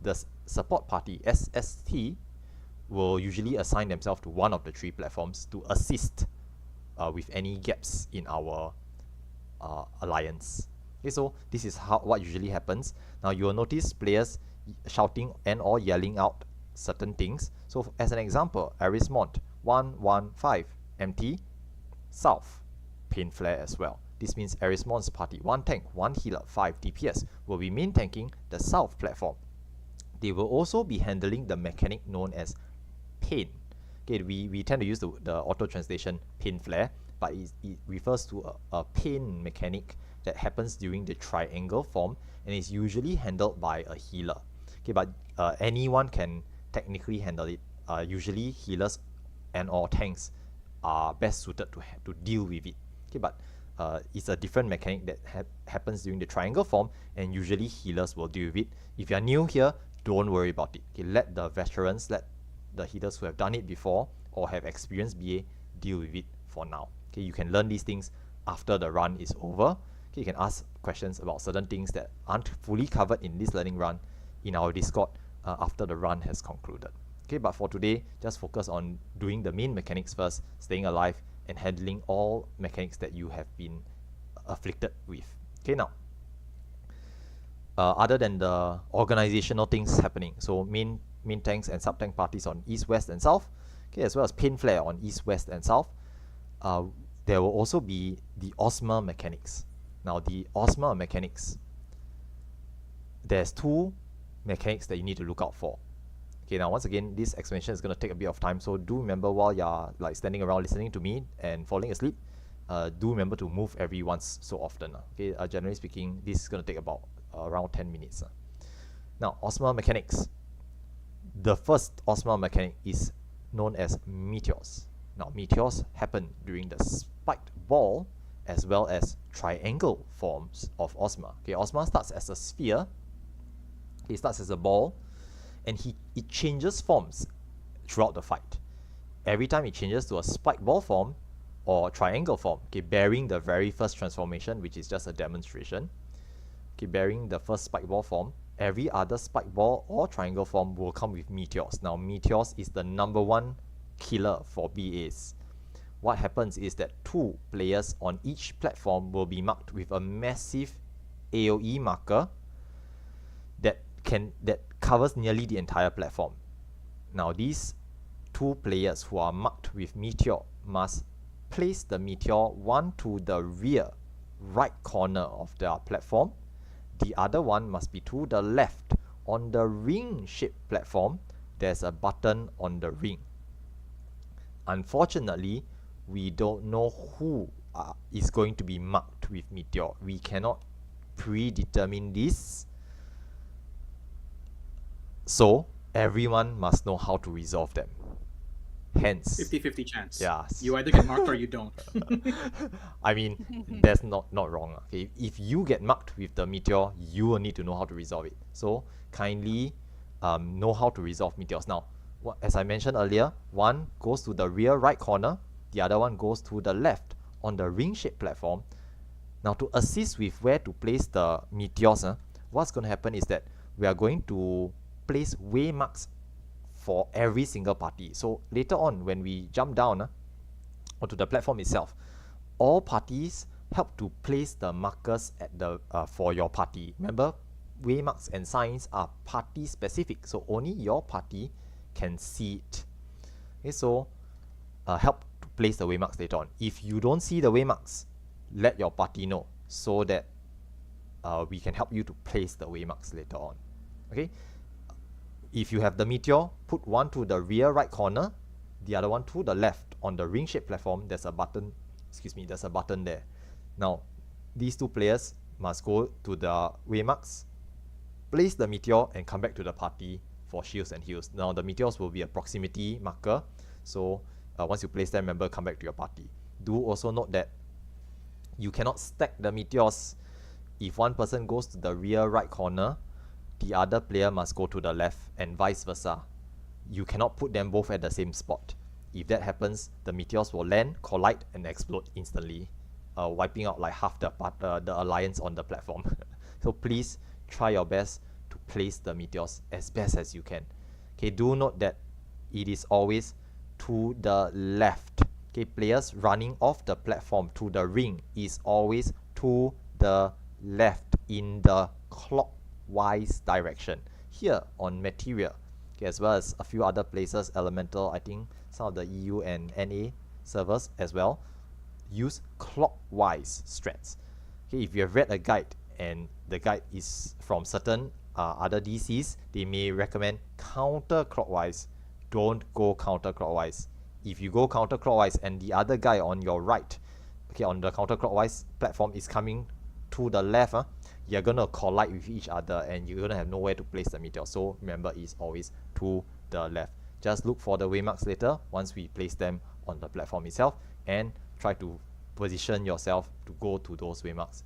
the support party SST will usually assign themselves to one of the 3 platforms to assist with any gaps in our alliance. Okay, so this is what usually happens. Now you will notice players shouting and or yelling out certain things. So as an example, Arismont 115 MT south, Pain Flare as well. This means Arismont's party 1 tank, 1 healer, 5 DPS will be main tanking the south platform. They will also be handling the mechanic known as Pain. Okay, we tend to use the auto translation Pain Flare, but it refers to a pain mechanic that happens during the triangle form and is usually handled by a healer. Okay, but anyone can technically handle it. Usually healers and or tanks are best suited to deal with it. Okay, but it's a different mechanic that happens during the triangle form, and usually healers will deal with it. If you are new here, don't worry about it. Okay, let the veterans, let the healers who have done it before or have experienced BA deal with it for now. Okay, you can learn these things after the run is over. Okay, you can ask questions about certain things that aren't fully covered in this learning run in our Discord after the run has concluded. Okay, but for today, just focus on doing the main mechanics first, staying alive, and handling all mechanics that you have been afflicted with. Okay, now, other than the organizational things happening, so main tanks and sub tank parties on east, west, and south, okay, as well as Pain Flare on east, west, and south, there will also be the Osma mechanics. Now, the Osma mechanics, there's 2 mechanics that you need to look out for. Okay, now once again, this explanation is going to take a bit of time, so do remember while you're like standing around listening to me and falling asleep, do remember to move every once so often. Okay, generally speaking, this is going to take about around 10 minutes. Now, Osma mechanics. The first Osma mechanic is known as Meteors. Now, Meteors happen during the spiked ball as well as triangle forms of Osma. Okay, Osma starts as a sphere, it starts as a ball, and it changes forms throughout the fight. Every time it changes to a spike ball form or triangle form, okay, bearing the very first transformation, which is just a demonstration, okay, bearing the first spike ball form, every other spike ball or triangle form will come with Meteors. Now, Meteors is the #1 killer for BAs. What happens is that 2 players on each platform will be marked with a massive AoE marker that covers nearly the entire platform. Now, these 2 players who are marked with Meteor must place the Meteor one to the rear right corner of their platform. The other one must be to the left. On the ring-shaped platform, there's a button on the ring. Unfortunately, we don't know who is going to be marked with Meteor. We cannot predetermine this. So everyone must know how to resolve them. Hence, 50-50 chance. yes. You either get marked or you don't. I mean, that's not wrong. Okay, if you get marked with the meteor, you will need to know how to resolve it. So kindly know how to resolve meteors. Now, as I mentioned earlier, one goes to the rear right corner, the other one goes to the left on the ring-shaped platform. Now, to assist with where to place the meteors, what's going to happen is that we are going to place waymarks for every single party. So later on, when we jump down onto the platform itself, all parties help to place the markers at the for your party. Remember, waymarks and signs are party specific, so only your party can see it. Okay, so help to place the waymarks later on. If you don't see the waymarks, let your party know so that we can help you to place the waymarks later on. Okay. If you have the meteor, put one to the rear right corner, the other one to the left. On the ring-shaped platform, there's a button, there's a button there. Now, these two players must go to the waymarks, place the meteor, and come back to the party for shields and heals. Now, the meteors will be a proximity marker, so once you place them, remember, come back to your party. Do also note that you cannot stack the meteors. If one person goes to the rear right corner, the other player must go to the left, and vice versa. You cannot put them both at the same spot. If that happens, the meteors will land, collide, and explode instantly, wiping out like half the alliance on the platform. So please try your best to place the meteors as best as you can. Okay, do note that it is always to the left. Okay, players running off the platform to the ring is always to the left in the clockwise direction. Here on MATERIA, okay, as well as a few other places, Elemental, I think some of the EU and NA servers as well, use clockwise strats. Okay, if you have read a guide and the guide is from certain other DCs, they may recommend counterclockwise. Don't go counterclockwise. If you go counterclockwise and the other guy on your right, okay, on the counterclockwise platform is coming to the left, you're gonna collide with each other and you're gonna have nowhere to place the meteor. So remember, it's always to the left. Just look for the waymarks later once we place them on the platform itself, and try to position yourself to go to those waymarks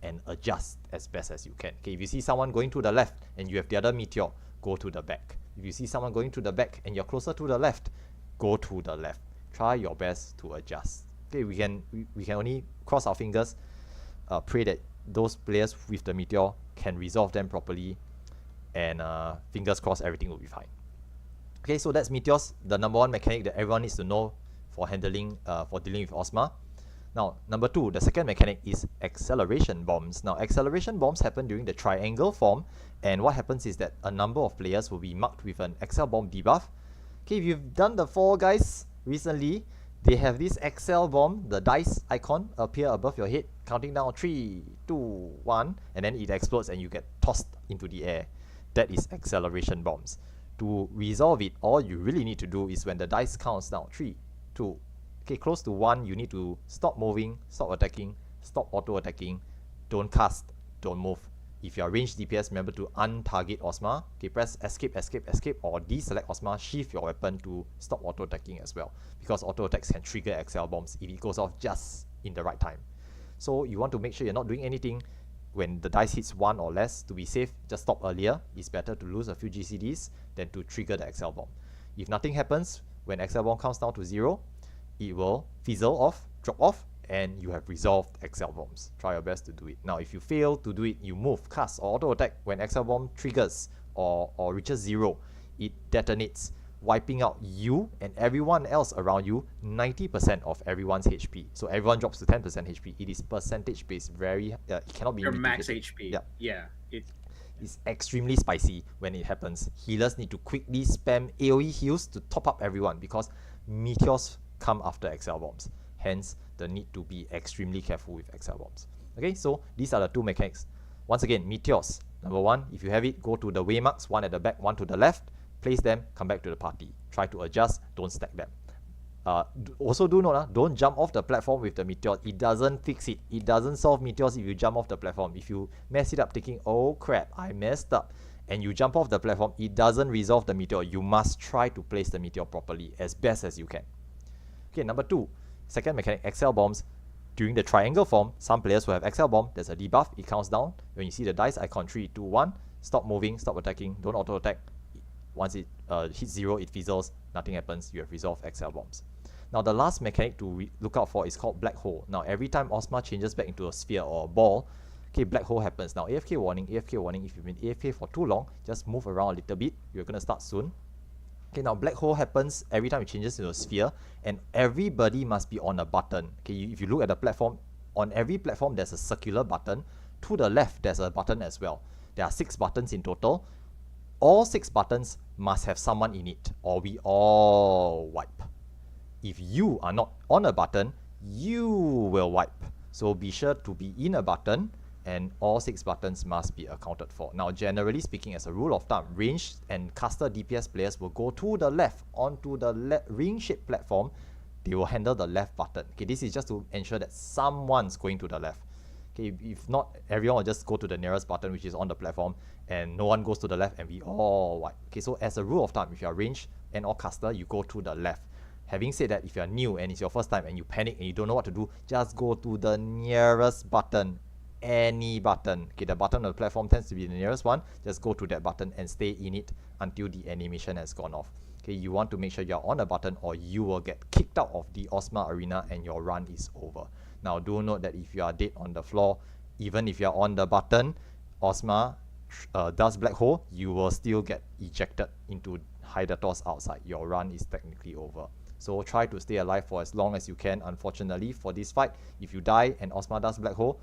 and adjust as best as you can. Okay, if you see someone going to the left and you have the other meteor, go to the back. If you see someone going to the back and you're closer to the left, go to the left. Try your best to adjust. Okay, we can only cross our fingers, pray that those players with the meteor can resolve them properly, and fingers crossed everything will be fine. Okay, so that's meteors, the number one mechanic that everyone needs to know for handling, for dealing with Osma. Now, number two, the second mechanic is acceleration bombs. Now, acceleration bombs happen during the triangle form, and what happens is that a number of players will be marked with an Excel bomb debuff. Okay, if you've done the Fall Guys recently, they have this Excel bomb, the dice icon appear above your head, counting down 3, 2, 1, and then it explodes and you get tossed into the air. That is acceleration bombs. To resolve it, all you really need to do is when the dice counts down 3, 2, okay, close to 1, you need to stop moving, stop attacking, stop auto-attacking, don't cast, don't move. If you are ranged DPS, remember to untarget Osma. Okay, press escape, escape, escape, or deselect Osma, shift your weapon to stop auto-attacking as well, because auto-attacks can trigger Excel bombs if it goes off just in the right time. So you want to make sure you're not doing anything when the dice hits 1 or less. To be safe, just stop earlier. It's better to lose a few GCDs than to trigger the Excel bomb. If nothing happens, when Excel bomb comes down to 0, it will fizzle off, drop off, and you have resolved Excel bombs. Try your best to do it. Now, if you fail to do it, you move, cast, or auto-attack. When Excel bomb triggers or reaches 0, it detonates, wiping out you and everyone else around you 90% of everyone's HP. So everyone drops to 10% HP. It is percentage based, very it cannot be Your max mitigated. HP. Yeah. Yeah. It's extremely spicy when it happens. Healers need to quickly spam AoE heals to top up everyone, because meteors come after Excel bombs. Hence, the need to be extremely careful with Excel bombs. Okay, so these are the two mechanics. Once again, meteors. Number one, if you have it, go to the waymarks, one at the back, one to the left, place them, come back to the party. Try to adjust, don't stack them. Also do note, don't jump off the platform with the meteor. It doesn't fix it. It doesn't solve meteors if you jump off the platform. If you mess it up thinking, oh crap, I messed up, and you jump off the platform, it doesn't resolve the meteor. You must try to place the meteor properly as best as you can. Okay, number 2, second mechanic, Excel bombs. During the triangle form, some players will have Excel bomb. There's a debuff. It counts down. When you see the dice icon 3, 2, 1, stop moving, stop attacking, don't auto attack. Once it hits 0, it fizzles, nothing happens. You have resolved Excel bombs. Now the last mechanic to look out for is called black hole. Now every time Ozma changes back into a sphere or a ball, okay, black hole happens. Now AFK warning, AFK warning. If you've been AFK for too long, just move around a little bit. You're gonna start soon. Okay, now black hole happens every time it changes into a sphere, and everybody must be on a button. Okay, if you look at the platform, on every platform there's a circular button. To the left there's a button as well. There are 6 buttons in total. All 6 buttons must have someone in it, or we all wipe. If you are not on a button, you will wipe. So be sure to be in a button, and all 6 buttons must be accounted for. Now, generally speaking, as a rule of thumb, ranged and caster DPS players will go to the left onto the ring-shaped platform. They will handle the left button. Okay, this is just to ensure that someone's going to the left. Okay, if not, everyone will just go to the nearest button, which is on the platform, and no one goes to the left, and we all wipe. Okay, so as a rule of thumb, if you are ranged and or caster, you go to the left. Having said that, if you are new and it's your first time and you panic and you don't know what to do, just go to the nearest button. Any button. Okay, the button on the platform tends to be the nearest one. Just go to that button and stay in it until the animation has gone off. Okay, you want to make sure you're on a button or you will get kicked out of the Ozma arena and your run is over. Now, do note that if you are dead on the floor, even if you're on the button, Ozma does black hole, you will still get ejected into Hydatos outside. Your run is technically over. So try to stay alive for as long as you can. Unfortunately, for this fight, if you die and Ozma does black hole,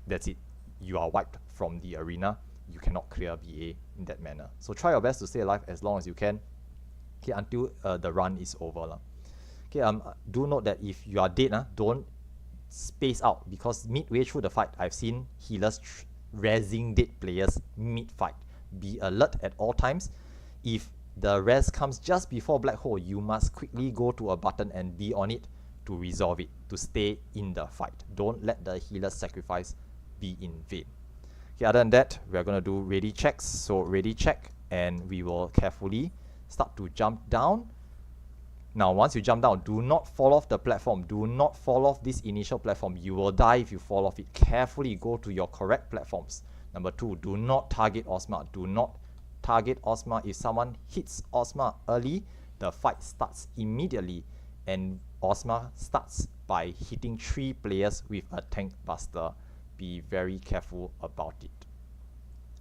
that's it. You are wiped from the arena. You cannot clear BA in that manner. So try your best to stay alive as long as you can, okay, until the run is over. Okay, do note that if you are dead, don't space out, because midway through the fight, I've seen healers rezzing dead players mid-fight. Be alert at all times. If the res comes just before black hole, you must quickly go to a button and be on it to resolve it, to stay in the fight. Don't let the healer's sacrifice be in vain. Okay, other than that, we are going to do ready checks. So ready check, and we will carefully start to jump down. Now, once you jump down, do not fall off the platform. Do not fall off this initial platform. You will die if you fall off it. Carefully go to your correct platforms. Number 2, do not target Ozma. Do not target Ozma. If someone hits Ozma early, the fight starts immediately, and Ozma starts by hitting 3 players with a tank buster. Be very careful about it.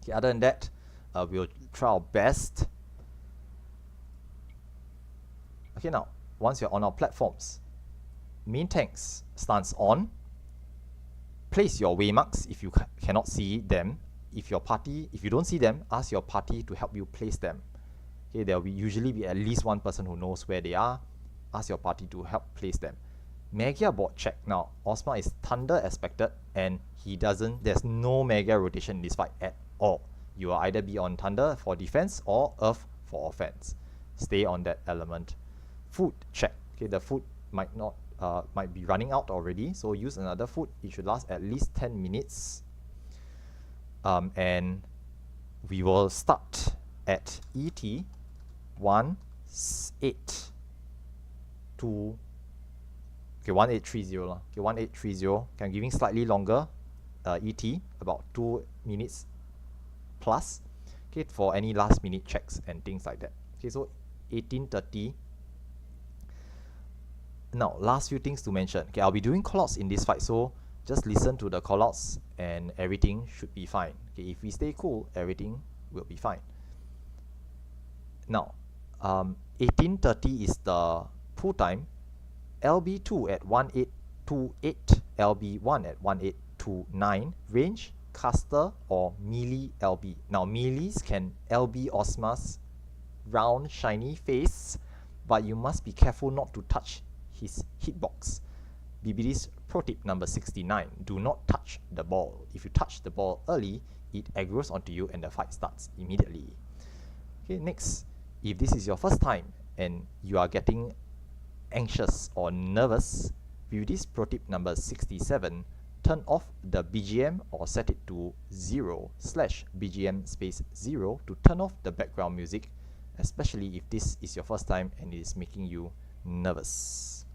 Okay, other than that, we'll try our best. Okay, now, once you're on our platforms, main tanks stance on. Place your waymarks if you cannot see them. If you don't see them, ask your party to help you place them. Okay, there will usually be at least one person who knows where they are. Ask your party to help place them. Magia board check. Now, Ozma is Thunder aspected, and there's no Magia rotation in this fight at all. You will either be on Thunder for defense or Earth for offense. Stay on that element. Food check. Okay, the food might be running out already, so use another food. It should last at least 10 minutes. And we will start at ET 1830. Okay, 1830. Okay, I'm giving slightly longer ET, about 2 minutes plus. Okay, for any last minute checks and things like that. Okay, so 1830. Now, last few things to mention. Okay, I'll be doing callouts in this fight, so just listen to the callouts and everything should be fine. Okay, if we stay cool, everything will be fine. Now, 1830 is the pull time. LB2 at 1828, LB1 at 1829, range, caster, or melee LB. Now, melees can LB Ozma's round, shiny face, but you must be careful not to touch his hitbox. BBD's pro tip number 69, do not touch the ball. If you touch the ball early, it aggroes onto you and the fight starts immediately. Okay, next, if this is your first time and you are getting anxious or nervous, with this pro tip number 67, turn off the BGM or set it to 0/BGM space 0 to turn off the background music, especially if this is your first time and it is making you nervous.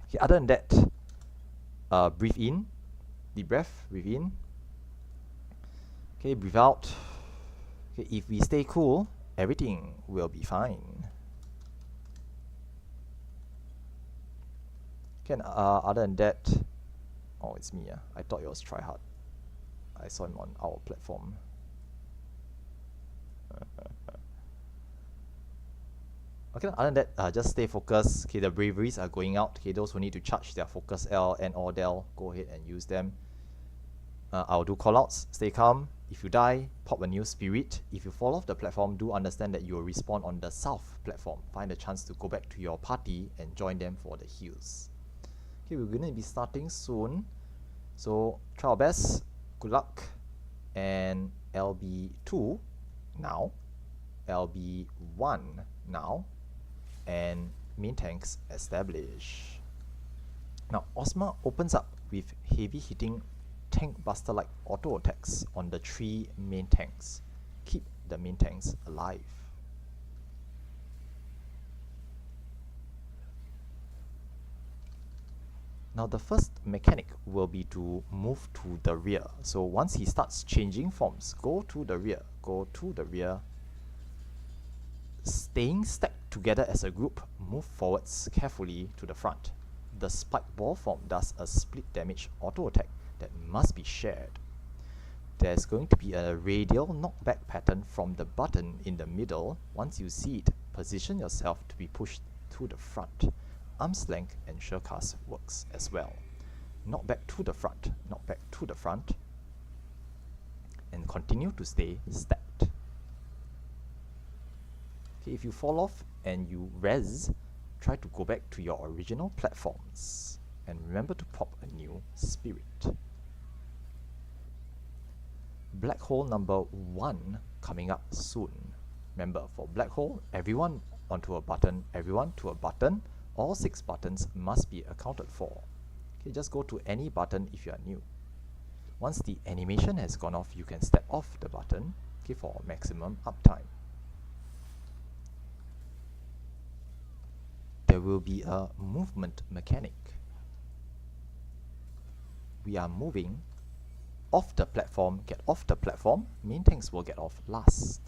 Okay, other than that, breathe in, deep breath, breathe in. Okay, breathe out. Okay, if we stay cool, everything will be fine. Okay, other than that, oh, it's me. I thought it was Try Hard. I saw him on our platform. Okay, other than that, just stay focused. Okay, the braveries are going out. Okay, those who need to charge their focus L and or del, go ahead and use them. I'll do callouts. Stay calm. If you die, pop a new spirit. If you fall off the platform, do understand that you will respawn on the south platform. Find a chance to go back to your party and join them for the heals. Okay, we're going to be starting soon, so try our best. Good luck. And LB2 now, LB1 now, and main tanks established. Now Osma opens up with heavy hitting tank buster like auto attacks on the 3 main tanks. Keep the main tanks alive. Now the first mechanic will be to move to the rear. So once he starts changing forms, go to the rear, go to the rear. Staying stacked together as a group, move forwards carefully to the front. The spike ball form does a split damage auto attack that must be shared. There's going to be a radial knockback pattern from the button in the middle. Once you see it, position yourself to be pushed to the front. Arm's length and surecast works as well. Knock back to the front, knock back to the front, and continue to stay stacked. Okay, if you fall off and you res, try to go back to your original platforms. And remember to pop a new spirit. Black hole number 1 coming up soon. Remember, for black hole, everyone onto a button, everyone to a button. All 6 buttons must be accounted for. Okay, just go to any button if you are new. Once the animation has gone off, you can step off the button, okay, for maximum uptime. There will be a movement mechanic. We are moving off the platform, get off the platform. Main tanks will get off last.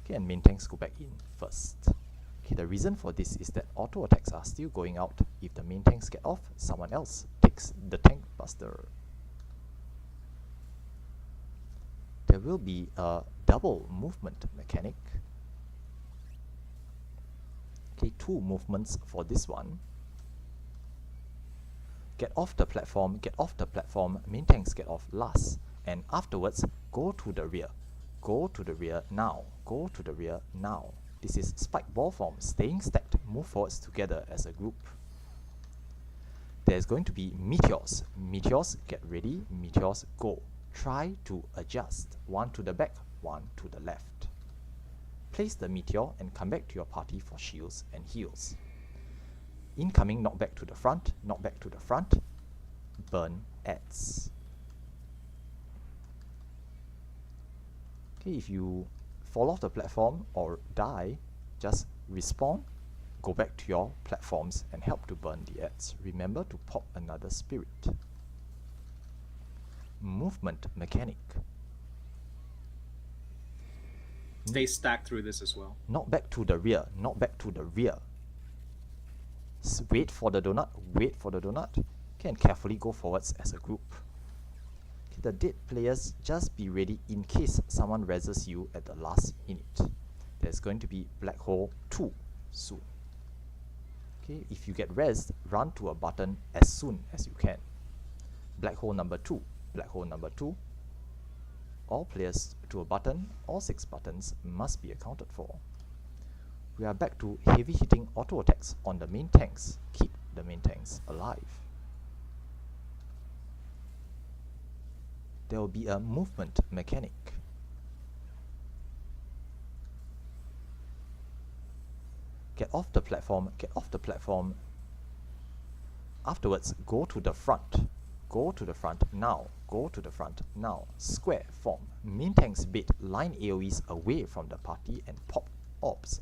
Okay, and main tanks go back in first. Okay, the reason for this is that auto attacks are still going out. If the main tanks get off, someone else takes the tank buster. There will be a double movement mechanic. Okay, 2 movements for this one. Get off the platform, main tanks get off last. And afterwards, go to the rear. Go to the rear now. Go to the rear now. This is spike ball form, staying stacked, move forwards together as a group. There's going to be meteors. Meteors, get ready, meteors, go. Try to adjust. 1 to the back, 1 to the left. Place the meteor and come back to your party for shields and heals. Incoming knockback to the front, knockback to the front, burn adds. Okay, if you fall off the platform or die, just respawn, go back to your platforms and help to burn the ads. Remember to pop another spirit. Movement mechanic. Stay stacked through this as well. Knock back to the rear, knock back to the rear. Wait for the donut, wait for the donut. Okay, and carefully go forwards as a group. Okay, the dead players, just be ready in case someone reses you at the last minute. There's going to be black hole 2 soon. Okay, if you get rezzed, run to a button as soon as you can. Black hole number 2, black hole number 2. All players to a button, all 6 buttons must be accounted for. We are back to heavy hitting auto attacks on the main tanks. Keep the main tanks alive. There will be a movement mechanic. get off the platform, get off the platform. Afterwards, go to the front. Go to the front now. Go to the front now. Square form. Main tanks bait line AoEs away from the party and pop orbs.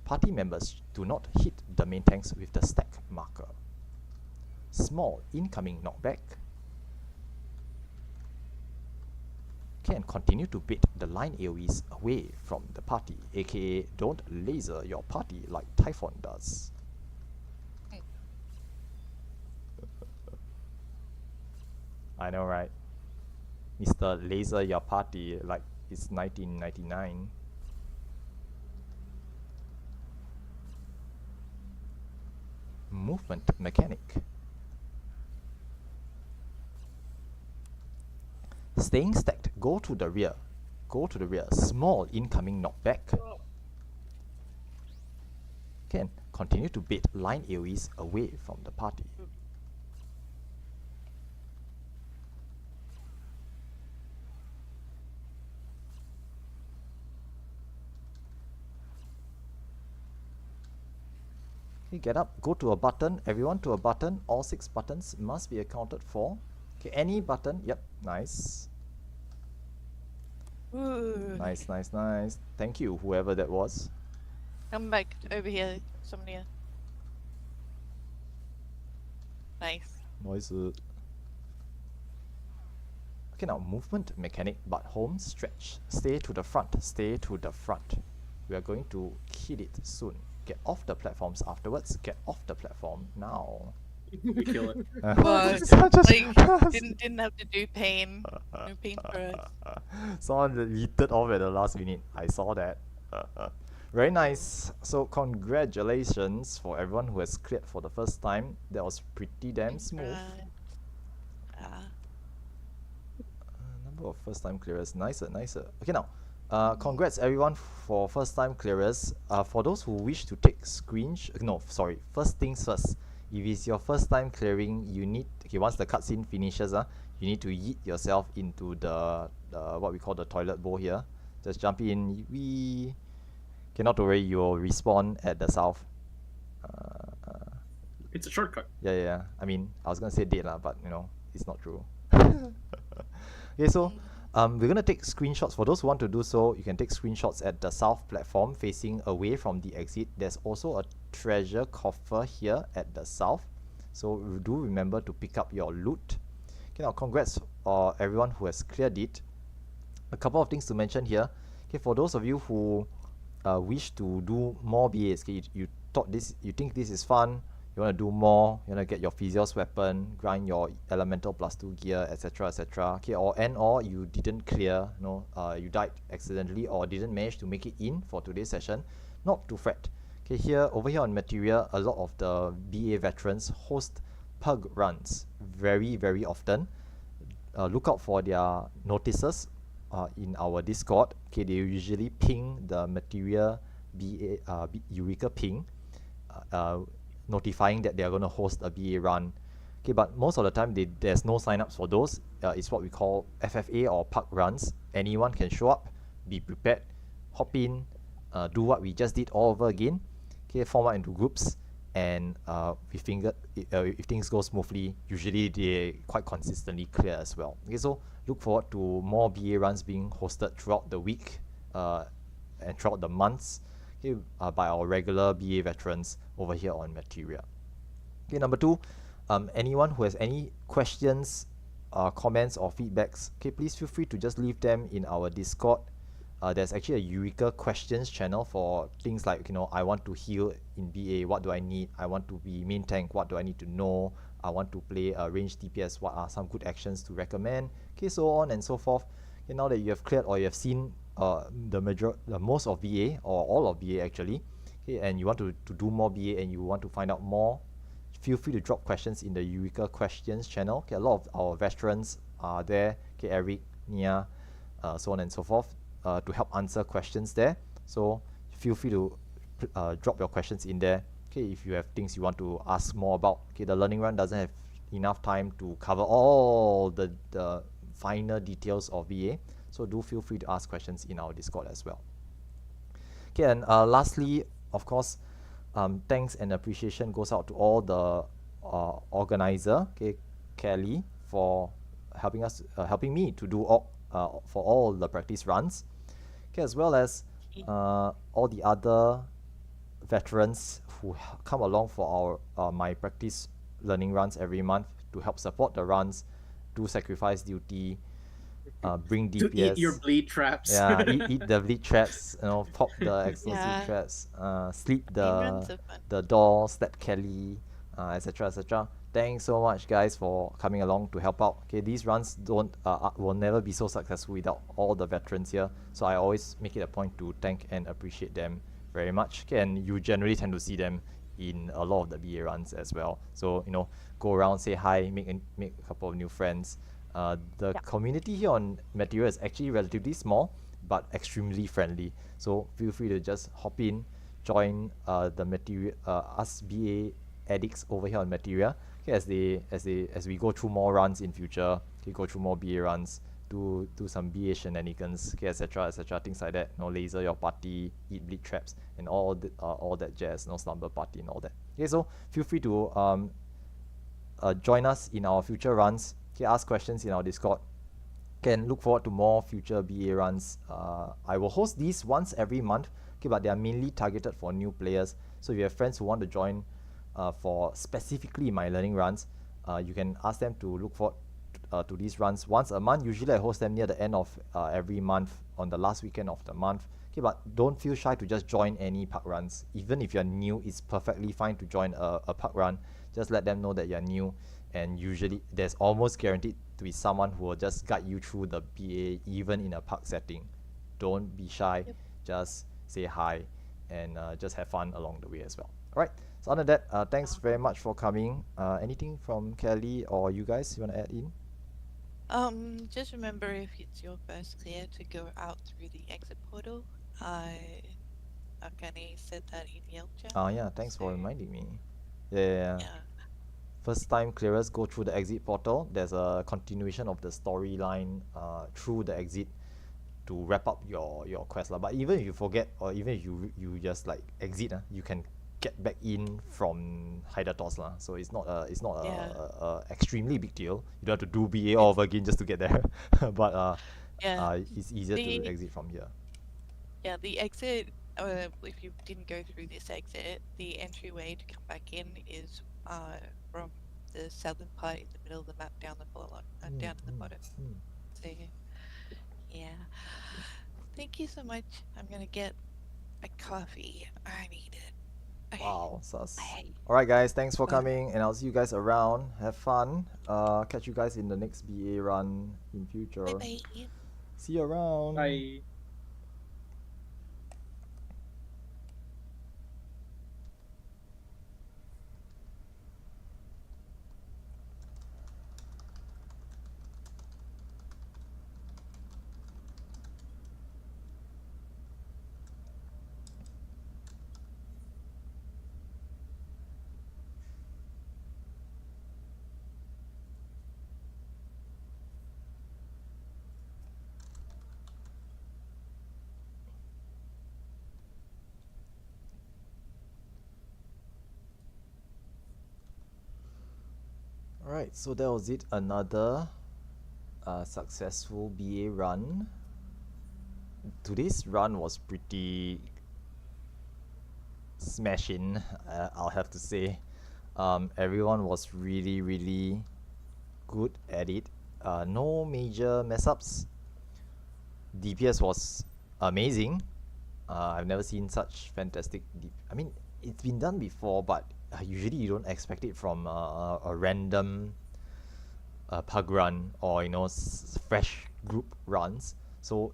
Party members do not hit the main tanks with the stack marker. Small incoming knockback. Can continue to bait the line AoEs away from the party, aka don't laser your party like Typhon does. I know, right? Mr. Laser your party like it's 1999. Movement mechanic. Staying stacked, go to the rear. Go to the rear. Small incoming knockback. Can continue to bait line AoEs away from the party. Okay, get up, go to a button, everyone to a button. All 6 buttons must be accounted for. Okay, any button, yep, nice. Ooh. Nice, nice, nice. Thank you, whoever that was. Come back over here, Somnia. Nice. Noise. Okay, now movement mechanic, but home stretch. Stay to the front, stay to the front. We are going to hit it soon. Get off the platforms afterwards. Get off the platform now. We kill it. But, Just- like, didn't have to do pain. No pain for us. Someone deleted off at the last minute. I saw that. Very nice. So congratulations for everyone who has cleared for the first time. That was pretty damn smooth. Number of first time clearers. Nicer, nicer. Okay, now. Congrats everyone for first time clearers. For those who wish to take first things first. If it's your first time clearing, you need, okay, once the cutscene finishes, you need to yeet yourself into the what we call the toilet bowl here. Just jump in. We cannot worry, you'll respawn at the south. It's a shortcut. Yeah. I mean, I was gonna say dead lah, but you know, it's not true. Okay, so we're gonna take screenshots. For those who want to do so, you can take screenshots at the south platform facing away from the exit. There's also a treasure coffer here at the south, so do remember to pick up your loot. Okay, now congrats everyone who has cleared it. A couple of things to mention here. Okay, for those of you who wish to do more BAs, okay, you think this is fun, you want to do more, you want to get your Physios weapon, grind your elemental +2 gear, etc, etc. Okay, or you didn't clear, you died accidentally or didn't manage to make it in for today's session, not to fret. Okay, over here on MATERIA, a lot of the BA veterans host pug runs very, very often. Look out for their notices in our Discord. Okay, they usually ping the MATERIA BA Eureka ping, notifying that they are going to host a BA run. Okay, but most of the time there's no sign-ups for those. It's what we call FFA or pug runs. Anyone can show up, be prepared, hop in, do what we just did all over again. Okay, form out into groups, and if things go smoothly, usually they quite consistently clear as well. Okay, so look forward to more BA runs being hosted throughout the week and throughout the months, okay, by our regular BA veterans over here on MATERIA. Okay, number 2, anyone who has any questions, comments or feedbacks, okay, please feel free to just leave them in our Discord. There's actually a Eureka questions channel for things like, I want to heal in BA, what do I need? I want to be main tank, what do I need to know? I want to play range DPS, what are some good actions to recommend? Okay, so on and so forth. Okay, now that you have cleared or you have seen the most of BA or all of BA actually, okay, and you want to do more BA and you want to find out more, feel free to drop questions in the Eureka questions channel. Okay, a lot of our veterans are there. Okay, Eric, Nia, so on and so forth, to help answer questions there. So feel free to drop your questions in there. Okay, if you have things you want to ask more about. Okay, the learning run doesn't have enough time to cover all the finer details of BA, so do feel free to ask questions in our Discord as well. Okay, and lastly, of course, thanks and appreciation goes out to all the organizer, okay, Kelly, for helping me to do for all the practice runs, okay, as well as all the other veterans who come along for our my practice learning runs every month to help support the runs, do sacrifice duty, bring To eat your DPS. bleed traps. Yeah, eat the bleed traps, pop the explosive Yeah. traps, sleep Main runs the are fun. the door, slap Kelly, etc. etc. Thanks so much, guys, for coming along to help out. Okay, these runs don't will never be so successful without all the veterans here. So I always make it a point to thank and appreciate them very much. Okay, and you generally tend to see them in a lot of the BA runs as well. So go around, say hi, make a couple of new friends. The community here on MATERIA is actually relatively small, but extremely friendly. So feel free to just hop in, join the MATERIA, us BA addicts over here on MATERIA. Okay, as we go through more runs in future, okay, go through more BA runs, do some BA shenanigans, okay, etc. things like that. Laser your party, eat bleed traps, and all that jazz. Slumber party and all that. Okay, so feel free to join us in our future runs. Okay, ask questions in our Discord. Can look forward to more future BA runs. I will host these once every month. Okay, but they are mainly targeted for new players. So if you have friends who want to join for specifically my learning runs, you can ask them to look forward to these runs once a month. Usually I host them near the end of every month on the last weekend of the month. Okay, but don't feel shy to just join any park runs. Even if you're new, it's perfectly fine to join a park run. Just let them know that you're new, and usually there's almost guaranteed to be someone who will just guide you through the BA even in a park setting. Don't be shy. Yep. Just say hi and just have fun along the way as well. Alright, so other than that, thanks very much for coming. Anything from Kelly or you guys you want to add in? Just remember, if it's your first clear, to go out through the exit portal. Akane said that in Yelp chat. Yeah, thanks for So, reminding me. Yeah. yeah. First time clearers go through the exit portal. There's a continuation of the storyline through the exit to wrap up your quest lah. But even if you forget, or even if you just like exit, you can get back in from Hydatos lah. So it's not a Yeah. extremely big deal. You don't have to do BA all over again just to get there. But Yeah. it's easier to The- exit from here. Yeah, the exit, if you didn't go through this exit, the entryway to come back in is from the southern part in the middle of the map down down to the bottom. So, yeah. Thank you so much. I'm gonna get a coffee. I need it. Okay. Wow, sus. Bye. Alright guys, thanks for Bye. coming, and I'll see you guys around. Have fun. Catch you guys in the next BA run in future. Bye. See you around. Bye. Alright, so that was it. Another successful BA run. Today's run was pretty smashing, I'll have to say. Everyone was really good at it. No major mess ups. DPS was amazing. I've never seen such fantastic. I mean, it's been done before, but usually you don't expect it from a random pug run or fresh group runs. So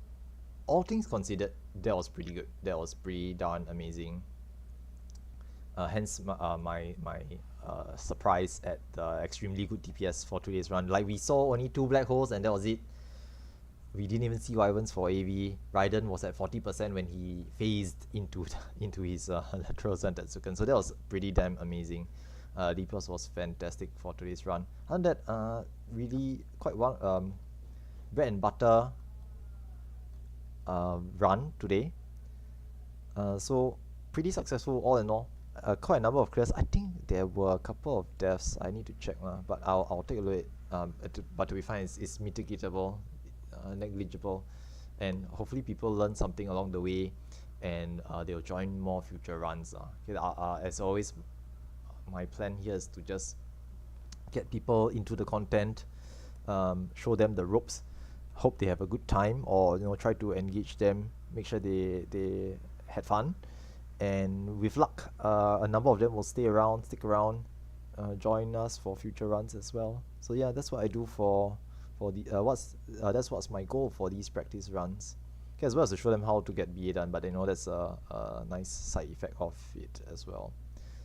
all things considered, that was pretty good. That was pretty darn amazing. Hence my surprise at the extremely good DPS for today's run. Like, we saw only 2 black holes and that was it. We didn't even see wyverns for AV. Raiden was at 40% when he phased into his lateral Sentetsuken. So that was pretty damn amazing. DPS was fantastic for today's run. And that really quite one bread and butter run today. So pretty successful all in all. quite a number of clears. I think there were a couple of deaths. I need to check lah, but I'll take a look at but to be fine, it's mitigatable, negligible, and hopefully people learn something along the way, and they'll join more future runs. Okay, as always, my plan here is to just get people into the content, show them the ropes, hope they have a good time, or try to engage them, make sure they had fun, and with luck, a number of them will stick around, join us for future runs as well. So yeah, that's what I do for the that's what's my goal for these practice runs. Okay, as well as to show them how to get BA done, but that's a nice side effect of it as well.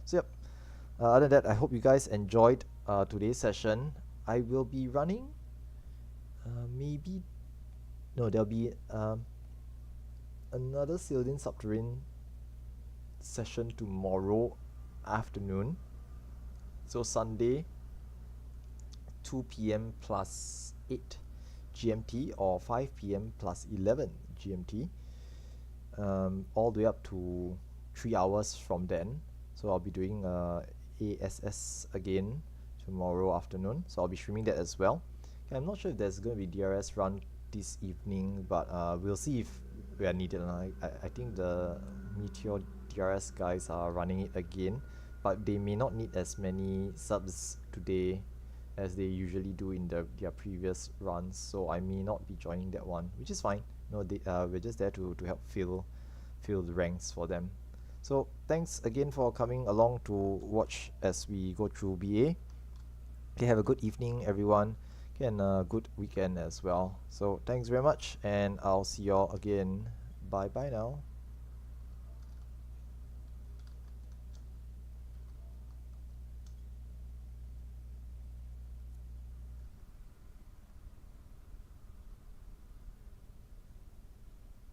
So yep. Other than that, I hope you guys enjoyed today's session. I will be running maybe no there'll be another Sylvan Subterranean session tomorrow afternoon, so Sunday 2 p.m. plus 8 GMT or 5 p.m. plus 11 GMT, all the way up to 3 hours from then. So I'll be doing ASS again tomorrow afternoon, so I'll be streaming that as well. Okay, I'm not sure if there's going to be DRS run this evening, but we'll see if we are needed. I think the Meteor DRS guys are running it again, but they may not need as many subs today as they usually do in their previous runs, so I may not be joining that one, which is fine. We're just there to help fill the ranks for them. So thanks again for coming along to watch as we go through BA. Okay, have a good evening everyone. Okay, and a good weekend as well. So thanks very much, and I'll see y'all again. Bye bye now.